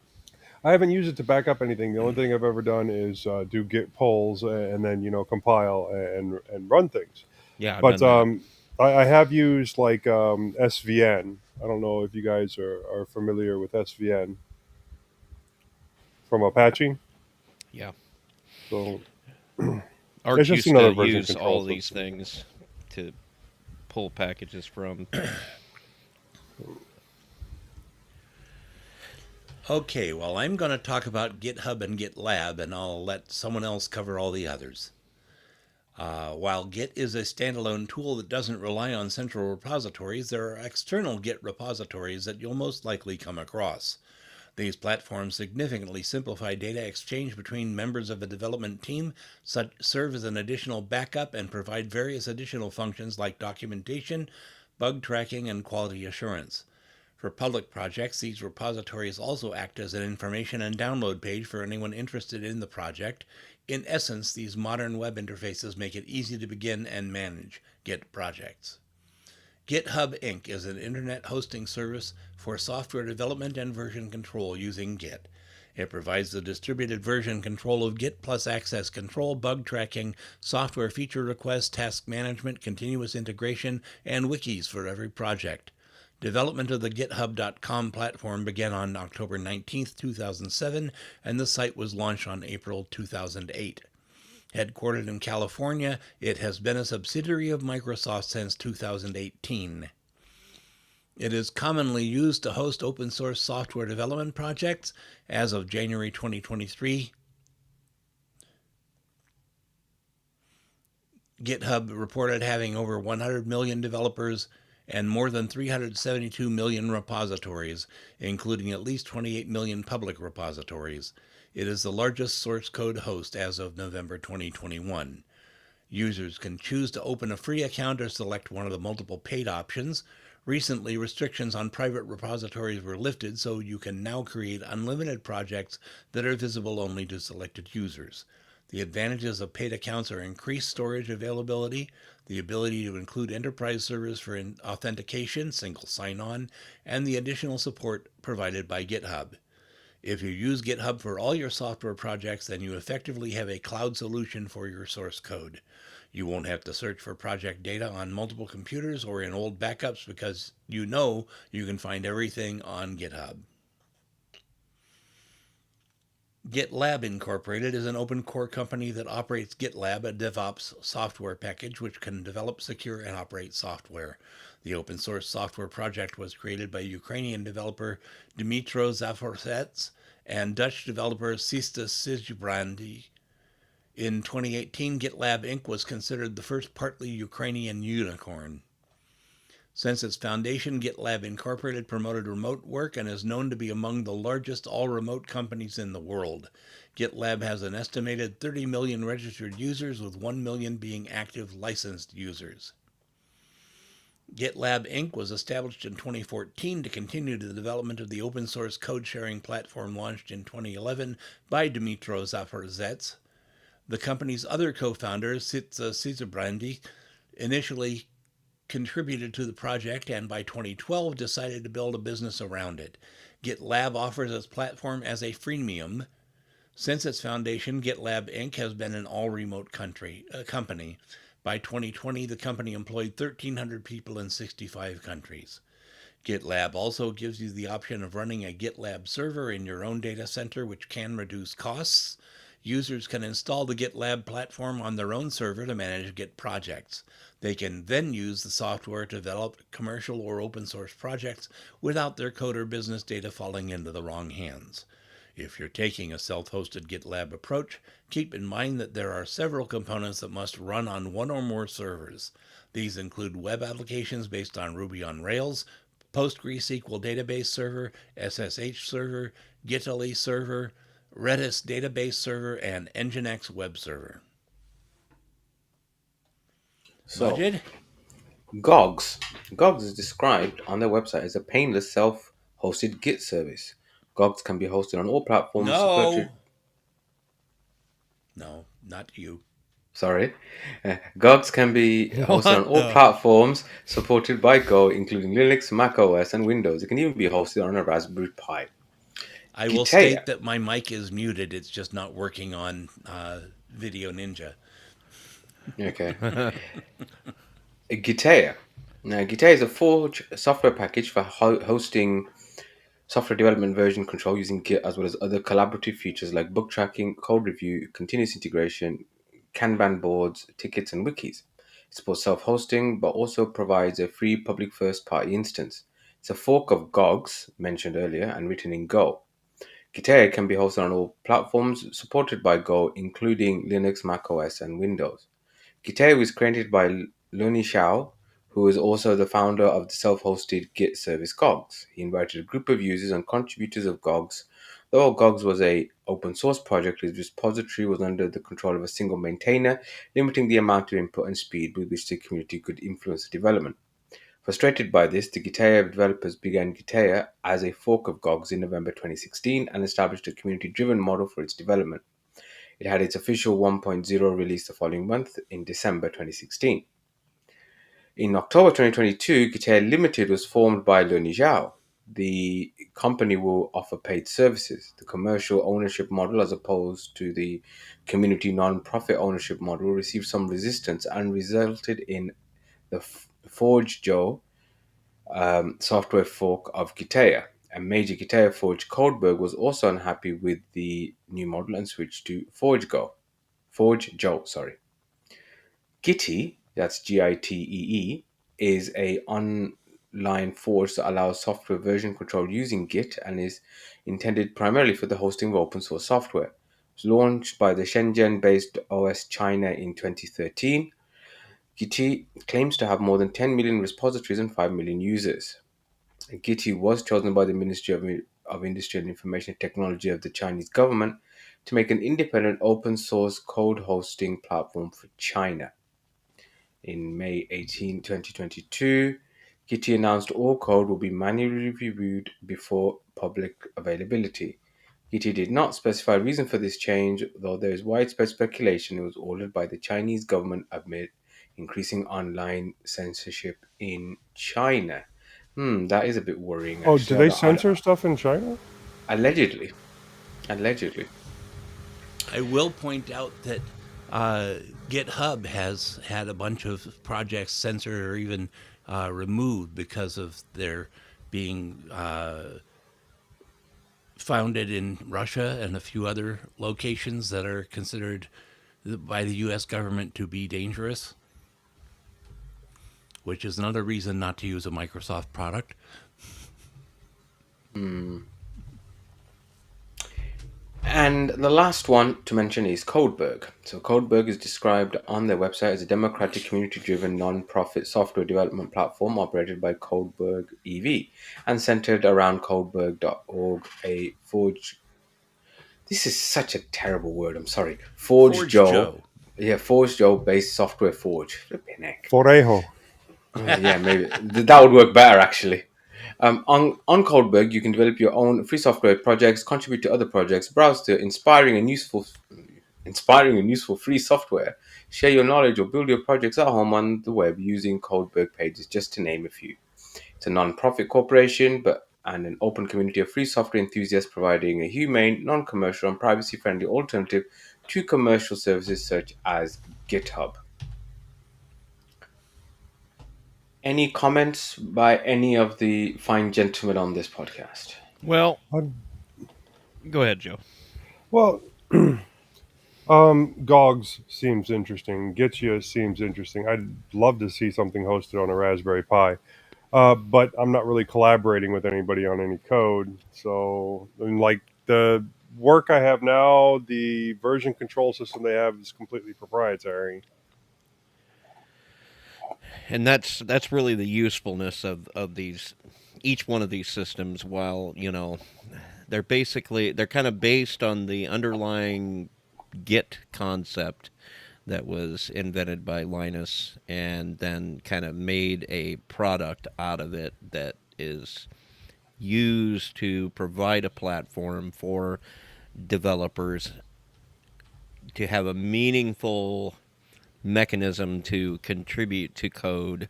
I haven't used it to back up anything. The only thing I've ever done is do Git pulls and then compile and run things. Yeah, I've But done that. I have used like SVN. I don't know if you guys are familiar with SVN from Apache. Yeah. So Arch it's just used another to version use control all these system. things to pull packages from. Okay, well, I'm going to talk about GitHub and GitLab, and I'll let someone else cover all the others. While Git is a standalone tool that doesn't rely on central repositories, there are external Git repositories that you'll most likely come across. These platforms significantly simplify data exchange between members of a development team, serve as an additional backup, and provide various additional functions like documentation, bug tracking, and quality assurance. For public projects, these repositories also act as an information and download page for anyone interested in the project. In essence, these modern web interfaces make it easy to begin and manage Git projects. GitHub Inc. is an internet hosting service for software development and version control using Git. It provides the distributed version control of Git plus access control, bug tracking, software feature requests, task management, continuous integration, and wikis for every project. Development of the GitHub.com platform began on October 19, 2007, and the site was launched on April 2008. Headquartered in California, it has been a subsidiary of Microsoft since 2018. It is commonly used to host open source software development projects. As of January 2023, GitHub reported having over 100 million developers and more than 372 million repositories, including at least 28 million public repositories. It is the largest source code host as of November 2021. Users can choose to open a free account or select one of the multiple paid options. Recently, restrictions on private repositories were lifted, so you can now create unlimited projects that are visible only to selected users. The advantages of paid accounts are increased storage availability, the ability to include enterprise servers for authentication, single sign on, and the additional support provided by GitHub. If you use GitHub for all your software projects, then you effectively have a cloud solution for your source code. You won't have to search for project data on multiple computers or in old backups because you know you can find everything on GitHub. GitLab Incorporated is an open core company that operates GitLab, a DevOps software package which can develop, secure, and operate software. The open source software project was created by Ukrainian developer Dmytro Zaforsets and Dutch developer Sista Sijbrandi. In 2018, GitLab Inc. was considered the first partly Ukrainian unicorn. Since its foundation, GitLab Incorporated promoted remote work and is known to be among the largest all-remote companies in the world. GitLab has an estimated 30 million registered users, with 1 million being active licensed users. GitLab Inc. was established in 2014 to continue the development of the open source code sharing platform launched in 2011 by Dmytro Zaforsets. The company's other co-founder, Sitza Sijbrandi, initially contributed to the project and by 2012 decided to build a business around it. GitLab offers its platform as a freemium. Since its foundation, GitLab Inc. has been an all-remote company. By 2020, the company employed 1,300 people in 65 countries. GitLab also gives you the option of running a GitLab server in your own data center, which can reduce costs. Users can install the GitLab platform on their own server to manage Git projects. They can then use the software to develop commercial or open source projects without their code or business data falling into the wrong hands. If you're taking a self-hosted GitLab approach, keep in mind that there are several components that must run on one or more servers. These include web applications based on Ruby on Rails, PostgreSQL database server, SSH server, Gitly server, Redis database server, and Nginx web server. So, Majid? GOGS. GOGS is described on their website as a painless self-hosted Git service. GOGS can be hosted on all platforms supported. No, not you. Sorry. GOGS can be hosted on What all the? platforms supported by Go, including Linux, Mac OS, and Windows. It can even be hosted on a Raspberry Pi. I will Gitea. state that my mic is muted. It's just not working on Video Ninja. Okay. Gitea. Now, Gitea is a Forge software package for hosting software development version control using Git, as well as other collaborative features like book tracking, code review, continuous integration, Kanban boards, tickets, and wikis. It supports self-hosting, but also provides a free public first-party instance. It's a fork of GOGS, mentioned earlier, and written in Go. Gitea can be hosted on all platforms supported by Go, including Linux, Mac OS, and Windows. Gitea was created by Luni Xiao, who is also the founder of the self-hosted Git service GOGS. He invited a group of users and contributors of GOGS. Though GOGS was a open source project, its repository was under the control of a single maintainer, limiting the amount of input and speed with which the community could influence the development. Frustrated by this, the Gitea developers began Gitea as a fork of GOGS in November 2016 and established a community-driven model for its development. It had its official 1.0 release the following month in December 2016. In October 2022, Gitea Limited was formed by Luni Zhao. The company will offer paid services. The commercial ownership model, as opposed to the community non-profit ownership model, received some resistance and resulted in the Forge Joe software fork of Gitea. A major Gitea Forge Codeberg was also unhappy with the new model and switched to Forge Joe, sorry. Gitee, that's Gitee, is a online forge that allows software version control using Git and is intended primarily for the hosting of open source software. It was launched by the Shenzhen-based OS China in 2013. Git claims to have more than 10 million repositories and 5 million users. Git was chosen by the Ministry of Industry and Information Technology of the Chinese government to make an independent open source code hosting platform for China. In May 18, 2022, Git announced all code will be manually reviewed before public availability. Git did not specify a reason for this change, though there is widespread speculation it was ordered by the Chinese government amid increasing online censorship in China. That is a bit worrying, Oh, do actually. they censor stuff in China? Allegedly, allegedly. I will point out that GitHub has had a bunch of projects censored or even removed because of their being founded in Russia and a few other locations that are considered by the U.S. government to be dangerous, which is another reason not to use a Microsoft product. And the last one to mention is Codeberg. So Codeberg is described on their website as a democratic, community-driven, non-profit software development platform operated by Codeberg EV and centered around Codeberg.org, a Forge. This is such a terrible word. I'm sorry. Forge Forge Joe. Joe. Yeah, Forge Joe based software forge. Flipping heck. Forejo. Yeah, maybe that would work better actually. On Codeberg, you can develop your own free software projects, contribute to other projects, browse to inspiring and useful free software, share your knowledge, or build your projects at home on the web using Codeberg pages, just to name a few. It's a non-profit corporation, and an open community of free software enthusiasts providing a humane, non-commercial, and privacy-friendly alternative to commercial services such as GitHub. Any comments by any of the fine gentlemen on this podcast? Well, I'm- go ahead, Joe. Well, GOGS seems interesting. Gitya seems interesting. I'd love to see something hosted on a Raspberry Pi. But I'm not really collaborating with anybody on any code. So, I mean, like the work I have now, the version control system they have is completely proprietary. And that's really the usefulness of these, each one of these systems. While they're kind of based on the underlying Git concept that was invented by Linus, and then kind of made a product out of it that is used to provide a platform for developers to have a meaningful mechanism to contribute to code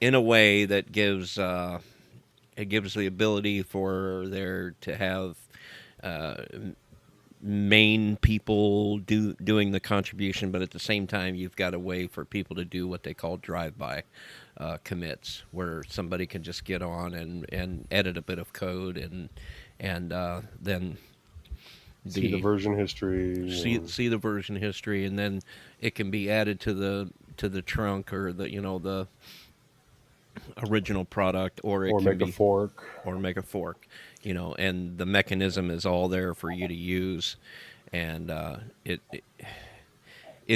in a way that gives it gives the ability for there to have uh, main people doing the contribution, but at the same time you've got a way for people to do what they call drive-by commits, where somebody can just get on and edit a bit of code and then See the version history. see the version history, and then it can be added to the trunk, or the original product, or it Or can make a be fork. or make a fork, and the mechanism is all there for you to use, and it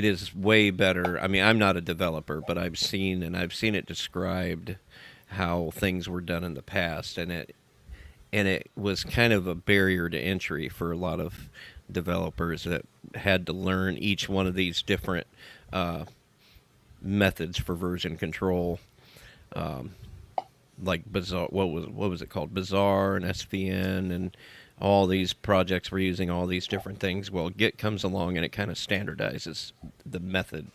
is way better. I mean, I'm not a developer, but I've seen it described how things were done in the past, and it was kind of a barrier to entry for a lot of developers that had to learn each one of these different methods for version control, like Bazaar. What was it called? Bazaar and SVN, and all these projects were using all these different things. Well, Git comes along and it kind of standardizes the method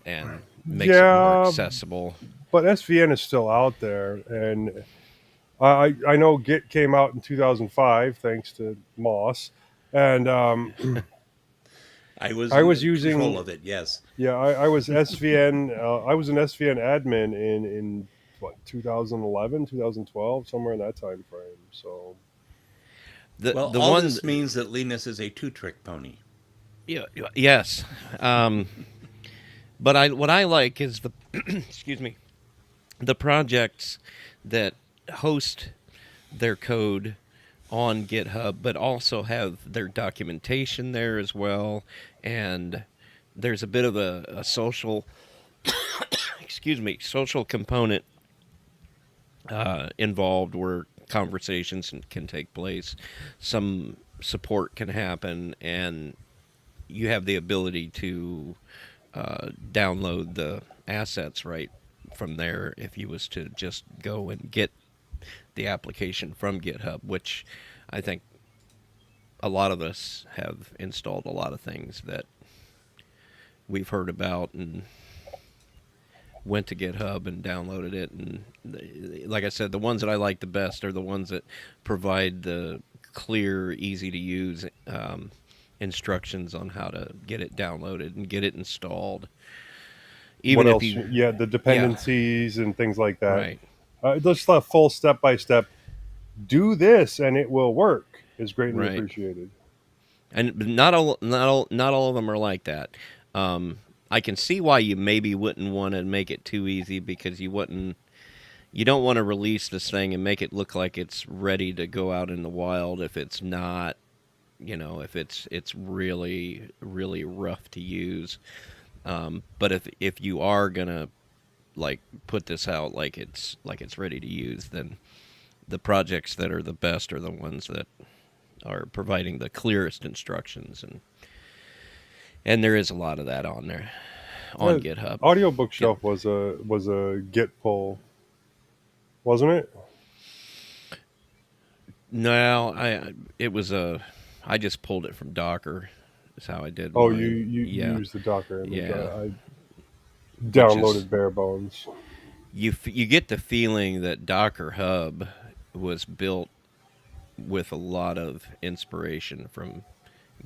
and makes it more Yeah, accessible. but SVN is still out there, and I know Git came out in 2005 thanks to Moss, and I was I in was control using of it, yes. yeah I was SVN I was an SVN admin in what 2011 2012 somewhere in that time frame. So Well, The all one, this means that Linus is a two-trick pony. yeah, yes. But what I like is the excuse me, the projects that host their code on GitHub, but also have their documentation there as well, and there's a bit of a social, excuse me, social component involved where conversations can take place, some support can happen, and you have the ability to download the assets right from there if you was to just go and get the application from GitHub, which I think a lot of us have installed a lot of things that we've heard about and went to GitHub and downloaded it. And like I said, the ones that I like the best are the ones that provide the clear, easy to use instructions on how to get it downloaded and get it installed. Even What if else? you, Yeah, the dependencies and things like that. right, Just a full step by step. Do this and it will work is greatly right. appreciated. And not all of them are like that. I can see why you maybe wouldn't want to make it too easy because you don't want to release this thing and make it look like it's ready to go out in the wild if it's not, if it's really really rough to use. But if you are gonna like put this out like it's ready to use, then the projects that are the best are the ones that are providing the clearest instructions, and there is a lot of that on there on GitHub. Audio Yep. Bookshelf was a Git pull, wasn't it? No, I just pulled it from Docker. Is how I did. Oh, mine. you Yeah, used the Docker image. yeah. I Which is downloaded bare bones. you get the feeling that Docker Hub was built with a lot of inspiration from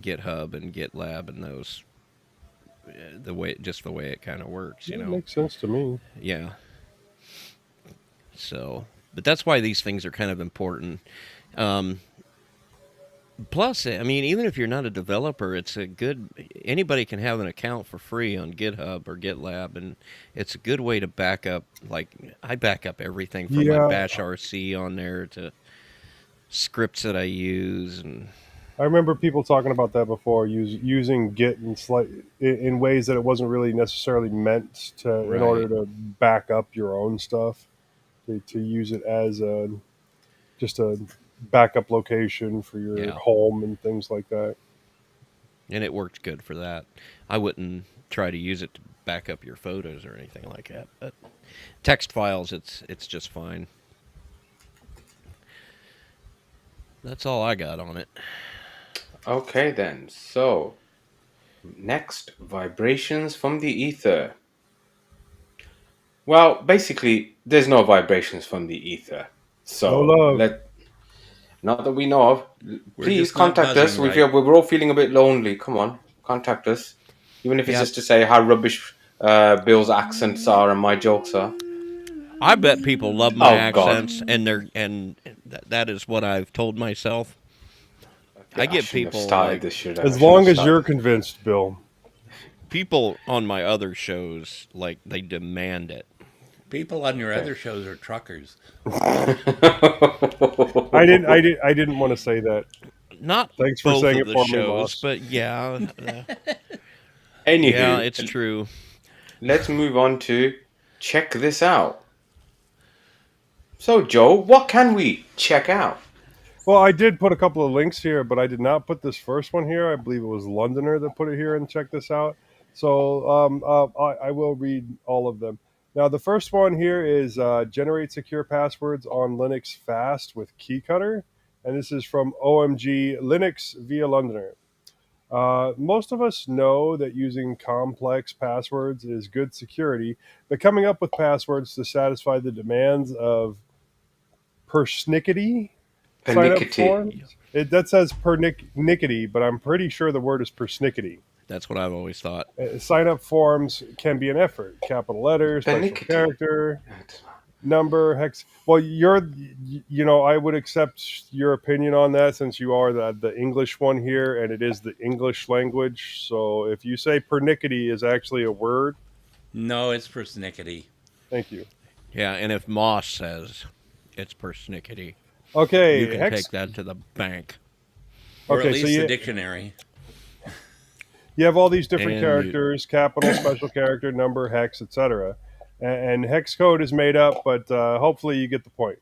GitHub and GitLab and those the way it kind of works, It makes sense to me. Yeah. So, but that's why these things are kind of important. Um, Plus, I mean, even if you're not a developer, it's a good. Anybody can have an account for free on GitHub or GitLab, and it's a good way to back up. Like I back up everything from my Yeah, Bash RC on there to scripts that I use, and I remember people talking about that before, using Git in ways that it wasn't really necessarily meant to, in order right. to back up your own stuff, to use it as just a backup location for your Yeah, home and things like that. and it works good for that. I wouldn't try to use it to back up your photos or anything like that, but text files, it's just fine. That's all I got on it. Okay, then. So, next, vibrations from the ether. Well, basically, there's no vibrations from the ether. No So, love. not that we know of. We're Please just not contact us. buzzing We right. feel we're all feeling a bit lonely. Come on, contact us. Even if it's Yep. just to say how rubbish Bill's accents are and my jokes are. I bet people love my Oh God, accents, and that is what I've told myself. yeah, I I get shouldn't have people started like this. Should I? I As shouldn't long have as you're started. convinced, Bill. people on my other shows like they demand it. People on your Okay. other shows are truckers. I didn't want to say that. Not Thanks for both saying of it the for me, shows, boss. but yeah, yeah, Anywho, it's true. let's move on to check this out. So, Joe, what can we check out? Well, I did put a couple of links here, but I did not put this first one here. I believe it was Londoner that put it here and check this out. So I will read all of them. Now, the first one here is generate secure passwords on Linux fast with KeyCutter. And this is from OMG Linux via Londoner. Most of us know that using complex passwords is good security, but coming up with passwords to satisfy the demands of persnickety sign up Pernickety. forms. That says pernickety, but I'm pretty sure the word is persnickety. That's what I've always thought. Sign up forms can be an effort. Capital letters, special Pernickety. character, number, hex. Well, I would accept your opinion on that since you are the English one here, and it is the English language. So if you say pernickety is actually a word, No, it's persnickety. thank you. Yeah, and if Moss says it's persnickety, you Okay, can take that to the bank. Or Okay, at so least the you dictionary. You have all these different And mute. characters: capital, special character, number, hex, etc. And hex code is made up, but hopefully you get the point.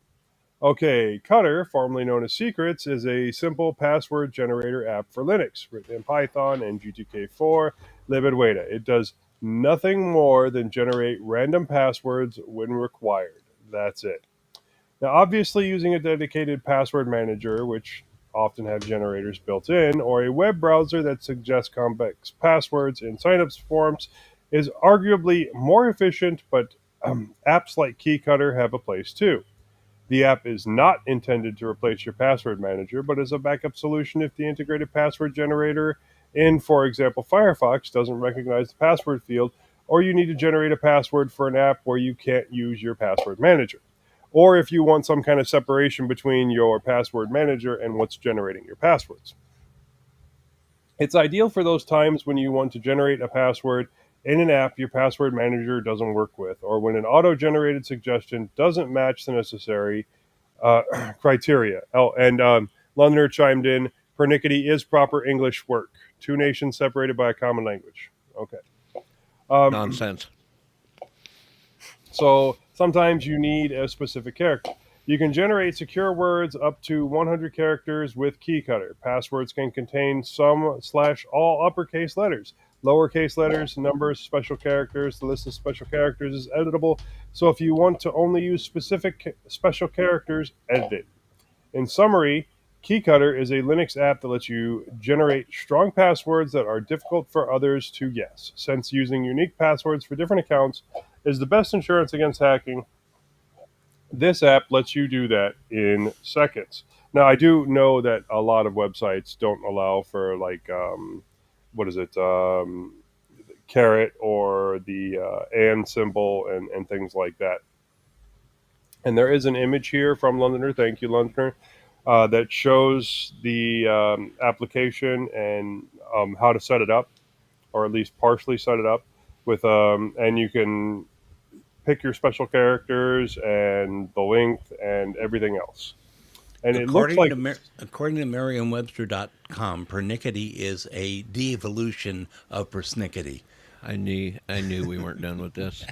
Okay, Cutter, formerly known as Secrets, is a simple password generator app for Linux, written in Python and GTK4 libadwaita. It does nothing more than generate random passwords when required. That's it. Now, obviously, using a dedicated password manager, which often have generators built in, or a web browser that suggests complex passwords in signups forms is arguably more efficient, but apps like KeyCutter have a place too. The app is not intended to replace your password manager, but is a backup solution if the integrated password generator in, for example, Firefox doesn't recognize the password field, or you need to generate a password for an app where you can't use your password manager. Or if you want some kind of separation between your password manager and what's generating your passwords. It's ideal for those times when you want to generate a password in an app your password manager doesn't work with, or when an auto generated suggestion doesn't match the necessary criteria. Oh, and Londoner chimed in, pernickety is proper English work. Two nations separated by a common language. Okay. Nonsense. So sometimes you need a specific character. You can generate secure words up to 100 characters with KeyCutter. Passwords can contain some/all uppercase letters, lowercase letters, numbers, special characters. The list of special characters is editable, so if you want to only use specific special characters, edit it. In summary, KeyCutter is a Linux app that lets you generate strong passwords that are difficult for others to guess. Since using unique passwords for different accounts is the best insurance against hacking, this app lets you do that in seconds. Now, I do know that a lot of websites don't allow for what is it, caret or the and symbol and things like that. And there is an image here from Londoner. Thank you, Londoner. That shows the application and how to set it up, or at least partially set it up with, and you can pick your special characters and the length and everything else. And it looks like According to Merriam-Webster.com, pernickety is a de-evolution of persnickety. I knew we weren't done with this.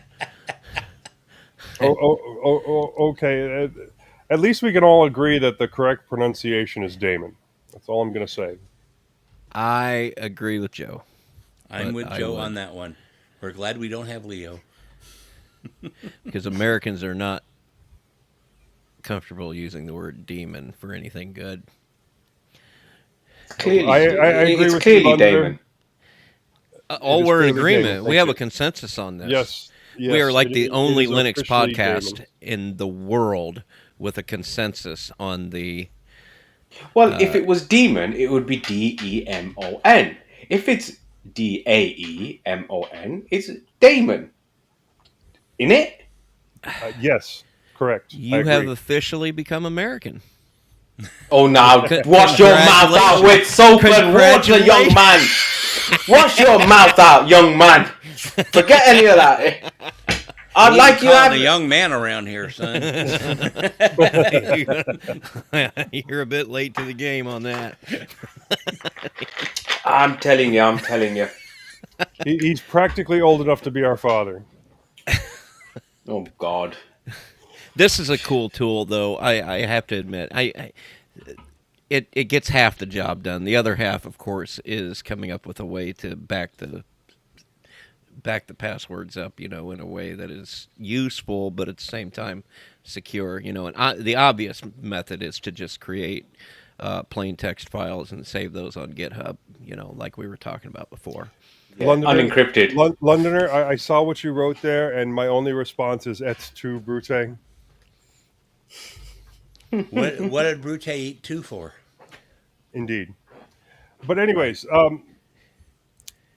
okay. At least we can all agree that the correct pronunciation is Damon. That's all I'm going to say. I agree with Joe. I'm But with I Joe would. on that one. We're glad we don't have Leo. Because Americans are not comfortable using the word demon for anything good. Clearly, I agree it's with clearly you, Londoner. Damon. All is we're in clearly agreement. Damon. We Thank have you. a consensus on this. Yes. We are like the it only is Linux officially podcast Damon. in the world with a consensus on the. Well, if it was demon, it would be Demon. If it's Daemon, it's Damon. In it? Yes, correct. I You have agree. officially become American. Oh, now wash your mouth out with soap and water, young man. Wash your mouth out, young man. Forget any of that. I'd We like ain't you to calling have. a young man around here, son. You're a bit late to the game on that. I'm telling you. He's practically old enough to be our father. Oh, God. This is a cool tool, though. I have to admit, it gets half the job done. The other half, of course, is coming up with a way to back the passwords up, in a way that is useful, but at the same time secure. And the obvious method is to just create plain text files and save those on GitHub. Like we were talking about before. Yeah, Londoner, unencrypted. Londoner, I saw what you wrote there, and my only response is "et tu, Brute." What did Brute eat two for? Indeed. But anyways,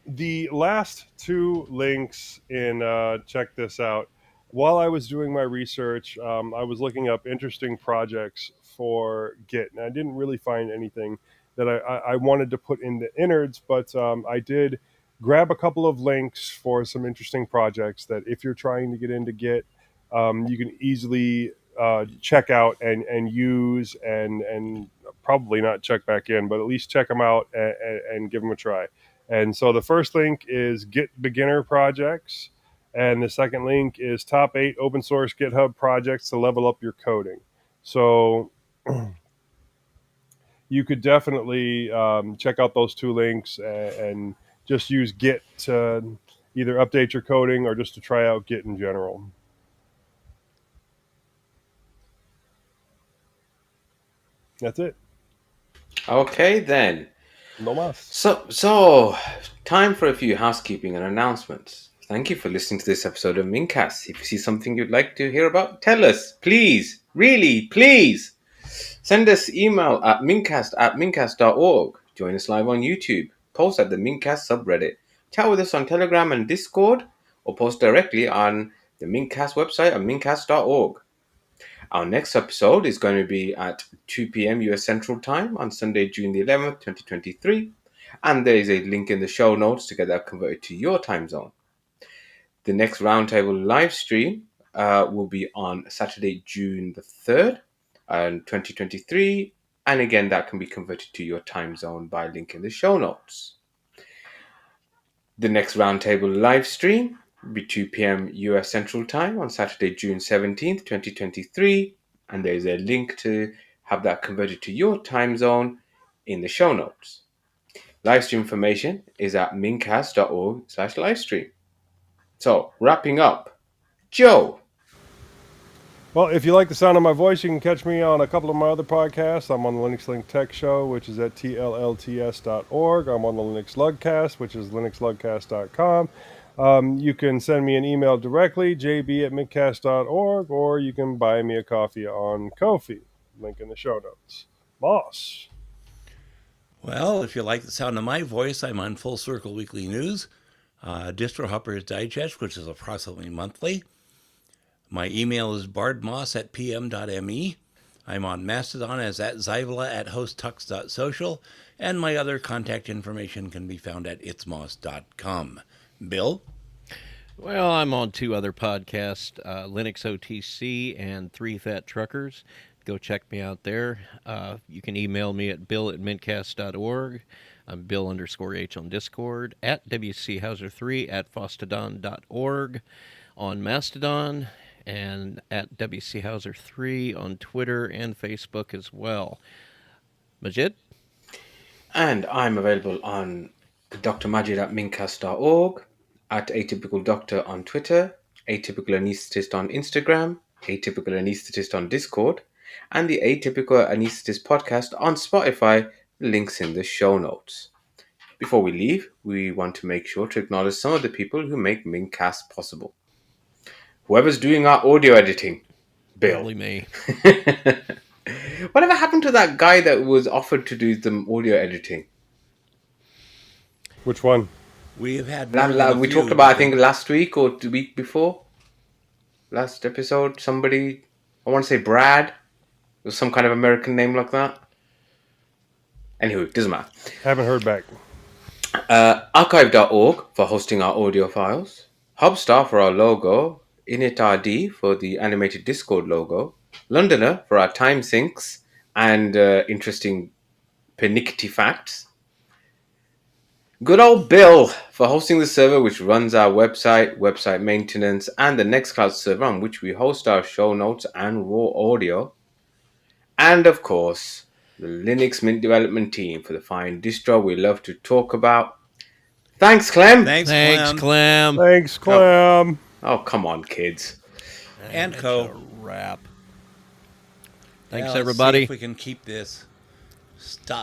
the last two links in check this out. While I was doing my research, I was looking up interesting projects for Git, and I didn't really find anything that I wanted to put in the innards, but I did grab a couple of links for some interesting projects that if you're trying to get into Git, you can easily check out and use and probably not check back in, but at least check them out and give them a try. And so the first link is Git Beginner Projects, and the second link is Top 8 Open Source GitHub Projects to Level Up Your Coding. So you could definitely check out those two links and just use Git to either update your coding or just to try out Git in general. That's it. Okay then. No más. So time for a few housekeeping and announcements. Thank you for listening to this episode of mintCast. If you see something you'd like to hear about, tell us, please. Really, please. Send us email at mintcast@mintcast.org. Join us live on YouTube. Post at the mintcast subreddit. Chat with us on Telegram and Discord, or post directly on the mintcast website at mintcast.org. Our next episode is going to be at 2 p.m. US Central Time on Sunday, June the 11th, 2023. And there is a link in the show notes to get that converted to your time zone. The next Roundtable live stream will be on Saturday, June the 3rd, 2023. And again, that can be converted to your time zone by link in the show notes. The next Roundtable live stream will be 2 p.m. US Central Time on Saturday, June 17th, 2023. And there's a link to have that converted to your time zone in the show notes. Livestream information is at mintcast.org/livestream. So, wrapping up, Joe. Well, if you like the sound of my voice, you can catch me on a couple of my other podcasts. I'm on the Linux Link Tech Show, which is at tllts.org. I'm on the Linux Lugcast, which is linuxlugcast.com. You can send me an email directly, jb@mintcast.org, or you can buy me a coffee on Ko-fi. Link in the show notes. Moss. Well, if you like the sound of my voice, I'm on Full Circle Weekly News, Distro Hoppers Digest, which is approximately monthly. My email is bardmoss@pm.me. I'm on Mastodon as @zyvala@hosttux.social, and my other contact information can be found at itsmoss.com. Bill? Well, I'm on two other podcasts, Linux OTC and Three Fat Truckers. Go check me out there. You can email me at bill@mintcast.org. I'm Bill_H on Discord, at WCHauser3 at fostodon.org on Mastodon, and at WCHauser3 on Twitter and Facebook as well. Majid? And I'm available on drmajid@mintcast.org, at Atypical Doctor on Twitter, Atypical Anesthetist on Instagram, Atypical Anesthetist on Discord, and the Atypical Anesthetist podcast on Spotify. Links in the show notes. Before we leave, we want to make sure to acknowledge some of the people who make mintCast possible. Whoever's doing our audio editing, Bill. Probably me. Whatever happened to that guy that was offered to do the audio editing? Which one? We have had We talked about, I think, last week or the week before. Last episode, somebody, I want to say Brad. It was some kind of American name like that. Anywho, it doesn't matter. Haven't heard back. Archive.org for hosting our audio files. Hubstar for our logo. InitRD for the animated Discord logo. Londoner for our time syncs and interesting pernickety facts. Good old Bill for hosting the server which runs our website maintenance, and the Nextcloud server on which we host our show notes and raw audio. And of course, the Linux Mint development team for the fine distro we love to talk about. Thanks, Clem. Thanks, Clem. Thanks, Clem. Oh, come on, kids. And That's Co. a wrap. Thanks, Now, let's see everybody. if we can keep this. Stop.